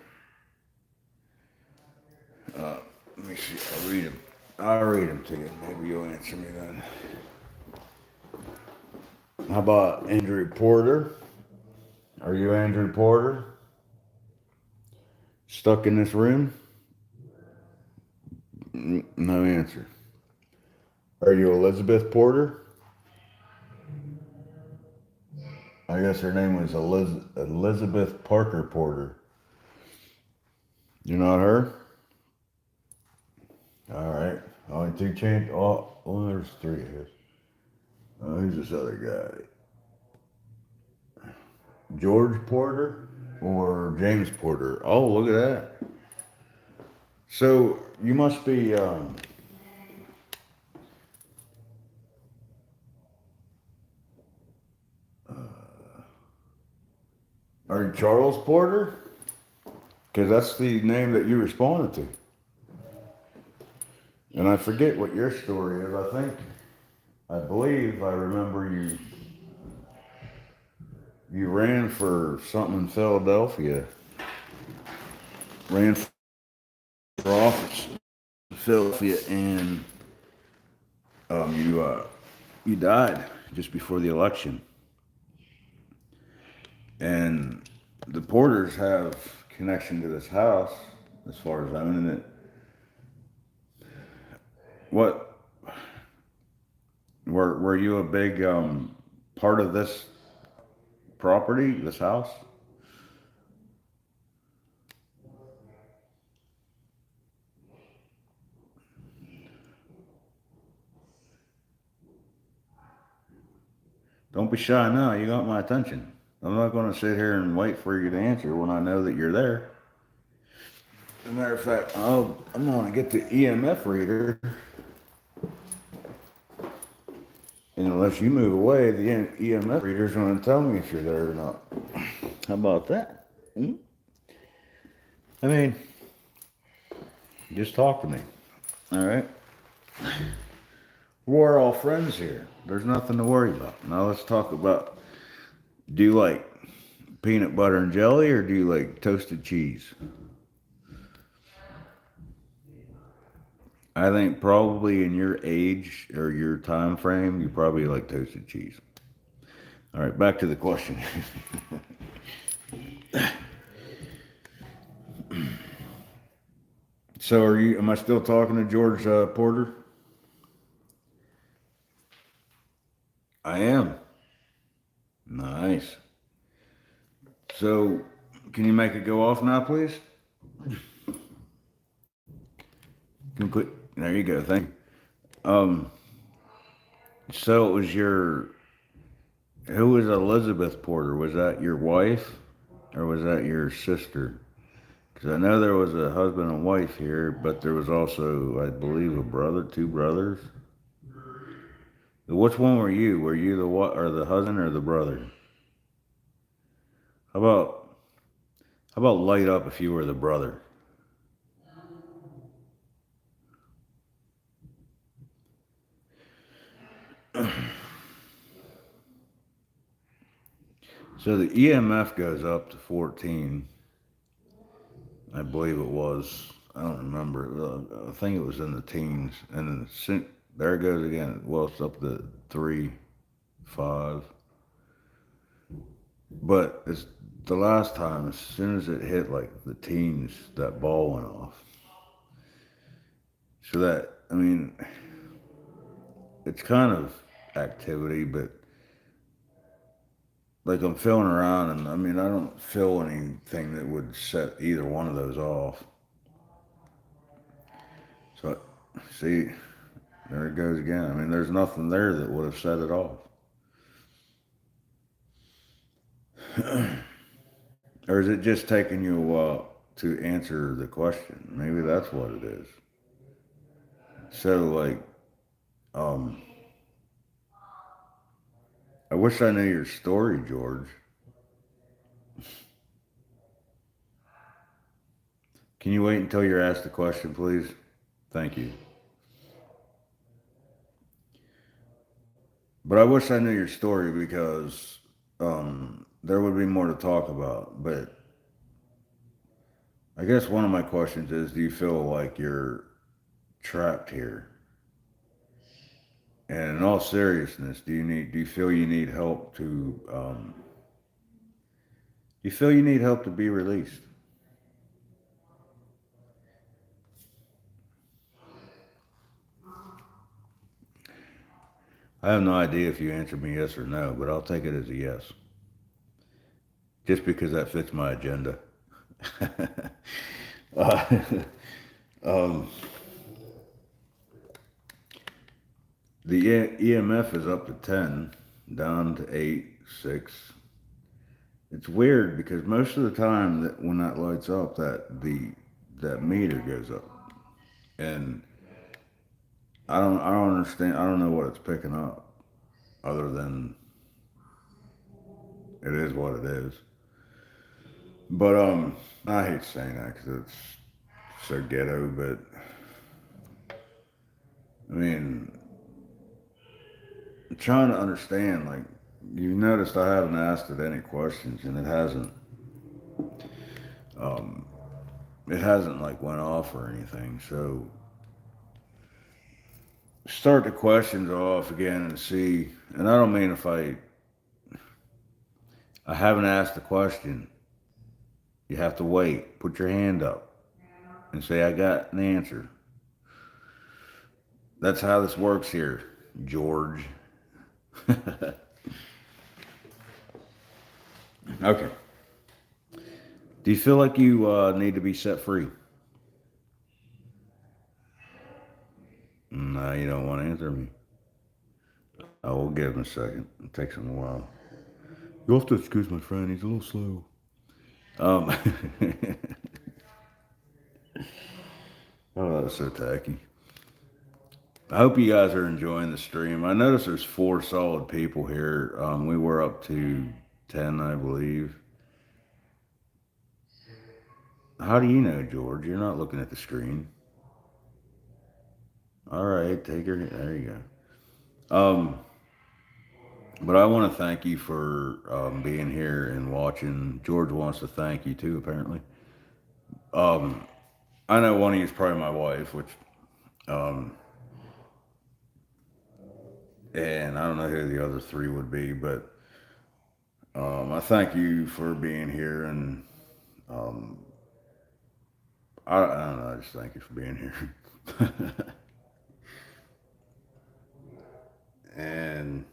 Let me see. I'll read them to you. Maybe you'll answer me then. How about Andrew Porter? Are you Andrew Porter? Stuck in this room? No answer. Are you Elizabeth Porter? I guess her name was Elizabeth Parker Porter. You're not her? Alright. Only two change. Oh, there's three here. Who's this other guy? George Porter or James Porter? Oh, look at that. So you must be are you Charles Porter? Because that's the name that you responded to. And I forget what your story is. I believe I remember you ran for something in Philadelphia. Ran for office in Philadelphia, and you died just before the election. And the Porters have connection to this house as far as owning it. What were you a big part of this property, this house? Don't be shy now. You got my attention. I'm not going to sit here and wait for you to answer when I know that you're there. As a matter of fact, I'm going to get the EMF reader. And unless you move away, the EMF reader's going to tell me if you're there or not. How about that? Hmm? I mean, just talk to me. All right? We're all friends here. There's nothing to worry about. Now let's talk about, do you like peanut butter and jelly or do you like toasted cheese? I think probably in your age or your time frame, you probably like toasted cheese. All right, back to the question. So am I still talking to George Porter? I am. Nice. So, can you make it go off now, please? Can you quit? There you go. Thank you. So it was who was Elizabeth Porter? Was that your wife or was that your sister? Because I know there was a husband and wife here, but there was also, I believe, a brother, two brothers. Which one were you? Were you the what, or the husband or the brother? How about how about light up if you were the brother? So the EMF goes up to 14. I believe it was. I don't remember. I think it was in the teens. And then there it goes again. Well, it's up to 3, 5. But it's the last time, as soon as it hit like the teens, that ball went off. So that, I mean, it's kind of activity, but like I'm feeling around and I mean, I don't feel anything that would set either one of those off. So, see, there it goes again. I mean, there's nothing there that would have set it off. Or is it just taking you a while to answer the question? Maybe that's what it is. So, like, um, I wish I knew your story, George. Can you wait until you're asked the question, please? Thank you. But I wish I knew your story because there would be more to talk about. But I guess one of my questions is, do you feel like you're trapped here? And in all seriousness, do you feel you need help do you feel you need help to be released? I have no idea if you answered me yes or no, but I'll take it as a yes. Just because that fits my agenda. Uh, um, the EMF is up to 10, down to 8, 6. It's weird because most of the time that when that lights up, that meter goes up, and I don't understand. I don't know what it's picking up, other than it is what it is. But I hate saying that because it's so ghetto. But I mean, I'm trying to understand. Like you noticed, I haven't asked it any questions, and um, it hasn't like went off or anything. So start the questions off again and see. And I don't mean if I haven't asked the question. You have to wait. Put your hand up and say, I got an answer. That's how this works here, George. Okay. Do you feel like you need to be set free? No, you don't want to answer me. I will give him a second. It takes him a while. You'll have to excuse my friend. He's a little slow. Um, oh, that was so tacky. I hope you guys are enjoying the stream. I notice there's 4 solid people here. We were up to 10, I believe. How do you know, George? You're not looking at the screen. All right, take her. There you go. But I want to thank you for being here and watching. George wants to thank you too, apparently. Um, I know one of you is probably my wife, which, um, and I don't know who the other 3 would be, but I thank you for being here, and um, I don't know. I just thank you for being here. And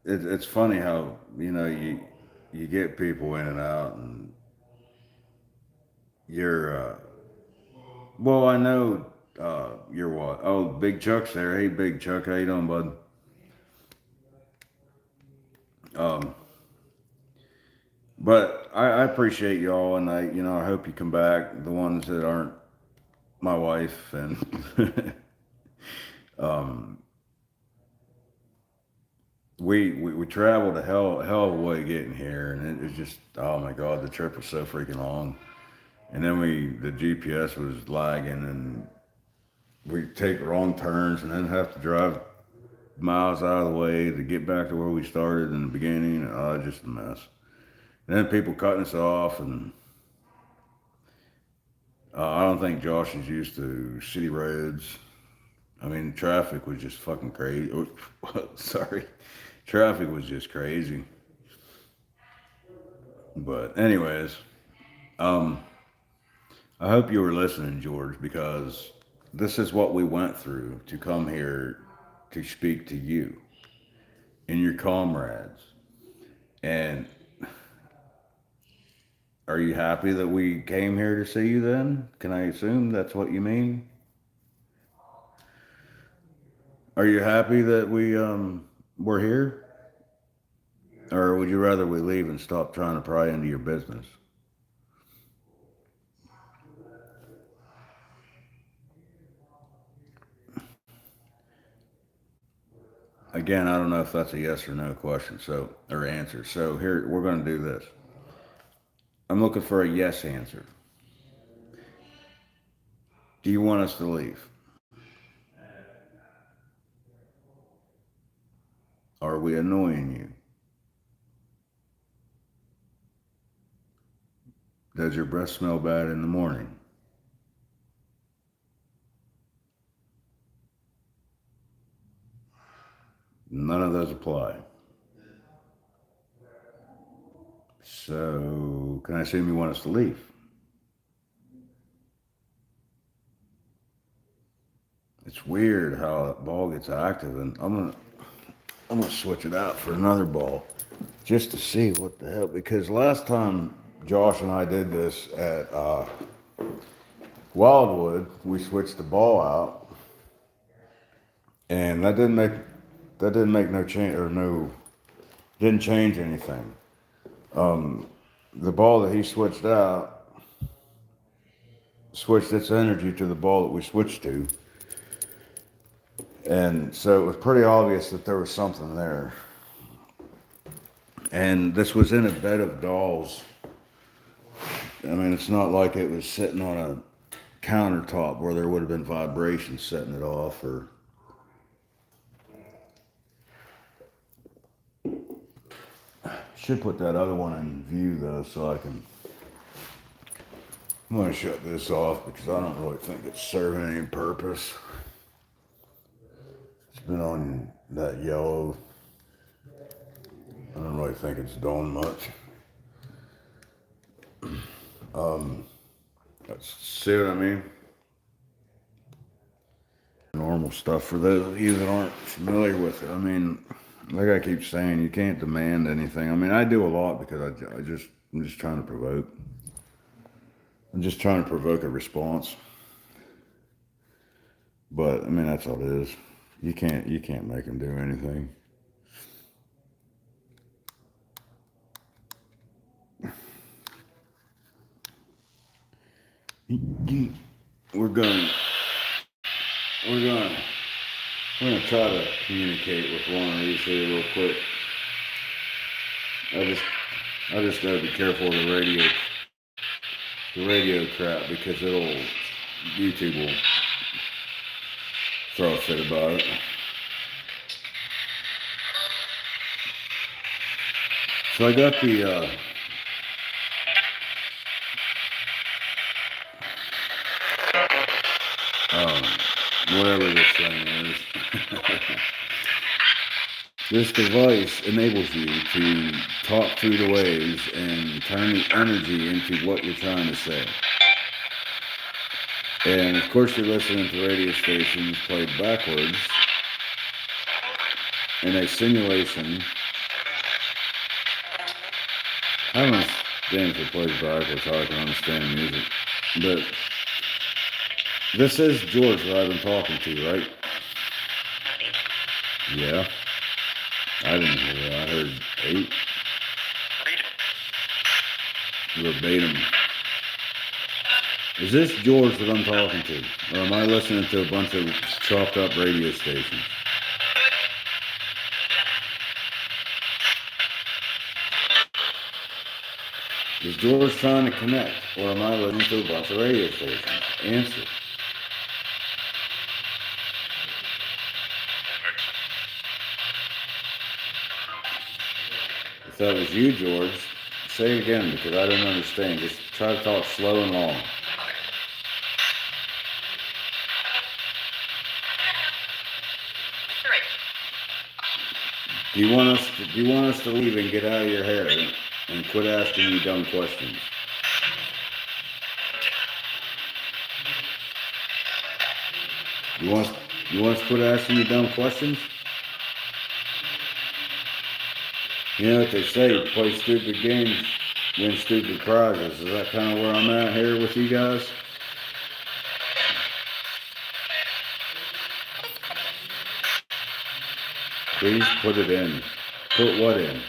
it's funny how you get people in and out, and you're well, I know you're what? Oh, Big Chuck's there. Hey, Big Chuck, how you doing, bud? Um, but I appreciate y'all, and I hope you come back. The ones that aren't my wife, and um, we traveled a hell of a way getting here, and it was just, oh my God, the trip was so freaking long. And then the GPS was lagging, and we take wrong turns, and then have to drive miles out of the way to get back to where we started in the beginning. Just a mess. And then people cutting us off, and I don't think Josh is used to city roads. I mean, traffic was just fucking crazy. Sorry, traffic was just crazy. But anyways, um, I hope you were listening, George, because this is what we went through to come here to speak to you and your comrades. And are you happy that we came here to see you then? Can I assume that's what you mean? Are you happy that we're here? Or would you rather we leave and stop trying to pry into your business? Again, I don't know if that's a yes or no question, or answer. So here we're going to do this. I'm looking for a yes answer. Do you want us to leave? Are we annoying you? Does your breath smell bad in the morning? None of those apply. So, can I assume you want us to leave? it's weird how that ball gets active, and I'm gonna switch it out for another ball just to see what the hell. Because last time Josh and I did this at Wildwood, we switched the ball out, and that didn't make no change or no didn't change anything. The ball that he switched out switched its energy to the ball that we switched to, and so it was pretty obvious that there was something there. And this was in a bed of dolls. I mean, it's not like it was sitting on a countertop where there would have been vibrations setting it off, or should put that other one in view though, so I can. I'm gonna shut this off because I don't really think it's serving any purpose. It's been on that yellow. I don't really think it's doing much. Let's see what I mean. Normal stuff for those of you that aren't familiar with it. I mean, like I keep saying, you can't demand anything. I mean, I do a lot because I'm just trying to provoke. I'm just trying to provoke a response. But I mean, that's all it is. You can't make them do anything. We're gonna try to communicate with one of these here real quick. I just gotta be careful of the radio crap, because YouTube will throw a fit about it. So I got the whatever this thing is. This device enables you to talk through the waves and turn the energy into what you're trying to say. And of course you're listening to radio stations played backwards in a simulation. I don't understand if it plays backwards, how I can understand music. But this is George that I've been talking to, right? Yeah. I didn't hear that. I heard 8. Verbatim. Is this George that I'm talking to? Or am I listening to a bunch of chalked up radio stations? Is George trying to connect? Or am I listening to a bunch of radio stations? Answer. If that was you, George, say it again, because I don't understand. Just try to talk slow and long. Do you want us to leave and get out of your hair and quit asking you dumb questions? You want us to quit asking you dumb questions? You know what they say, play stupid games, win stupid prizes. Is that kind of where I'm at here with you guys? Please put it in. Put what in?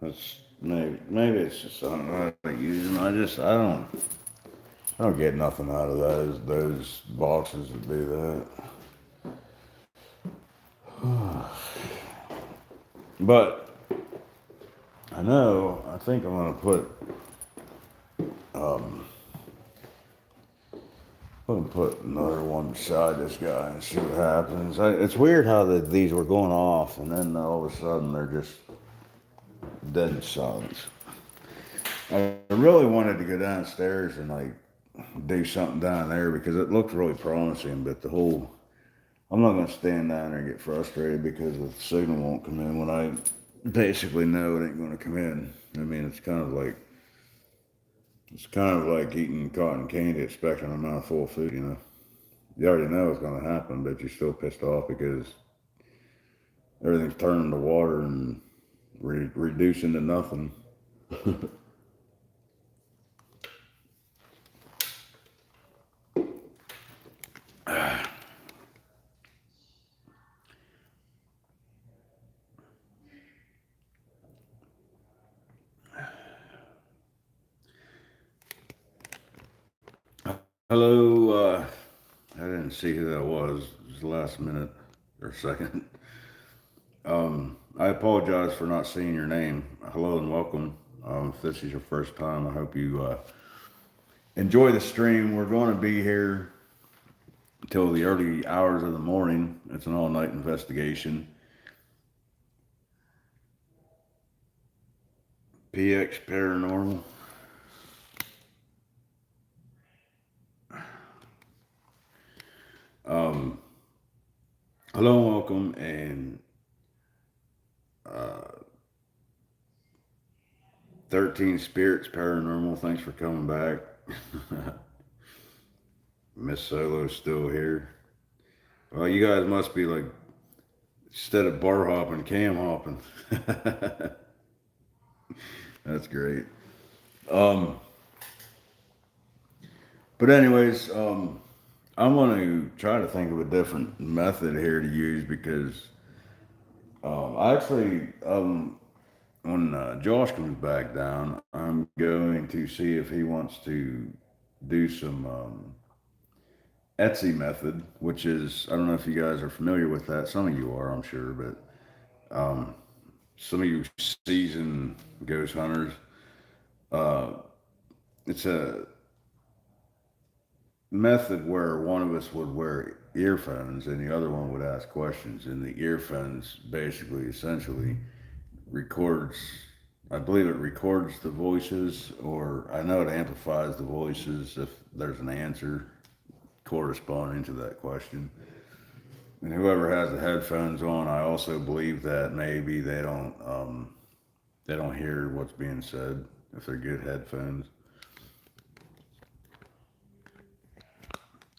That's maybe it's just something I like using. I don't get nothing out of those boxes that do that. But I think I'm gonna put another one beside this guy and see what happens. It's weird how these were going off, and then all of a sudden they're just dead silence. I really wanted to go downstairs and like do something down there because it looked really promising, but I'm not gonna stand down there and get frustrated because the signal won't come in when I basically know it ain't gonna come in. I mean, it's kind of like eating cotton candy, expecting a mouthful of food. You know, you already know it's gonna happen, but you're still pissed off because everything's turning to water and reducing to nothing. Hello, I didn't see who that was. It was the last minute or second. I apologize for not seeing your name. Hello and welcome. If this is your first time, I hope you enjoy the stream. We're going to be here until the early hours of the morning. It's an all-night investigation. PX Paranormal. Hello and welcome, and 13 Spirits Paranormal, thanks for coming back. Miss Solo's still here. Well, you guys must be like, instead of bar hopping, cam hopping. That's great. But anyways, I'm going to try to think of a different method here to use because when Josh comes back down, I'm going to see if he wants to do some Etsy method, which is, I don't know if you guys are familiar with that. Some of you are, I'm sure, but some of you seasoned ghost hunters, it's a method where one of us would wear earphones and the other one would ask questions, and the earphones basically essentially records, I believe it records the voices, or I know it amplifies the voices if there's an answer corresponding to that question. And whoever has the headphones on, I also believe that maybe they don't hear what's being said if they're good headphones.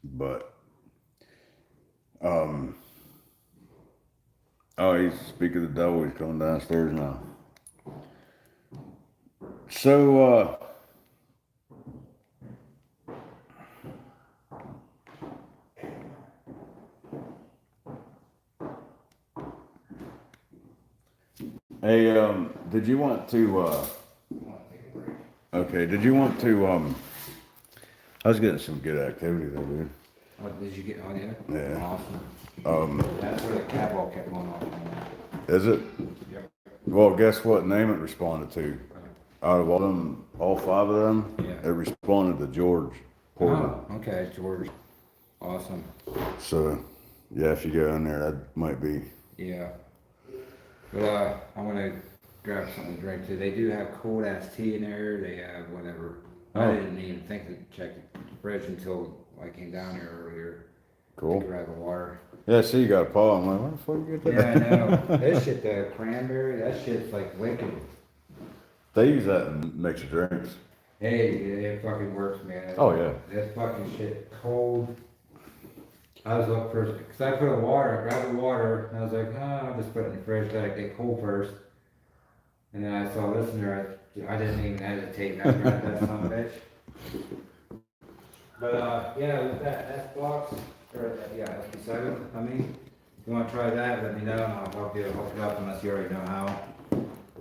But oh, he's speaking of the devil. He's coming downstairs now. So hey, did you want to okay, did you want to I was getting some good activity there, dude. What did you get on here? Yeah. Awesome. That's where the cat ball kept going off. Is it? Yep. Well, guess what name it responded to? Out of all five of them, Yeah. it responded to George Porter. Oh, okay, George. Awesome. So, yeah, if you go in there, that might be. Yeah. But I'm gonna grab something to drink too. They do have cold ass tea in there. They have whatever. I Oh. didn't even think to check the fridge until I came down here earlier. Cool. To grab the water. Yeah, see, you got a paw. I'm like, where the fuck you get that? Yeah, I know. This shit, the cranberry, that shit's like wicked. They use that in mixed drinks. Hey, it fucking works, man. Oh, yeah. This fucking shit cold. I was up first, cause I put I grabbed the water, and I was like, oh, I'll just put it in the fridge, let it get cold first. And then I saw this in there, I didn't even hesitate, I grabbed that son of a bitch. But, yeah, with that S box, or, yeah, SP7, I mean, if you wanna try that, let me know, and I'll help you hook it up unless you already know how.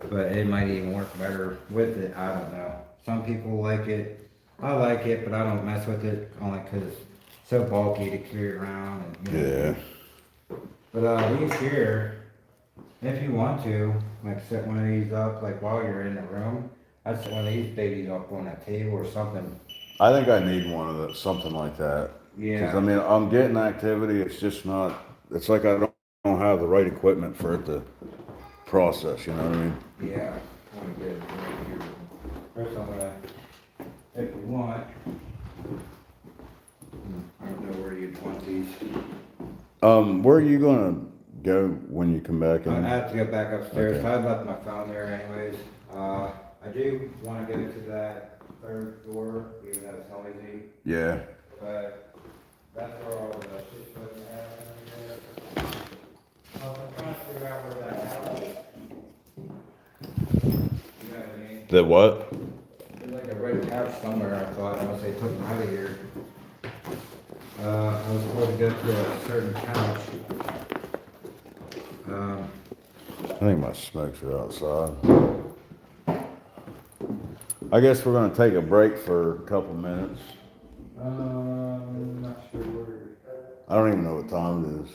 But it might even work better with it, I don't know. Some people like it, I like it, but I don't mess with it, only cause it's so bulky to carry around and, you know. Yeah. But, these here, if you want to, like set one of these up, like while you're in the room, I'd set one of these babies up on a table or something. I think I need one of the, something like that. Yeah. Because, I mean, I'm getting activity. It's just not, it's like I don't have the right equipment for it to process, you know what I mean? Yeah. I wanna get it right here. First I'm gonna, if you want, I don't know where you'd want these. Where are you gonna go when you come back I in? have to go back upstairs, Okay. so I left my phone there anyways. I do wanna go to that third door, even though it's noisy, Yeah. but that's where all the shit's supposed to happen. I'm trying to figure out where that house is. You know what I mean? The what? There's like a red couch somewhere, I thought, unless they took it out of here. I was supposed to go to a certain couch. I think my smokes are outside. I guess we're gonna take a break for a couple minutes. Not sure where. I don't even know what time it is.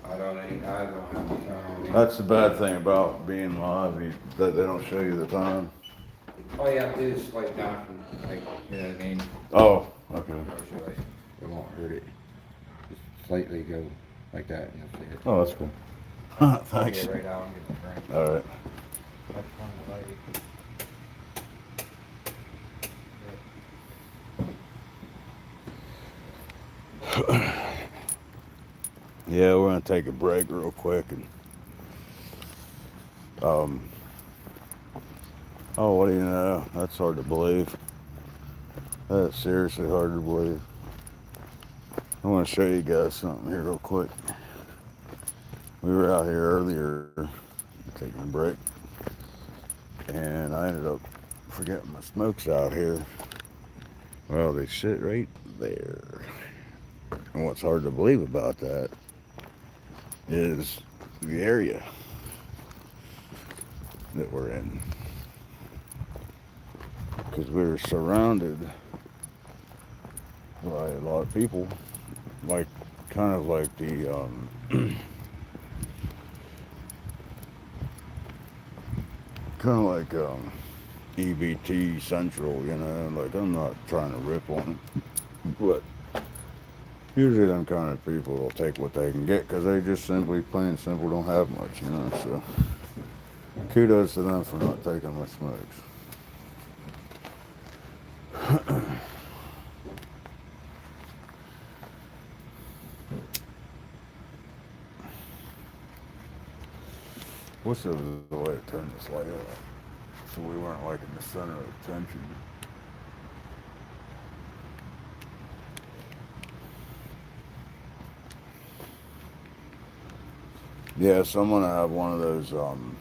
I don't have the phone. That's the bad thing about being live, that they don't show you the time. All you have to do is swipe down from, like, you know what I mean? Oh, okay. Actually, it won't hurt it. Just slightly go like that and you'll see it. Oh, that's cool. I'll Thanks. get right out and get the drink. All right. That's fine, I like it. Yeah, we're gonna take a break real quick and oh, what do you know? That's hard to believe. That's seriously hard to believe. I want to show you guys something here real quick. We were out here earlier taking a break, and I ended up forgetting my smokes out here. Well, they sit right there. And what's hard to believe about that is the area that we're in. Because we're surrounded by a lot of people, like kind of like the kind of like EBT Central, you know. Like, I'm not trying to rip on it, but usually them kind of people will take what they can get because they just simply, plain and simple, don't have much, you know. So kudos to them for not taking my smokes. Wish there was a way to turn this light off so we weren't like in the center of attention. Yeah, so I'm gonna have one of those. I'm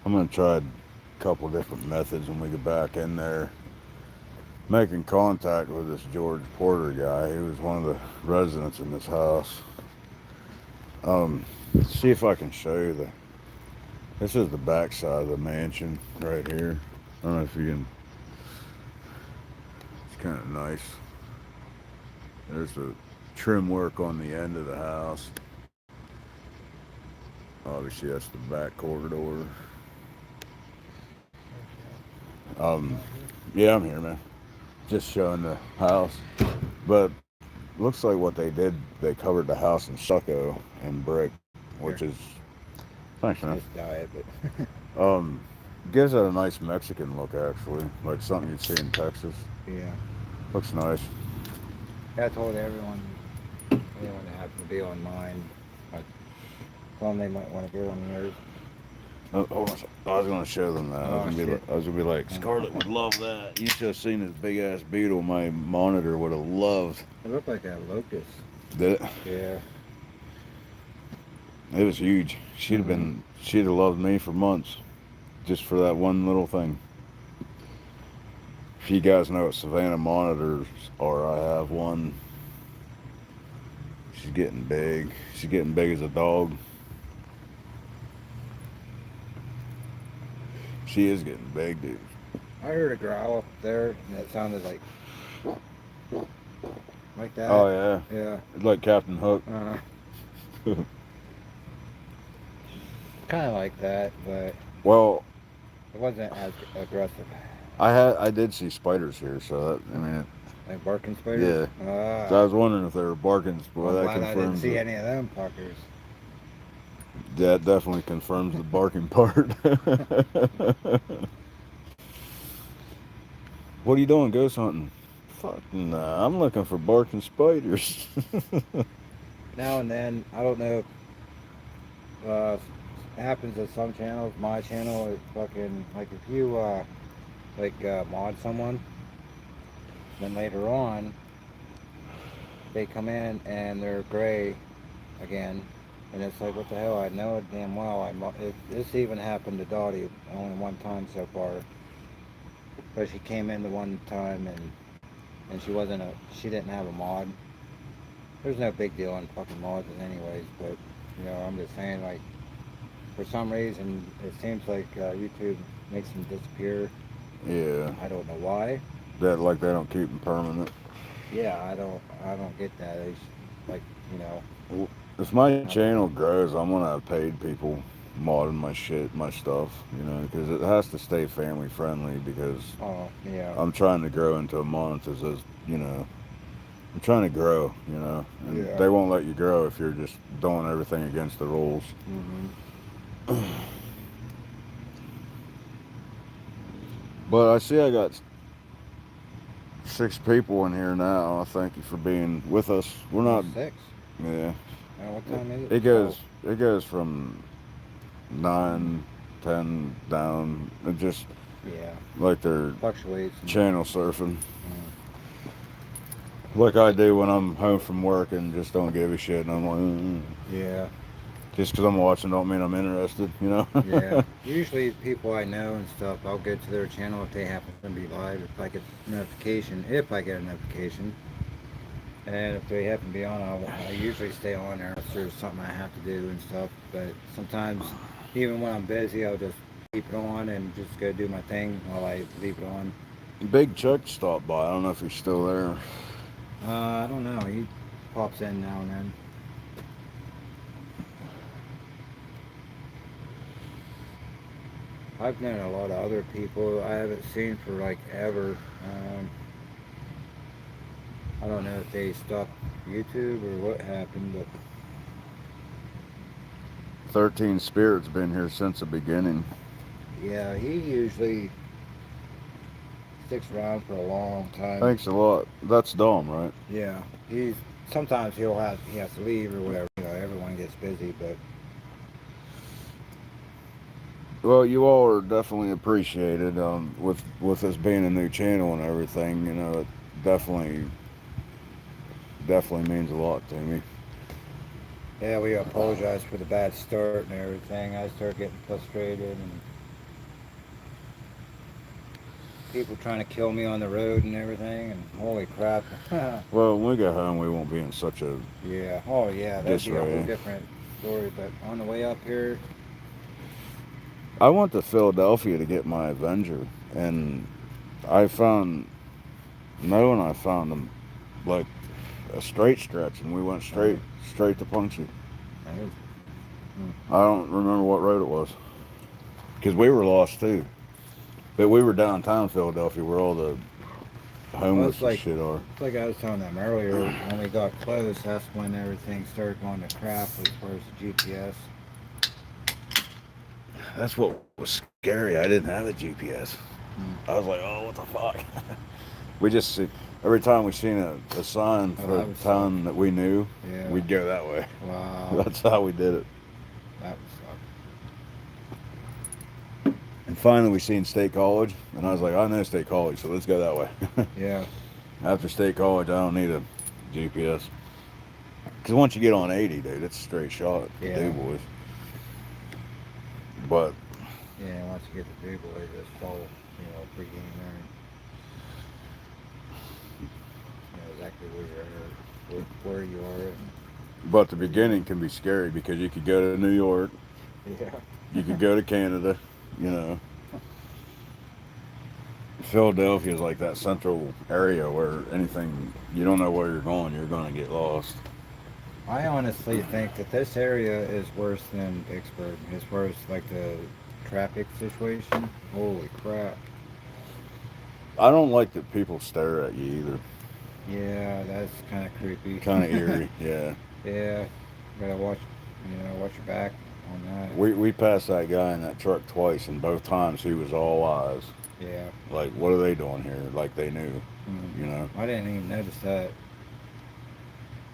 gonna try a couple different methods when we get back in there. Making contact with this George Porter guy. He was one of the residents in this house. See if I can show you the. This is the back side of the mansion right here. I don't know if you can. It's kind of nice. There's the trim work on the end of the house. Obviously, that's the back corridor. Yeah, I'm here, man. Just showing the house. But looks like what they did, they covered the house in stucco and brick, which is thanks, man. Nice diet, but Gives it a nice Mexican look, actually, like something you'd see in Texas. yeah. Looks nice. I told anyone that happened to be on mine, I told them they might want to go on yours. Hold on a second. I was gonna show them that. Oh, shit. I was gonna be like, Scarlett would love that. You should have seen this big ass beetle. My monitor would have loved. It looked like a locust. Did it? Yeah. It was huge. She'd have loved me for months, just for that one little thing. If you guys know what Savannah monitors are, I have one. She's getting big. She's getting big as a dog. She is getting big, dude. I heard a growl up there, and it sounded like that. Oh yeah. Yeah. It's like Captain Hook. Kind of like that, but Well, it wasn't as aggressive. I did see spiders here, so that, I mean, Like barking spiders? yeah. So I was wondering if they were barking. Boy, I'm that glad I didn't confirms see it. any of them fuckers. That definitely confirms the barking part. What are you doing ghost hunting Fuck nah, I'm looking for barking spiders. Now and then, I don't know. It happens at some channels. My channel is fucking like if you mod someone, then later on they come in and they're gray again, and it's like, what the hell? I know it damn well. This even happened to Dottie only one time so far, but she came in the one time and she didn't have a mod. There's no big deal on fucking mods anyways, but you know, I'm just saying, like, for some reason it seems like YouTube makes them disappear. Yeah. I don't know why. That like they don't keep them permanent. Yeah, I don't get that. It's like, you know. If my channel grows, I'm gonna have paid people modding my shit, my stuff, you know, because it has to stay family friendly. Because Oh yeah. I'm trying to grow into a month as you know, I'm trying to grow, you know, and Yeah. they won't let you grow if you're just doing everything against the rules. But I see I got 6 people in here now. I thank you for being with us. We're not 6. Yeah. What time is it? It goes from 9, 10 down. It just Yeah. like they're Fluctuates. channel surfing. Like I do when I'm home from work and just don't give a shit, and I'm like, Yeah. just because I'm watching don't mean I'm interested, you know? Yeah. Usually people I know and stuff, I'll go to their channel if they happen to be live. If I get a notification. And if they happen to be on, I usually stay on there if there's something I have to do and stuff. But sometimes, even when I'm busy, I'll just keep it on and just go do my thing while I leave it on. Big Chuck stopped by. I don't know if he's still there. I don't know. He pops in now and then. I've known a lot of other people I haven't seen for like ever. I don't know if they stopped YouTube or what happened, but 13 Spirit's been here since the beginning. yeah, he usually sticks around for a long time. Thanks a lot. That's Dom, right? Yeah, sometimes he has to leave or whatever. You know, everyone gets busy, but Well, you all are definitely appreciated. With this being a new channel and everything, you know, it definitely means a lot to me. yeah, we apologize for the bad start and everything. I started getting frustrated and people trying to kill me on the road and everything. And holy crap! Well, when we get home, we won't be in such a Yeah. Oh yeah, that'd be a whole disarray. different story. But on the way up here, I went to Philadelphia to get my Avenger, and I found I found them like a straight stretch, and we went straight to Punxsutawney. I don't remember what road it was, because we were lost too. But we were downtown Philadelphia, where all the homeless and shit are. It's like I was telling them earlier, when we got close, that's when everything started going to crap as far as the GPS. That's what was scary. I didn't have a GPS. I was like, oh, what the fuck? We just every time we seen a sign for a town that we knew, we'd go that way. Wow. That's how we did it. That would suck. And finally we seen State College, and I was like, I know State College, so let's go that way. Yeah. After State College, I don't need a GPS. Because once you get on 80, dude, it's a straight shot for Yeah. boys. But Yeah, once you get the big boy, just follow, pregame there. You know exactly where you are. But the beginning can be scary because you could go to New York, Yeah. you could go to Canada, you know. Philadelphia is like that central area where you don't know where you're going to get lost. I honestly think that this area is worse than Vicksburg as far as like the traffic situation. Holy crap. I don't like that people stare at you either. Yeah, that's kind of creepy. Kind of eerie, yeah. Yeah, gotta watch your back on that. We passed that guy in that truck twice, and both times he was all eyes. Yeah. Like, what are they doing here? Like they knew, Mm. you know? I didn't even notice that.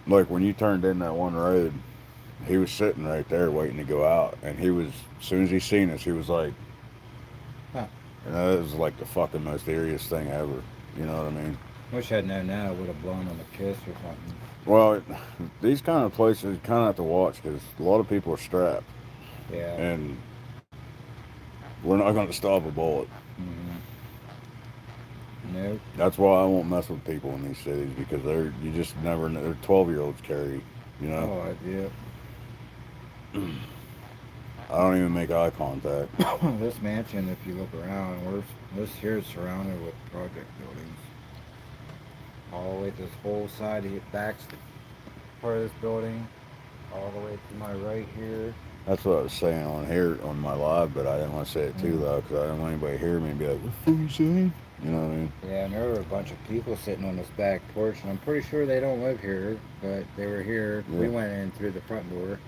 Like when you turned in that one road, he was sitting right there waiting to go out, and he was, as soon as he seen us, he was like, Huh. and that was like the fucking most eeriest thing ever. You know what I mean? Wish I'd known that. I would have blown him a kiss or something. Well, these kind of places you kind of have to watch because a lot of people are strapped, Yeah. and we're not going to stop a bullet. Mm-hmm. Nope. That's why I won't mess with people in these cities because you just never know. They're 12-year-olds carry, you know. Oh, yeah. I don't even make eye contact. This mansion, if you look around, this here is surrounded with project buildings. All the way to this whole side, the back part of this building, all the way to my right here. That's what I was saying on here on my live, but I didn't want to say it too loud because I didn't want anybody to hear me and be like, "What the fuck you saying?" You know what I mean? Yeah, and there were a bunch of people sitting on this back porch, and I'm pretty sure they don't live here, but they were here. Yeah. We went in through the front door.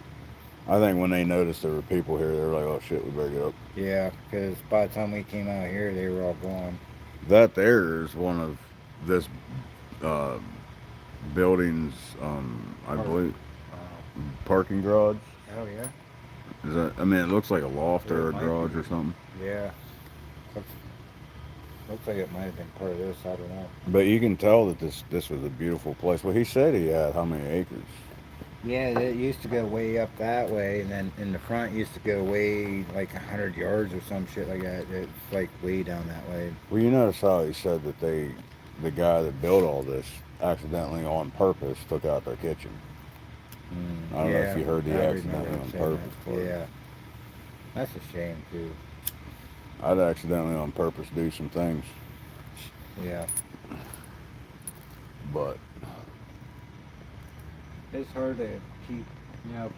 I think when they noticed there were people here, they were like, "Oh shit, we better get up." Yeah, because by the time we came out here, they were all gone. That there is one of this uh, building's, I believe, parking garage. Oh, yeah? Is that? I mean, it looks like a loft Yeah, or it a might garage be. or something. Yeah. Looks like it might have been part of this. I don't know. But you can tell that this was a beautiful place. Well, he said he had how many acres? Yeah, it used to go way up that way, and then in the front used to go way like 100 yards or some shit like that. It's like way down that way. Well, you notice how he said that the guy that built all this, accidentally on purpose took out their kitchen. I don't know if you heard the I accidentally remember him on saying purpose that. part. Yeah, that's a shame too. I'd accidentally on purpose do some things, Yeah, but it's hard to keep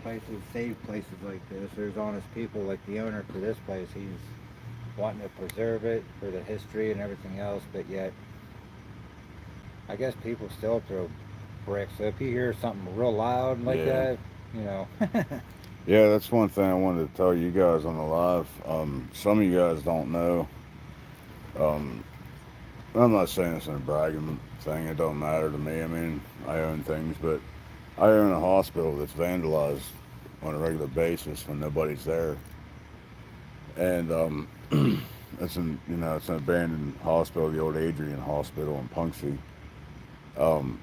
places, save places like this. There's honest people like the owner for this place. He's wanting to preserve it for the history and everything else, but yet I guess people still throw bricks. So if you hear something real loud like Yeah. that, yeah, that's one thing I wanted to tell you guys on the live. Some of you guys don't know. Um, I'm not saying this in a bragging thing. It don't matter to me. I mean, I own things, but I own a hospital that's vandalized on a regular basis when nobody's there, and it's an abandoned hospital, the old Adrian Hospital in Punxsutawney. Um,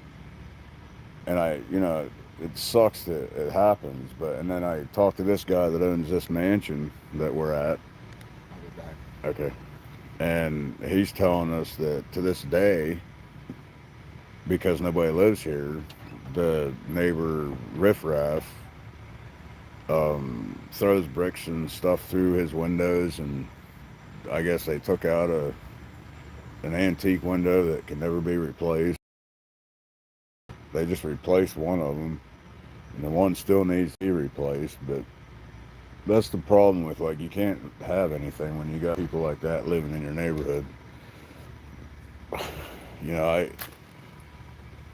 and it sucks that it happens, but and then I talked to this guy that owns this mansion that we're at. I'll be back. Okay, and he's telling us that to this day, because nobody lives here, the neighbor riffraff throws bricks and stuff through his windows, and I guess they took out an antique window that can never be replaced. They just replaced one of them, and the one still needs to be replaced. But that's the problem with, like, you can't have anything when you got people like that living in your neighborhood.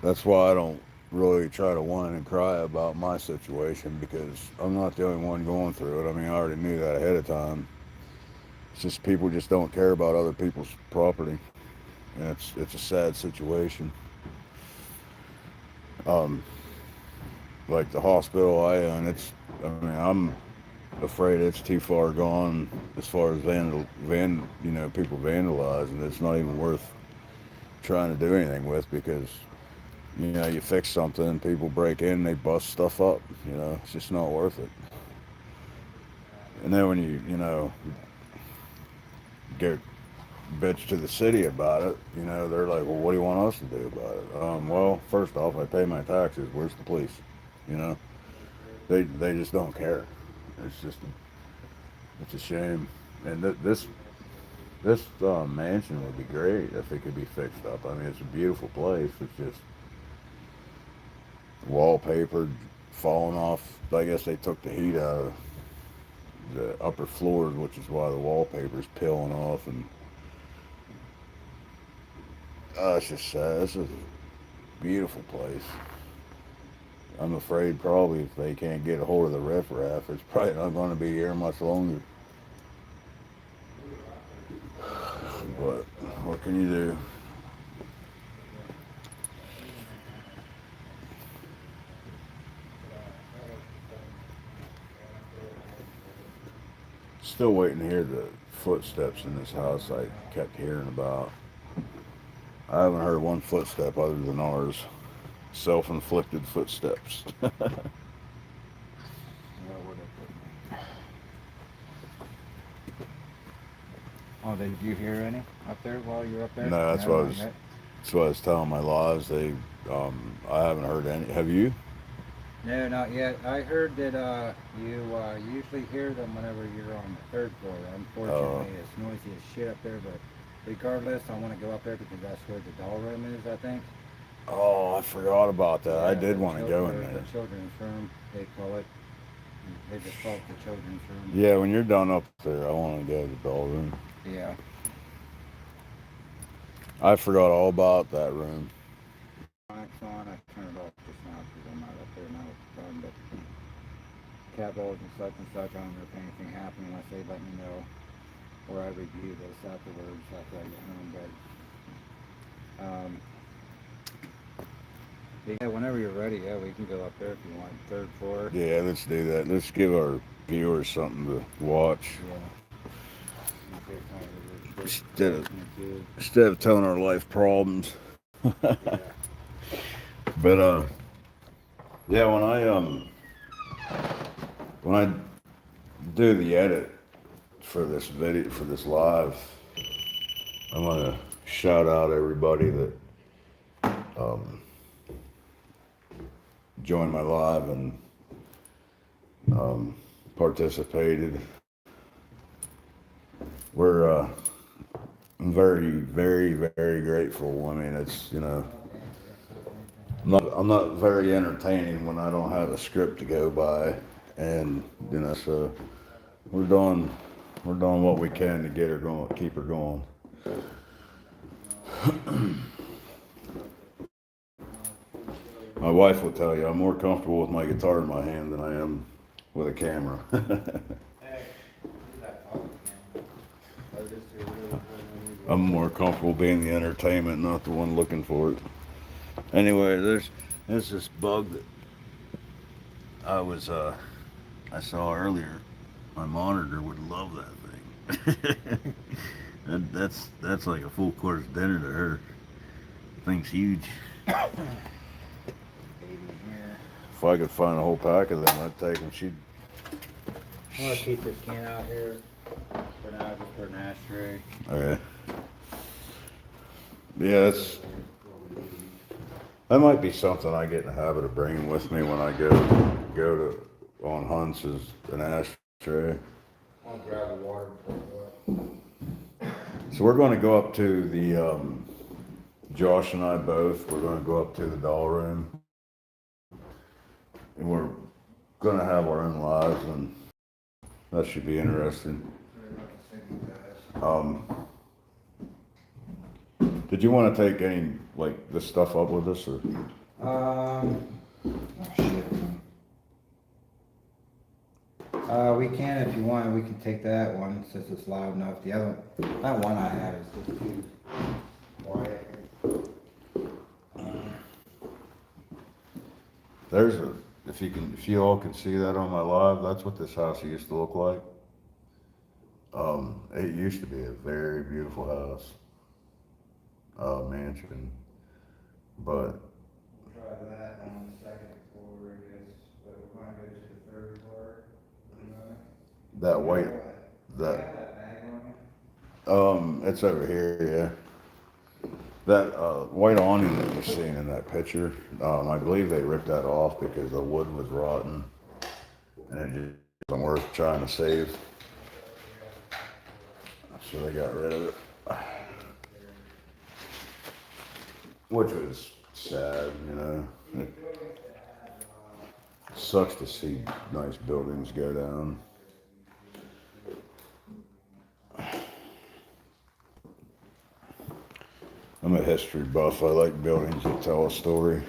That's why I don't really try to whine and cry about my situation, because I'm not the only one going through it. I mean, I already knew that ahead of time. It's just people just don't care about other people's property, and it's a sad situation. Um, like the hospital I own, I'm afraid it's too far gone as far as people vandalizing. It's not even worth trying to do anything with, because you fix something, people break in, they bust stuff up. It's just not worth it. And then when you get bitch to the city about it, they're like, well, what do you want us to do about it? Well, first off, I pay my taxes. Where's the police? They just don't care. It's a shame. And this mansion would be great if it could be fixed up. I mean, it's a beautiful place. It's just wallpapered, falling off. I guess they took the heat out of the upper floors, which is why the wallpaper's peeling off, and it's just sad. It's a beautiful place. I'm afraid probably if they can't get a hold of the riffraff, it's probably not going to be here much longer. But what can you do? Still waiting to hear the footsteps in this house I kept hearing about. I haven't heard one footstep other than ours. Self-inflicted footsteps. Oh, did you hear any up there while you were up there? No, that's what I was telling my laws. I haven't heard any. Have you? No, not yet. I heard that you usually hear them whenever you're on the third floor. Unfortunately, it's noisy as shit up there, but regardless, I want to go up there because that's where the doll room is, I think. Oh, I forgot about that. Yeah, I did want to go in there. The children's room, they call it. They just call it the children's room. Yeah, when you're done up there, I want to go to the doll room. Yeah. I forgot all about that room. Lights on, I turned it off just now because I'm not up there now it's done, but cat balls and such, I don't know if anything happened unless they let me know, or I review this afterwards after I get home, but yeah, whenever you're ready, yeah, we can go up there if you want, third floor. Yeah, let's do that. Let's give our viewers something to watch. Yeah. Instead of telling our life problems. But yeah, when I do the edit for this video, for this live, I'm gonna shout out everybody that joined my live and participated. I'm very, very, very grateful. I mean, it's, you know, I'm not very entertaining when I don't have a script to go by, and you know, so we're doing what we can to get her going, keep her going. My wife will tell you I'm more comfortable with my guitar in my hand than I am with a camera. I'm more comfortable being the entertainment, not the one looking for it. Anyway, there's this bug that I saw earlier. My monitor would love that thing. That's like a full course dinner to her. Thing's huge. If I could find a whole pack of them, I'd take them. I'm gonna keep this can out here for now, just for an ashtray. Okay. Yeah, that might be something I get in the habit of bringing with me when I go to on hunts, is an ashtray. I'll grab the water before So we're going to go up to the Josh and I both. We're going to go up to the doll room, and we're going to have our own lives, and that should be interesting. Did you want to take any, like, this stuff up with us, or? oh shit. We can if you want. We can take that one since it's loud enough. The other, that one I have is just too quiet. If you all can see that on my live, that's what this house used to look like. It used to be a very beautiful house, mansion, but. Try that on the second floor, I guess, but we're gonna go to the third floor. That white, it's over here, yeah. That white awning that you're seeing in that picture, I believe they ripped that off because the wood was rotten, and it just wasn't worth trying to save. So they got rid of it, which was sad, you know. It sucks to see nice buildings go down. I'm a history buff. I like buildings that tell a story.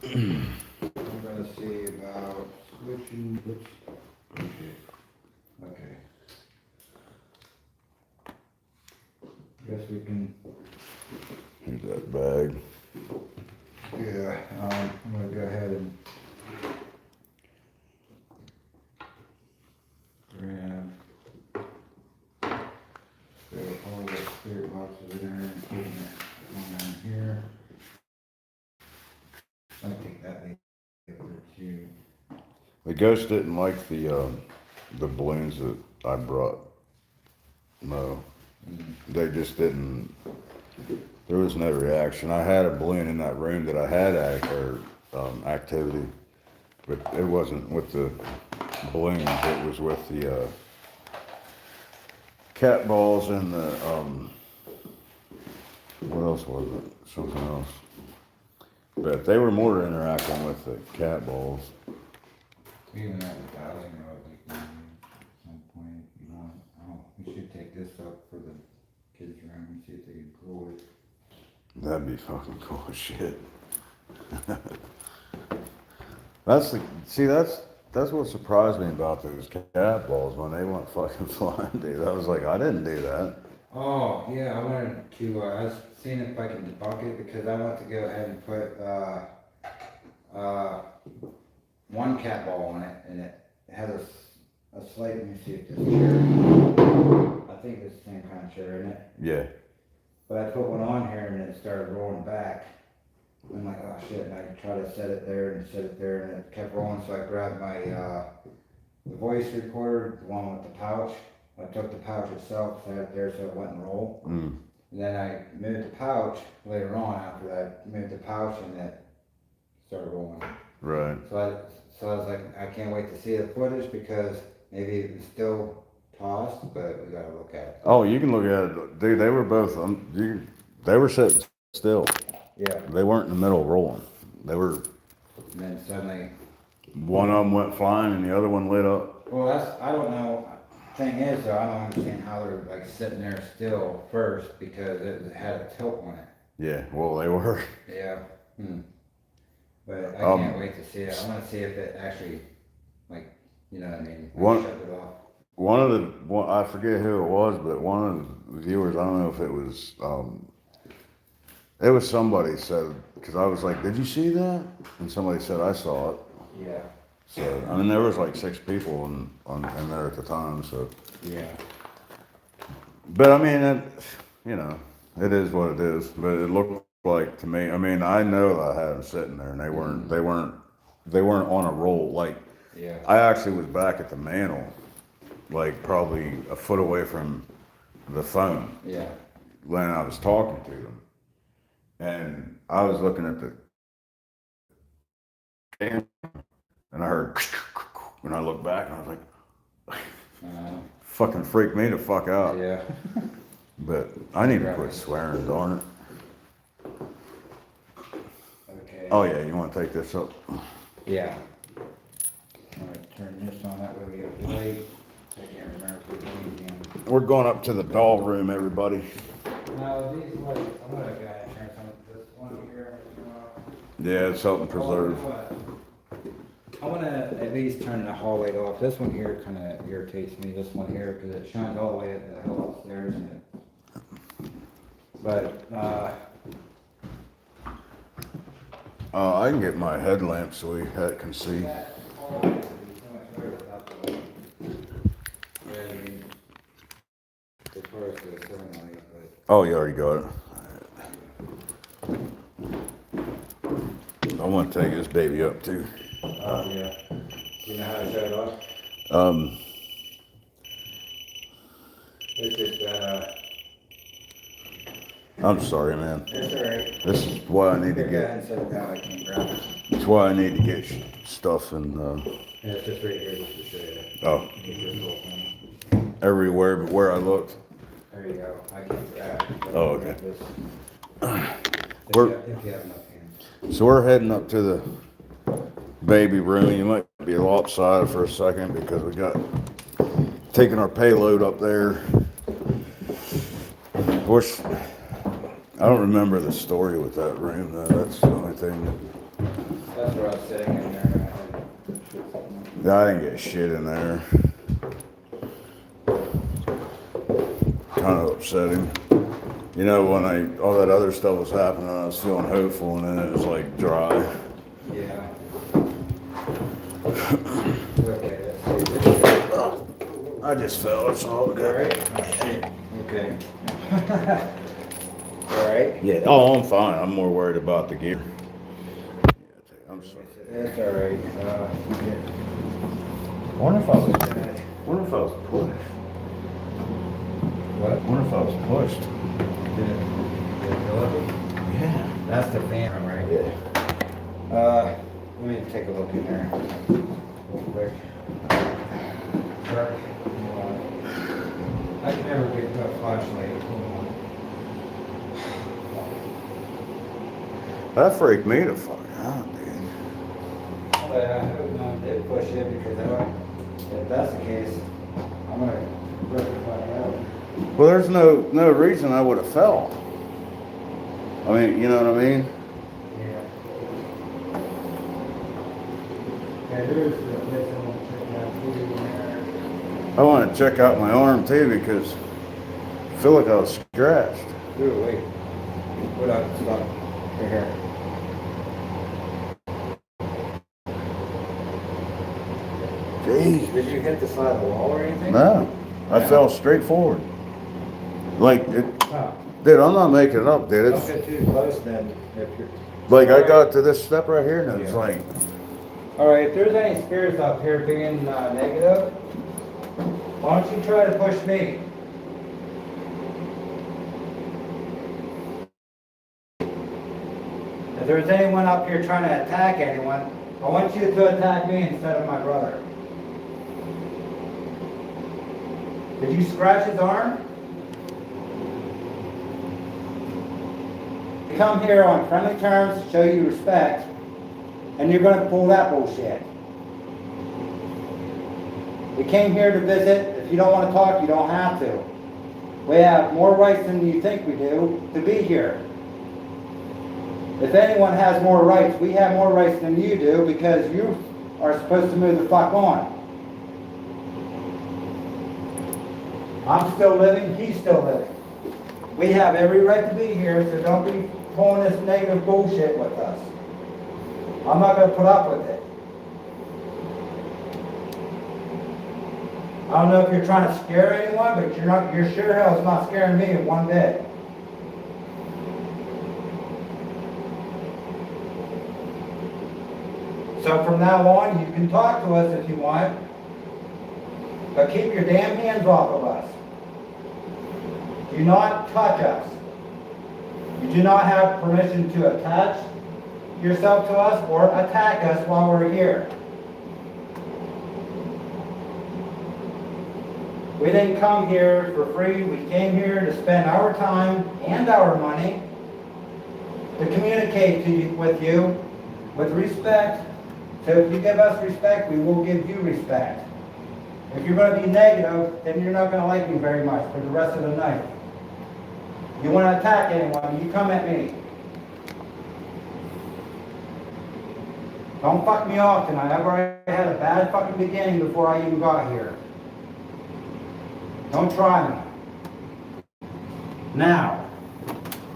I'm gonna see about switching, okay. we can, Here's that bag. yeah, I'm gonna go ahead and grab, so all the spirit boxes in there, including that one down here. I think that may be able to. The ghost didn't like the balloons that I brought. No, they just didn't. There was no reaction. I had a balloon in that room that I had activity, but it wasn't with the balloons. It was with the cat balls and the what else was it? Something else. But they were more interacting with the cat balls. We even have a dowsing rod we can use at some point if you want. Oh, we should take this up for the kids' room and see if they can grow it. That'd be fucking cool as shit. That's what surprised me about those cat balls when they went fucking flying, dude. I was like, I didn't do that. Oh, yeah, I wanted to, I was seeing if I can debunk it because I want to go ahead and put, one cat ball on it and it has a slight, let me see if this chair, I think it's the same kind of chair, isn't it? Yeah. But I put one on here and it started rolling back. I'm like, oh shit, and I tried to set it there and set it there and it kept rolling, so I grabbed my, the voice recorder, the one with the pouch. I took the pouch itself, set it there so it wouldn't roll. Mm. And then I moved the pouch later on after that, moved the pouch and it started rolling. Right. So I was like, I can't wait to see the footage because maybe it's still tossed, but we gotta look at it. Oh, you can look at it, dude. They were both. They were sitting still. Yeah. They weren't in the middle rolling. They were. And then suddenly. One of them went flying and the other one lit up. Well, I don't know. Thing is, though, I don't understand how they're like sitting there still first because it had a tilt on it. Yeah. Well, they were. Yeah. But I can't wait to see it. I want to see if it actually, like, you know what I mean? One- Shut it off. I forget who it was, but one of the viewers, I don't know if it was somebody said, because I was like, did you see that? And somebody said, I saw it. Yeah. So, I mean, there was like 6 people in there at the time, so. Yeah. But I mean, it is what it is, but it looked like to me, I mean, I know that I had them sitting there and they weren't on a roll. Like, Yeah. I actually was back at the mantle, like probably a foot away from the phone Yeah. when I was talking to them. And I was looking at the camera and I heard, and I looked back and I was like, fucking freaked me the fuck out. Yeah. But I need to quit swearing, darn it. Okay. Oh yeah, you want to take this up? Yeah. I'm gonna turn this on, that way we get delayed. I can't remember if we're doing it again. We're going up to the doll room, everybody. No, these lights, I'm gonna go ahead and turn some of this one here. Yeah, it's something preserved. I wanna at least turn the hall light off. This one here kinda irritates me, this one here, cause it shines all the way up the hell upstairs and it. But, I can get my headlamp so we can see. that hall light would be so much better without the light. Yeah, I mean, as far as the ceiling light, but. Oh, you already got it. I want to take this baby up too. Oh, yeah. You know how to shut it off? It's just that, I'm sorry, man. it's alright. This is why I need to Go ahead get. and set it down, I can't grab it. It's why I need to get stuff and Yeah, it's just right here, just to show you. oh, Get this little thing. everywhere but where I looked. There you go, I can't grab it. Oh, okay. This. We're- If you have enough hands. So we're heading up to the baby room. You might be lopsided for a second because we got taking our payload up there. Of course, I don't remember the story with that room though. That's the only thing. That's where I was sitting in there. I didn't get shit in there. Kind of upsetting. You know, when all that other stuff was happening, I was feeling hopeful, and then it was like dry. Yeah. Okay, let's see. This is- I just fell. It's all All good. right? Oh, shit. Okay. All right? Yeah. Oh, I'm fine. I'm more worried about the gear. I'm sorry. That's all right. Wonder if I was pushed. What? Wonder if I was pushed. Yeah. That's the fan, right? Yeah. Let me take a look in there real quick. Sorry. I can never get to a flashlight. Hold on. That freaked me the fuck out, dude. But I hope no one did push it because if that's the case, I'm gonna rip the fuck out. Well, there's no reason I would have fell. I mean, you know what I mean? Yeah. Yeah, there's a place I want to check out too in there. I want to check out my arm too because I feel like I was scratched. Dude, wait. What up? Stop. Here. Jeez. Did you hit the side of the wall or anything? No, I fell straight forward. Like it, Oh. dude. I'm not making it up, dude. Don't It's get too close then. If you're... like I got to this step right here, and it's Yeah. like, All right, if there's any spirits up here being negative, why don't you try to push me? If there's anyone up here trying to attack anyone, I want you to attack me instead of my brother. Did you scratch his arm? You come here on friendly terms to show you respect, and you're going to pull that bullshit. We came here to visit. If you don't want to talk, you don't have to. We have more rights than you think we do to be here. If anyone has more rights, we have more rights than you do because you are supposed to move the fuck on. I'm still living, he's still living. We have every right to be here, so don't be pulling this negative bullshit with us. I'm not going to put up with it. I don't know if you're trying to scare anyone, but you're sure hell's not scaring me one bit. So from now on, you can talk to us if you want, but keep your damn hands off of us. Do not touch us. You do not have permission to attach yourself to us or attack us while we're here. We didn't come here for free. We came here to spend our time and our money to communicate with you with respect. So if you give us respect, we will give you respect. If you're going to be negative, then you're not going to like me very much for the rest of the night. You want to attack anyone, you come at me. Don't fuck me off tonight. I've already had a bad fucking beginning before I even got here. Don't try me. Now,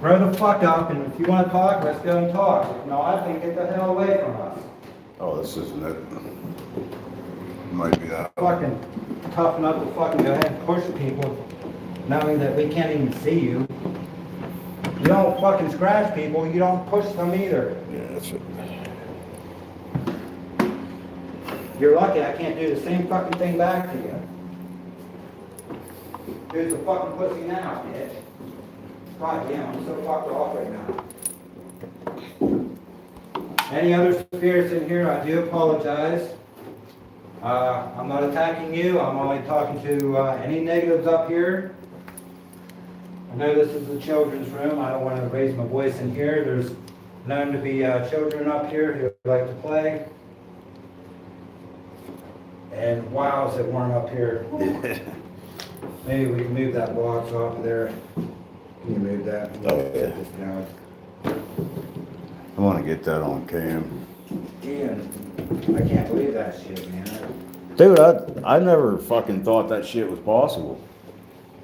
grow the fuck up, and if you want to talk, let's go and talk. If not, then get the hell away from us. oh, this isn't it. Might be that. Fucking toughen up to fucking go ahead and push people, knowing that we can't even see you. You don't fucking scratch people, you don't push them either. Yeah, that's it. You're lucky I can't do the same fucking thing back to you. Here's the fucking pussy now, bitch. God damn, I'm so fucked off right now. Any other spirits in here, I do apologize. I'm not attacking you, I'm only talking to any negatives up here. I know this is the children's room, I don't want to raise my voice in here. There's known to be children up here who like to play. And wows that weren't up here. Maybe we can move that box off of there. Can you move that? Oh, yeah. Now, I want to get that on cam. Ian, I can't believe that shit, man. Dude, I never fucking thought that shit was possible.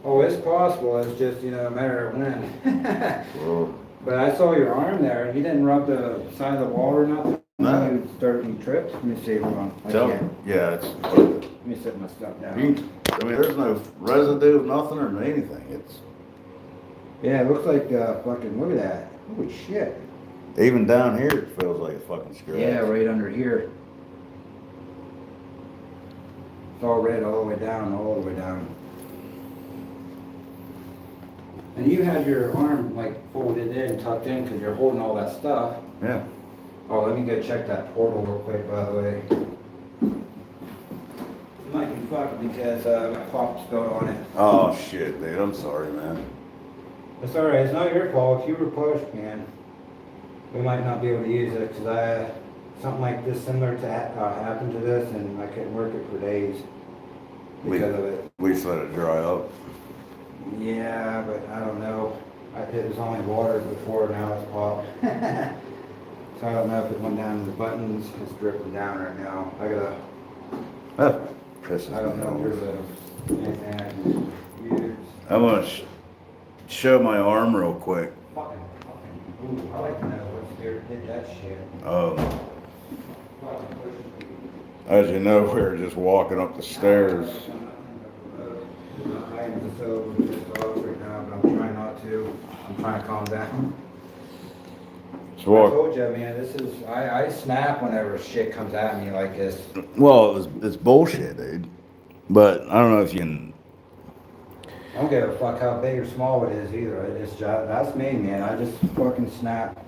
Oh, it's possible, it's just, a matter of when. Well, But I saw your arm there, you didn't rub the side of the wall or nothing? No. You tripped? Let me see, hold on. I tell can't. yeah, it's, Let me set my stuff down. I mean, there's no residue of nothing or anything. It's, Yeah, it looks like, fucking, look at that. Holy shit. even down here, it feels like a fucking scratch. Yeah, right under here. It's all red all the way down, all the way down. And you had your arm like folded in, tucked in, because you're holding all that stuff. Yeah. Oh, let me go check that portal real quick, by the way. It might be fucked because my pop spilled on it. Oh, shit, dude. I'm sorry, man. It's alright, it's not your fault. If you were pushed, man, we might not be able to use it, because something like this similar to happened to this, and I couldn't work it for days because of it. We just let it dry up. Yeah, but I don't know. It was only water before, now it's popped. So I don't know if it went down to the buttons. It's dripping down right now. That pisses I don't me know if off. there's anything I can use. I'm gonna show my arm real quick. Fucking. Ooh, I like to know what's here did that shit. As you know, we were just walking up the stairs. I am just so pissed off right now, but I'm trying not to. I'm trying to calm down. Just I walk. told you, man, I snap whenever shit comes at me like this. Well, it's bullshit, dude. But I don't know if you can. I don't give a fuck how big or small it is either. That's me, man. I just fucking snap.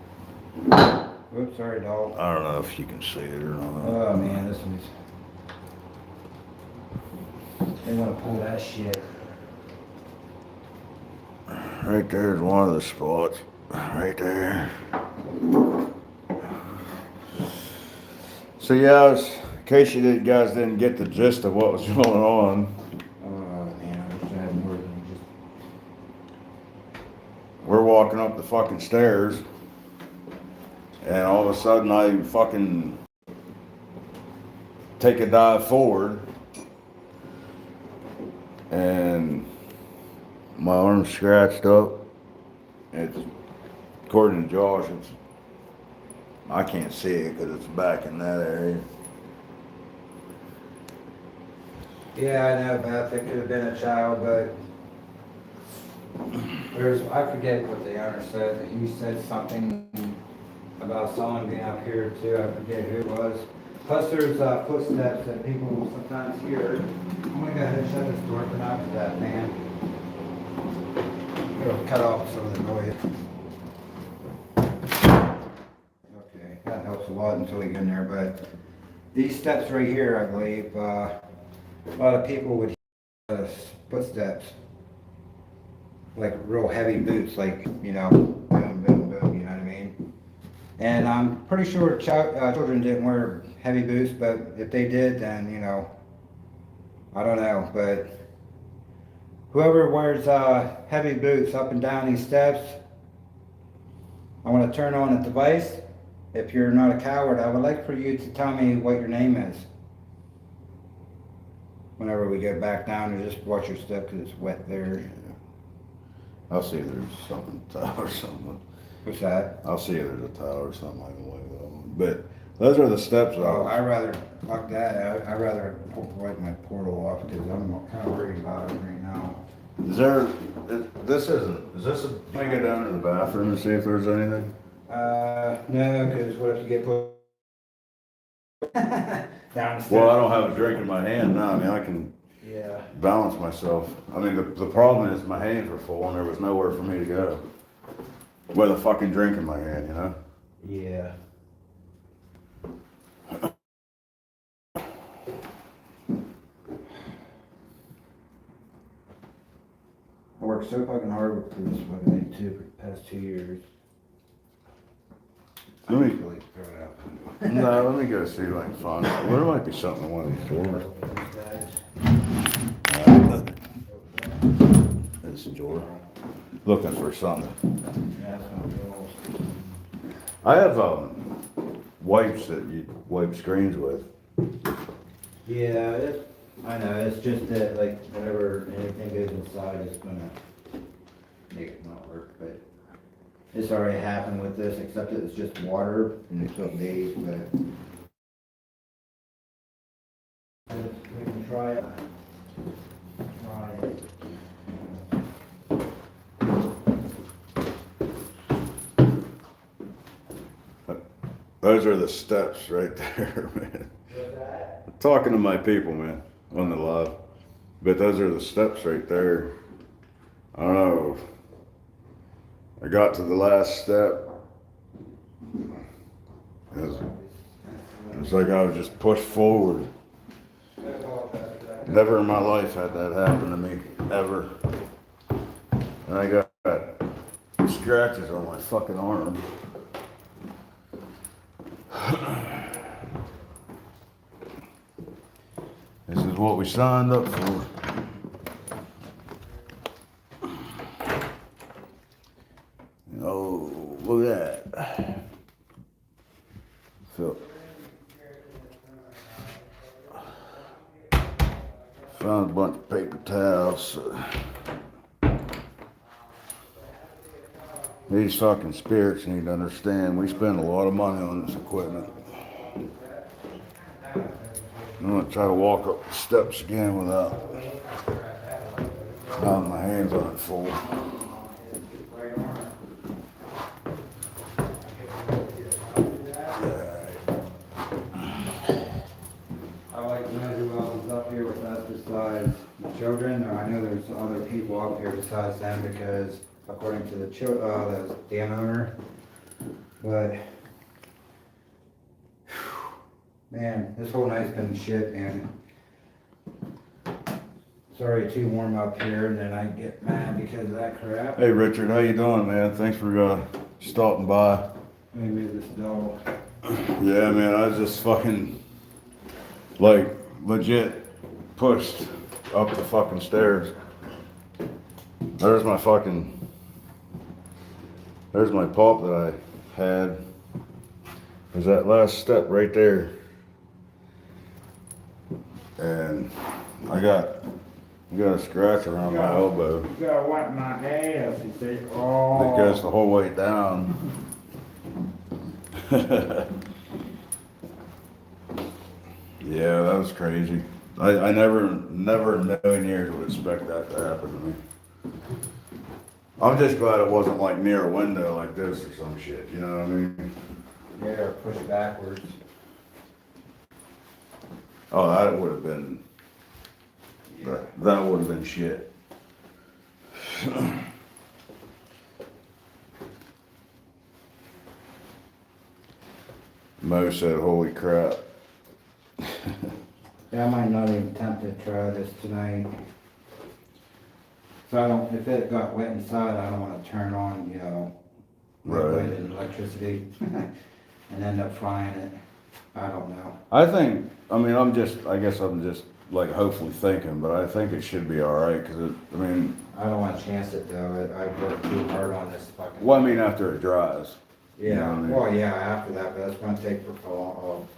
Oops, sorry, dog. I don't know if you can see it or not. Oh, man, this one's... They want to pull that shit. Right there's one of the spots. Right there. So yeah, in case guys didn't get the gist of what was going on, Oh, man, I wish I had more than just... we're walking up the fucking stairs, and all of a sudden I fucking take a dive forward, and my arm's scratched up. It's, according to Josh, I can't see it because it's back in that area. Yeah, I know, Beth. It could have been a child, but... I forget what the owner said. He said something about someone being up here, too. I forget who it was. Plus, there's footsteps that people sometimes hear. I'm gonna go ahead and shut this door for now, because that man... It'll cut off some of the noise. Okay, that helps a lot until we get in there, but these steps right here, I believe, a lot of people would hear footsteps, like real heavy boots, like, boom, boom, boom, you know what I mean? And I'm pretty sure children didn't wear heavy boots, but if they did, then, I don't know, but whoever wears heavy boots up and down these steps, I want to turn on a device. If you're not a coward, I would like for you to tell me what your name is. Whenever we get back down, and just watch your step because it's wet there. I'll see if there's something, towel or something. What's that? I'll see if there's a towel or something I can wipe on. But those are the steps. Oh, I'd rather, fuck that. I'd rather wipe my portal off because I'm kind of worried about it right now. Is this a, can I go down to the bathroom and see if there's anything? No, because what if you get put down the stairs? Well, I don't have a drink in my hand now. I mean, I can Yeah. balance myself. I mean, the problem is my hands were full and there was nowhere for me to go with a fucking drink in my hand, Yeah. I worked so fucking hard for this fucking thing too for the past 2 years. Let me- Really throw it out. No, let me go see if I can find it. There might be something in one of these drawers. This drawer. Looking for something. Yeah, it's gonna be all- I have wipes that you wipe screens with. Yeah, I know, it's just that, like, whenever anything goes inside, it's gonna make it not work, but it's already happened with this, except it was just water, and it took days, but we can try it. Try it. Those are the steps right there, man. I'm talking to my people, man, on the live. But those are the steps right there. I don't know. I got to the last step. It's like I was just pushed forward. Never in my life had that happen to me, ever. And I got scratches on my fucking arm. This is what we signed up for. Oh, look at that. So, found a bunch of paper towels. These fucking spirits need to understand we spend a lot of money on this equipment. I'm gonna try to walk up the steps again without my hands on it full. I like to know who else is up here with us besides the children, or I know there's other people up here besides them, because according to the the dam owner, but man, this whole night's been shit, and it's already too warm up here, and then I get mad because of that crap. Hey Richard, how you doing, man? Thanks for stopping by. Maybe this dog. Yeah, man, I was just fucking like legit pushed up the fucking stairs. There's my pup that I had. There's that last step right there. And I got a scratch around my elbow. You gotta wipe my ass, you say, oh. It goes the whole way down. Yeah, that was crazy. I never in a million years would expect that to happen to me. I'm just glad it wasn't like near a window like this or some shit, you know what I mean? Yeah, or push backwards. Oh, that would have been, that would have been shit. Mo said, holy crap. Yeah, I might not even attempt to try this tonight. So I don't, if it got wet inside, I don't wanna turn on, you know, Right. liquid and electricity and end up frying it. I don't know. I think, I guess I'm just like hopefully thinking, but I think it should be alright, cause I don't wanna chance it though. I've worked too hard on this fucking. well, after it dries. Yeah, you know what I mean? well, yeah, after that, but that's gonna take a while.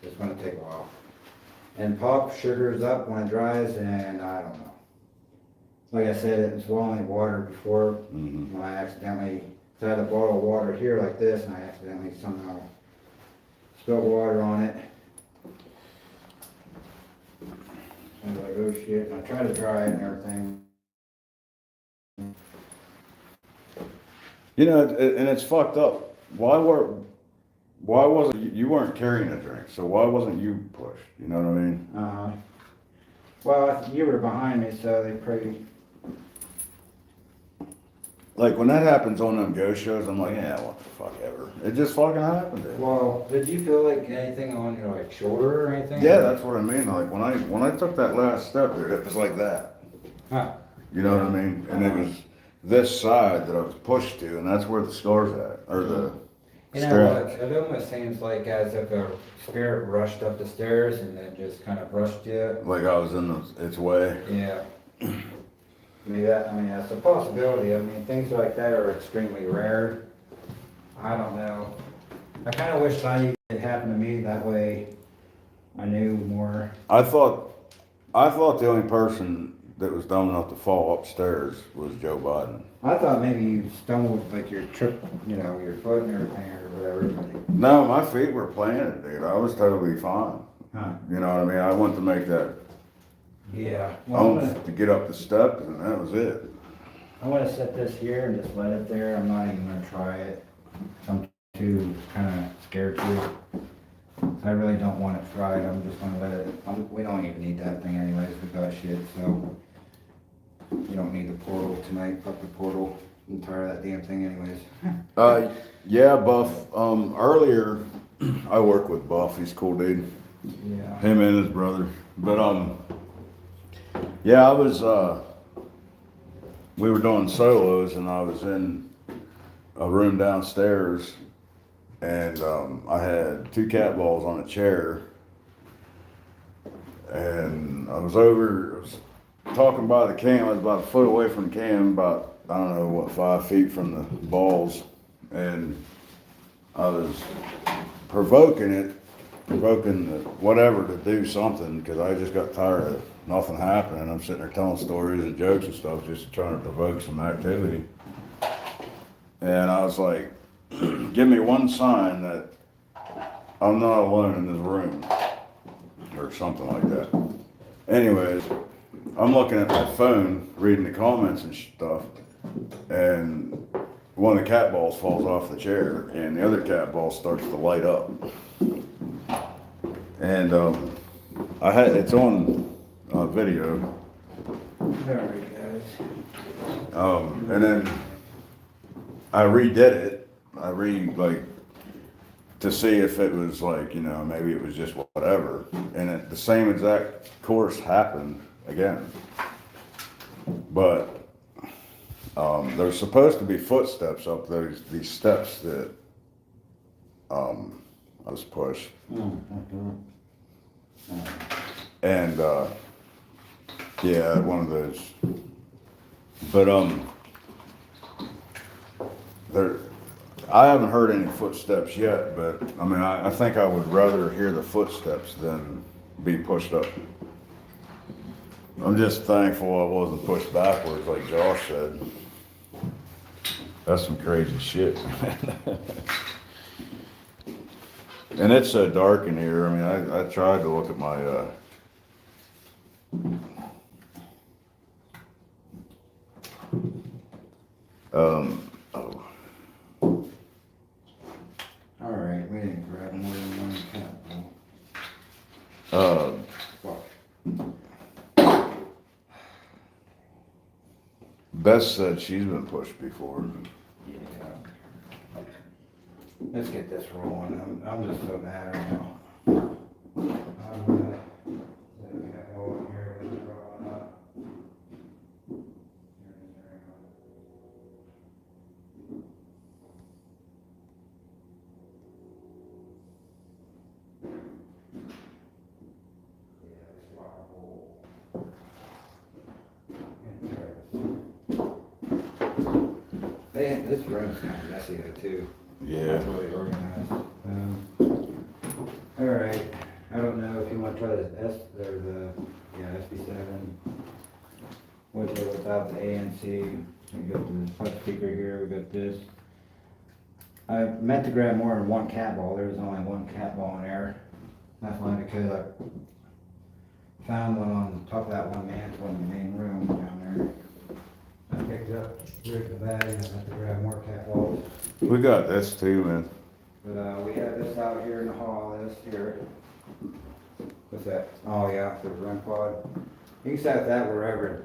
It's gonna take a while. And pop sugars up when it dries, and I don't know. Like I said, it was only water before, Mhm. when I accidentally, so I had a bottle of water here like this, and I accidentally somehow spilled water on it. I was like, oh shit, and I tried to dry it and everything. You know, and it's fucked up. Why wasn't, you weren't carrying a drink, so why wasn't you pushed? You know what I mean? Well, you were behind me, so they pretty. Like when that happens on them ghost shows, I'm like, yeah, what the fuck ever. It just fucking happened. Dude. Well, did you feel like anything on your like shoulder or anything? Yeah, that's what I mean. Like when I took that last step, dude, it was like that. Huh. You know what I mean? And it was this side that I was pushed to, and that's where the scar's at, or the You know what? scratch. It almost seems like as if a spirit rushed up the stairs and then just kind of brushed you. Like I was in its way. Yeah. That's a possibility. Things like that are extremely rare. I don't know. I kind of wish it happened to me. That way I knew more. I thought I thought the only person that was dumb enough to fall upstairs was Joe Biden. I thought maybe you stumbled like your trip, you know, your foot and everything or whatever. No, my feet were planted, dude. I was totally fine. Huh. You know what I mean? I went to make that Yeah. Well, to get up the steps, and that was it. I'm gonna set this here and just let it there. I'm not even gonna try it. I'm too kind of scared to. I really don't want it fried. I'm just gonna let it. We don't even need that thing anyways. We got shit, so you don't need the portal tonight. Fuck the portal. I'm tired of that damn thing anyways. Yeah, Buff. Earlier, I work with Buff. He's a cool dude. Yeah. Him and his brother. But yeah, I was. We were doing solos, and I was in a room downstairs, and I had 2 cat balls on a chair, and I was talking by the cam. I was about a foot away from the cam, about, I don't know, what, 5 feet from the balls, and I was provoking whatever to do something, because I just got tired of nothing happening. I'm sitting there telling stories and jokes and stuff, just trying to provoke some activity. And I was like, give me one sign that I'm not alone in this room, or something like that. Anyways, I'm looking at my phone, reading the comments and stuff, and one of the cat balls falls off the chair, and the other cat ball starts to light up. And it's on video. Alright, guys. And then I redid it. To see if it was like, you know, maybe it was just whatever. And the same exact course happened again. But there's supposed to be footsteps up these steps that I was pushed. And yeah, one of those. But I haven't heard any footsteps yet, but I mean, I think I would rather hear the footsteps than be pushed up. I'm just thankful I wasn't pushed backwards like Josh said. That's some crazy shit. And it's so dark in here. I mean, I tried to look at my Alright, we didn't grab more than one cat ball. Beth said she's been pushed before. Yeah. Let's get this rolling. I'm just so mad right now. This room's kind of messy though too. Yeah. Not really organized. All right. I don't know if you want to try this SB7. With or without the ANC. We got the touch speaker here. We got this. I meant to grab more than one cat ball. There was only one cat ball in there. That's only because I found one on top of that one mantle in the main room down there. I picked up here at the bag and I had to grab more cat balls. We got this too, man. But we have this out here in the hall, this here. What's that? Oh yeah, the run quad. You can set that wherever.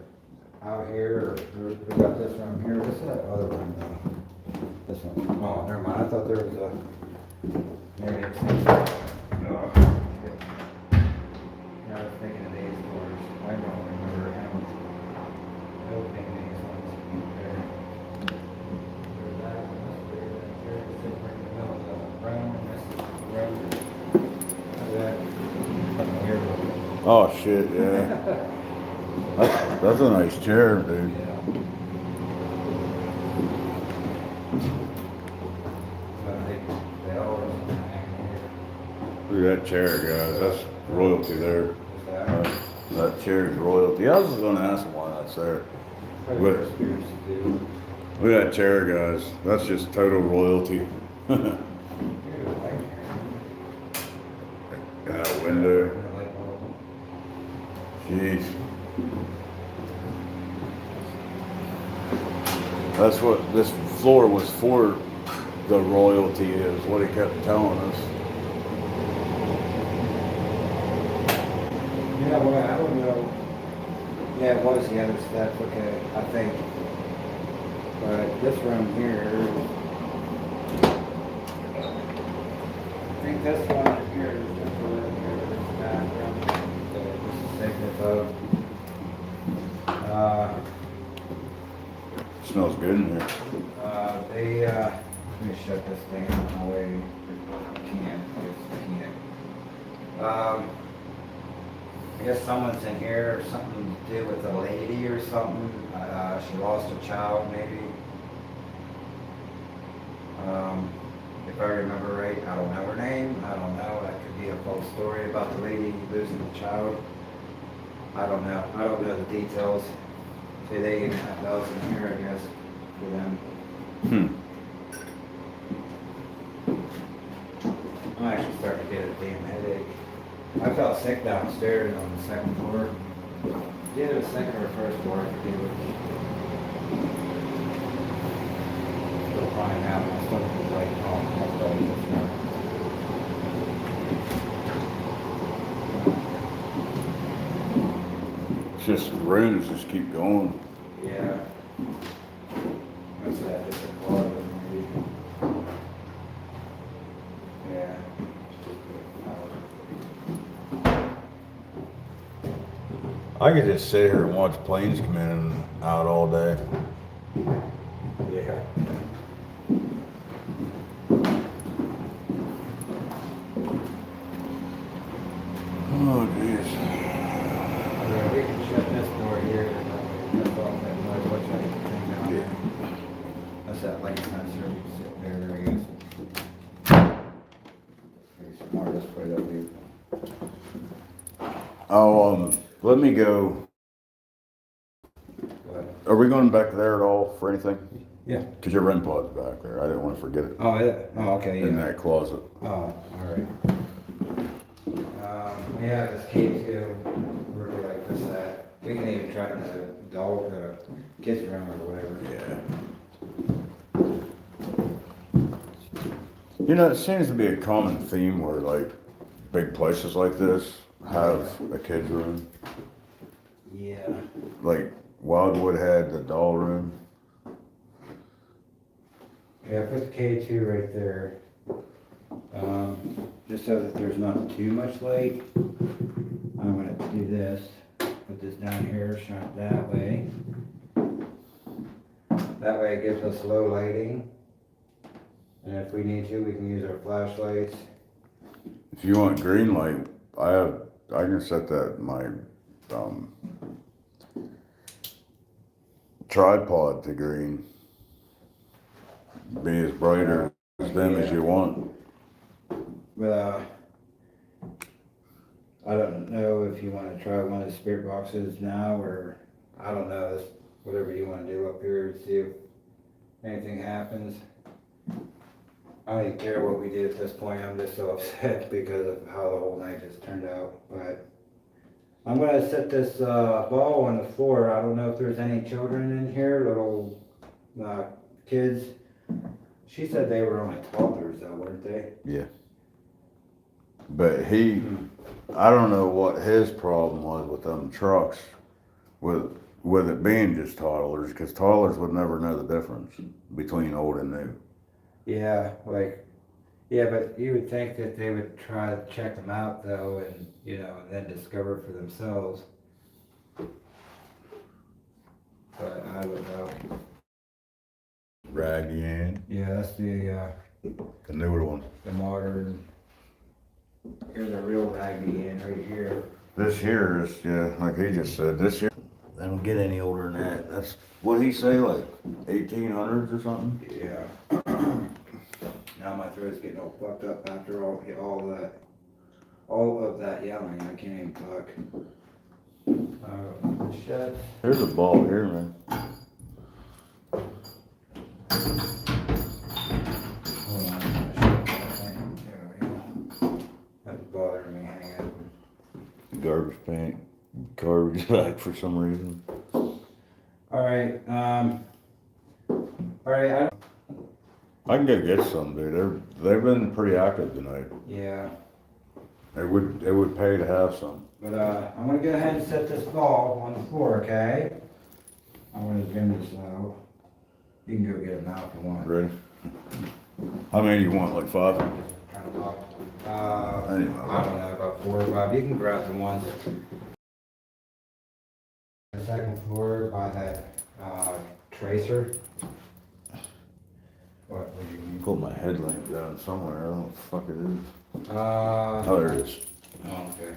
Out here, or we got this room here. What's that other room though? This one. Oh, never mind. I thought there was a. There it is. Oh. Yeah, I was thinking of these doors. I don't remember having opening these ones. There. There's that one. There's sitting right in the middle of the room. This is the room. That. Fucking weird looking. Oh shit, yeah. That's a nice chair, dude. Yeah. But they always hang here. Look at that chair, guys. That's royalty there. Is that? That chair's royalty. I was gonna ask him why that's there. Probably What? for spirits to do. Look at that chair, guys. That's just total royalty. Here, like Got a here. window. Like, well, Jeez. That's what this floor was for. The royalty is what he kept telling us. yeah, well, I don't know. Yeah, it was the other step, okay, I think. But this room here, I think this one here is the room here, this bathroom. So this is thickness of. Smells good in here. Let me shut this thing out of my way. I can't. I guess someone's in here, or something to do with a lady or something. She lost a child, maybe. If I remember right, I don't know her name. I don't know. That could be a false story about the lady losing the child. I don't know. I don't know the details. See, they even have those in here, I guess, for them. I'm actually starting to get a damn headache. I felt sick downstairs on the second floor. Yeah, the second or first floor, I forget which. Still finding out. My stomach is like, oh, I'll tell you this now. It's just the rooms just keep going. Yeah. What's that? Just a closet, maybe. Yeah. I could just sit here and watch planes come in and out all day. Yeah. Oh, jeez. Yeah, we can shut this door here. That's all that noise, watch that thing down there. That's that light sensor, you sit there, I guess. Pretty smart, this way that we. Oh, let me go. What? Are we going back there at all for anything? Yeah. Cause your REM pod's back there. I didn't want to forget it. Oh, yeah, oh, okay, In yeah. that closet. Oh, all right. Yeah, this cage too, really like this, we can even try the dog, kids room or whatever. Yeah. You know, it seems to be a common theme where like big places like this have a kid's room. Yeah. Like Wildwood had the doll room. Yeah, put the K2 right there. Just so that there's not too much light, I'm gonna do this. Put this down here, shine it that way. That way it gives us low lighting. And if we need to, we can use our flashlights. If you want green light, I can set that in my tripod to green. Be as bright or as dim as you want. But I don't know if you want to try one of the spirit boxes now, or I don't know, it's whatever you want to do up here, see if anything happens. I don't even care what we do at this point, I'm just so upset because of how the whole night just turned out. But I'm gonna set this ball on the floor. I don't know if there's any children in here, little kids. She said they were only toddlers though, weren't they? Yeah. But I don't know what his problem was with them trucks, with it being just toddlers, because toddlers would never know the difference between old and new. Yeah, yeah, but you would think that they would try to check them out though, and and then discover for themselves. But I don't know. Raggedy Ann. Yeah, that's the newer one. the modern. Here's a real Raggedy Ann right here. This here is, yeah, like he just said, this here, they don't get any older than that. That's, what he say, like 1800s or something? Yeah. Now my throat's getting all fucked up after all of that yelling. I can't even talk. Shed. There's a ball here, man. Hold on, I'm gonna shut that thing. There we go. That's bothering me, hang on. Garbage paint, garbage bag for some reason. Alright, alright, I can go get some, dude. They've been pretty active tonight. yeah, It would pay to have some. but, I'm gonna go ahead and set this ball on the floor, okay? I'm gonna zoom this out. You can go get it now if you want. Ready? How many do you want? Like 5? Kind of pop. Anyway. I don't know, about 4 or 5. You can grab the ones. The second floor by that, tracer. What would you mean? Pull my headlamp down somewhere. I don't know what the fuck it is. Oh, Oh, there it is. okay.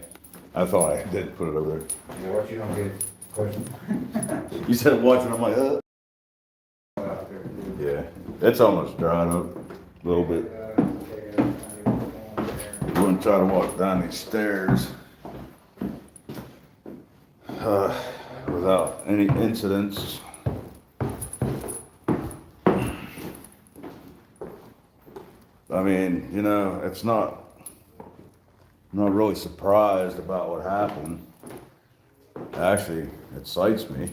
I thought I did put it over there. Yeah, what you don't get pushed. You said watching. I'm like, Out there. yeah. It's almost dried up a little bit. You wouldn't try to walk down these stairs without any incidents. I mean, you know, I'm not really surprised about what happened. Actually, it excites me.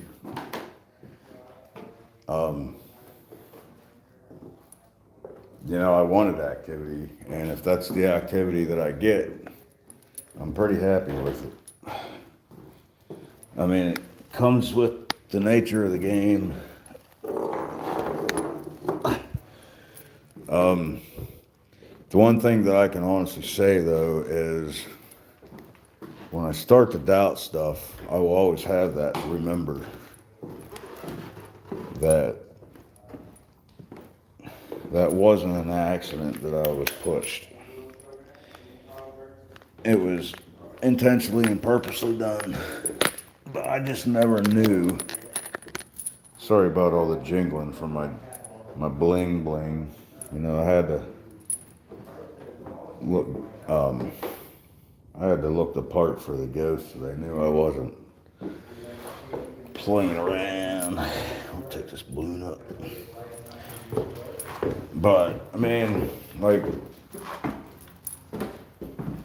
You know, I wanted activity, and if that's the activity that I get, I'm pretty happy with it. I mean, it comes with the nature of the game. The one thing that I can honestly say, though, is when I start to doubt stuff, I will always have that to remember that wasn't an accident that I was pushed. It was intentionally and purposely done, but I just never knew. Sorry about all the jingling from my bling bling. You know, I had to look the part for the ghosts so they knew I wasn't playing around. I'll take this balloon up. But, I mean, like,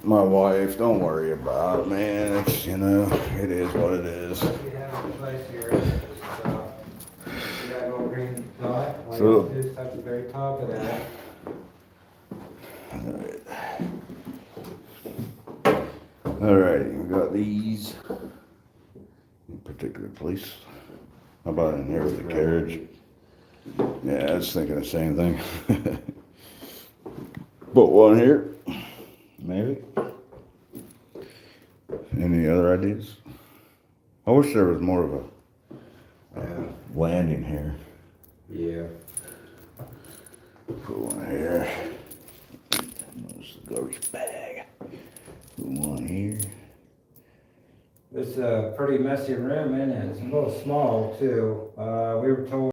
my wife, don't worry about it, man. It's, you know, it is what it is. We have a place here. You got a little green dot. All you So- have to do is touch the very top of that. Alright, we got these in particular place. How about in here with the carriage? Yeah, I was thinking the same thing. Put one here, maybe. Any other ideas? I wish there was more of a landing here. Yeah. Put one here. There's the garbage bag. Put one here. It's a pretty messy room, isn't it? It's a little small too. We were told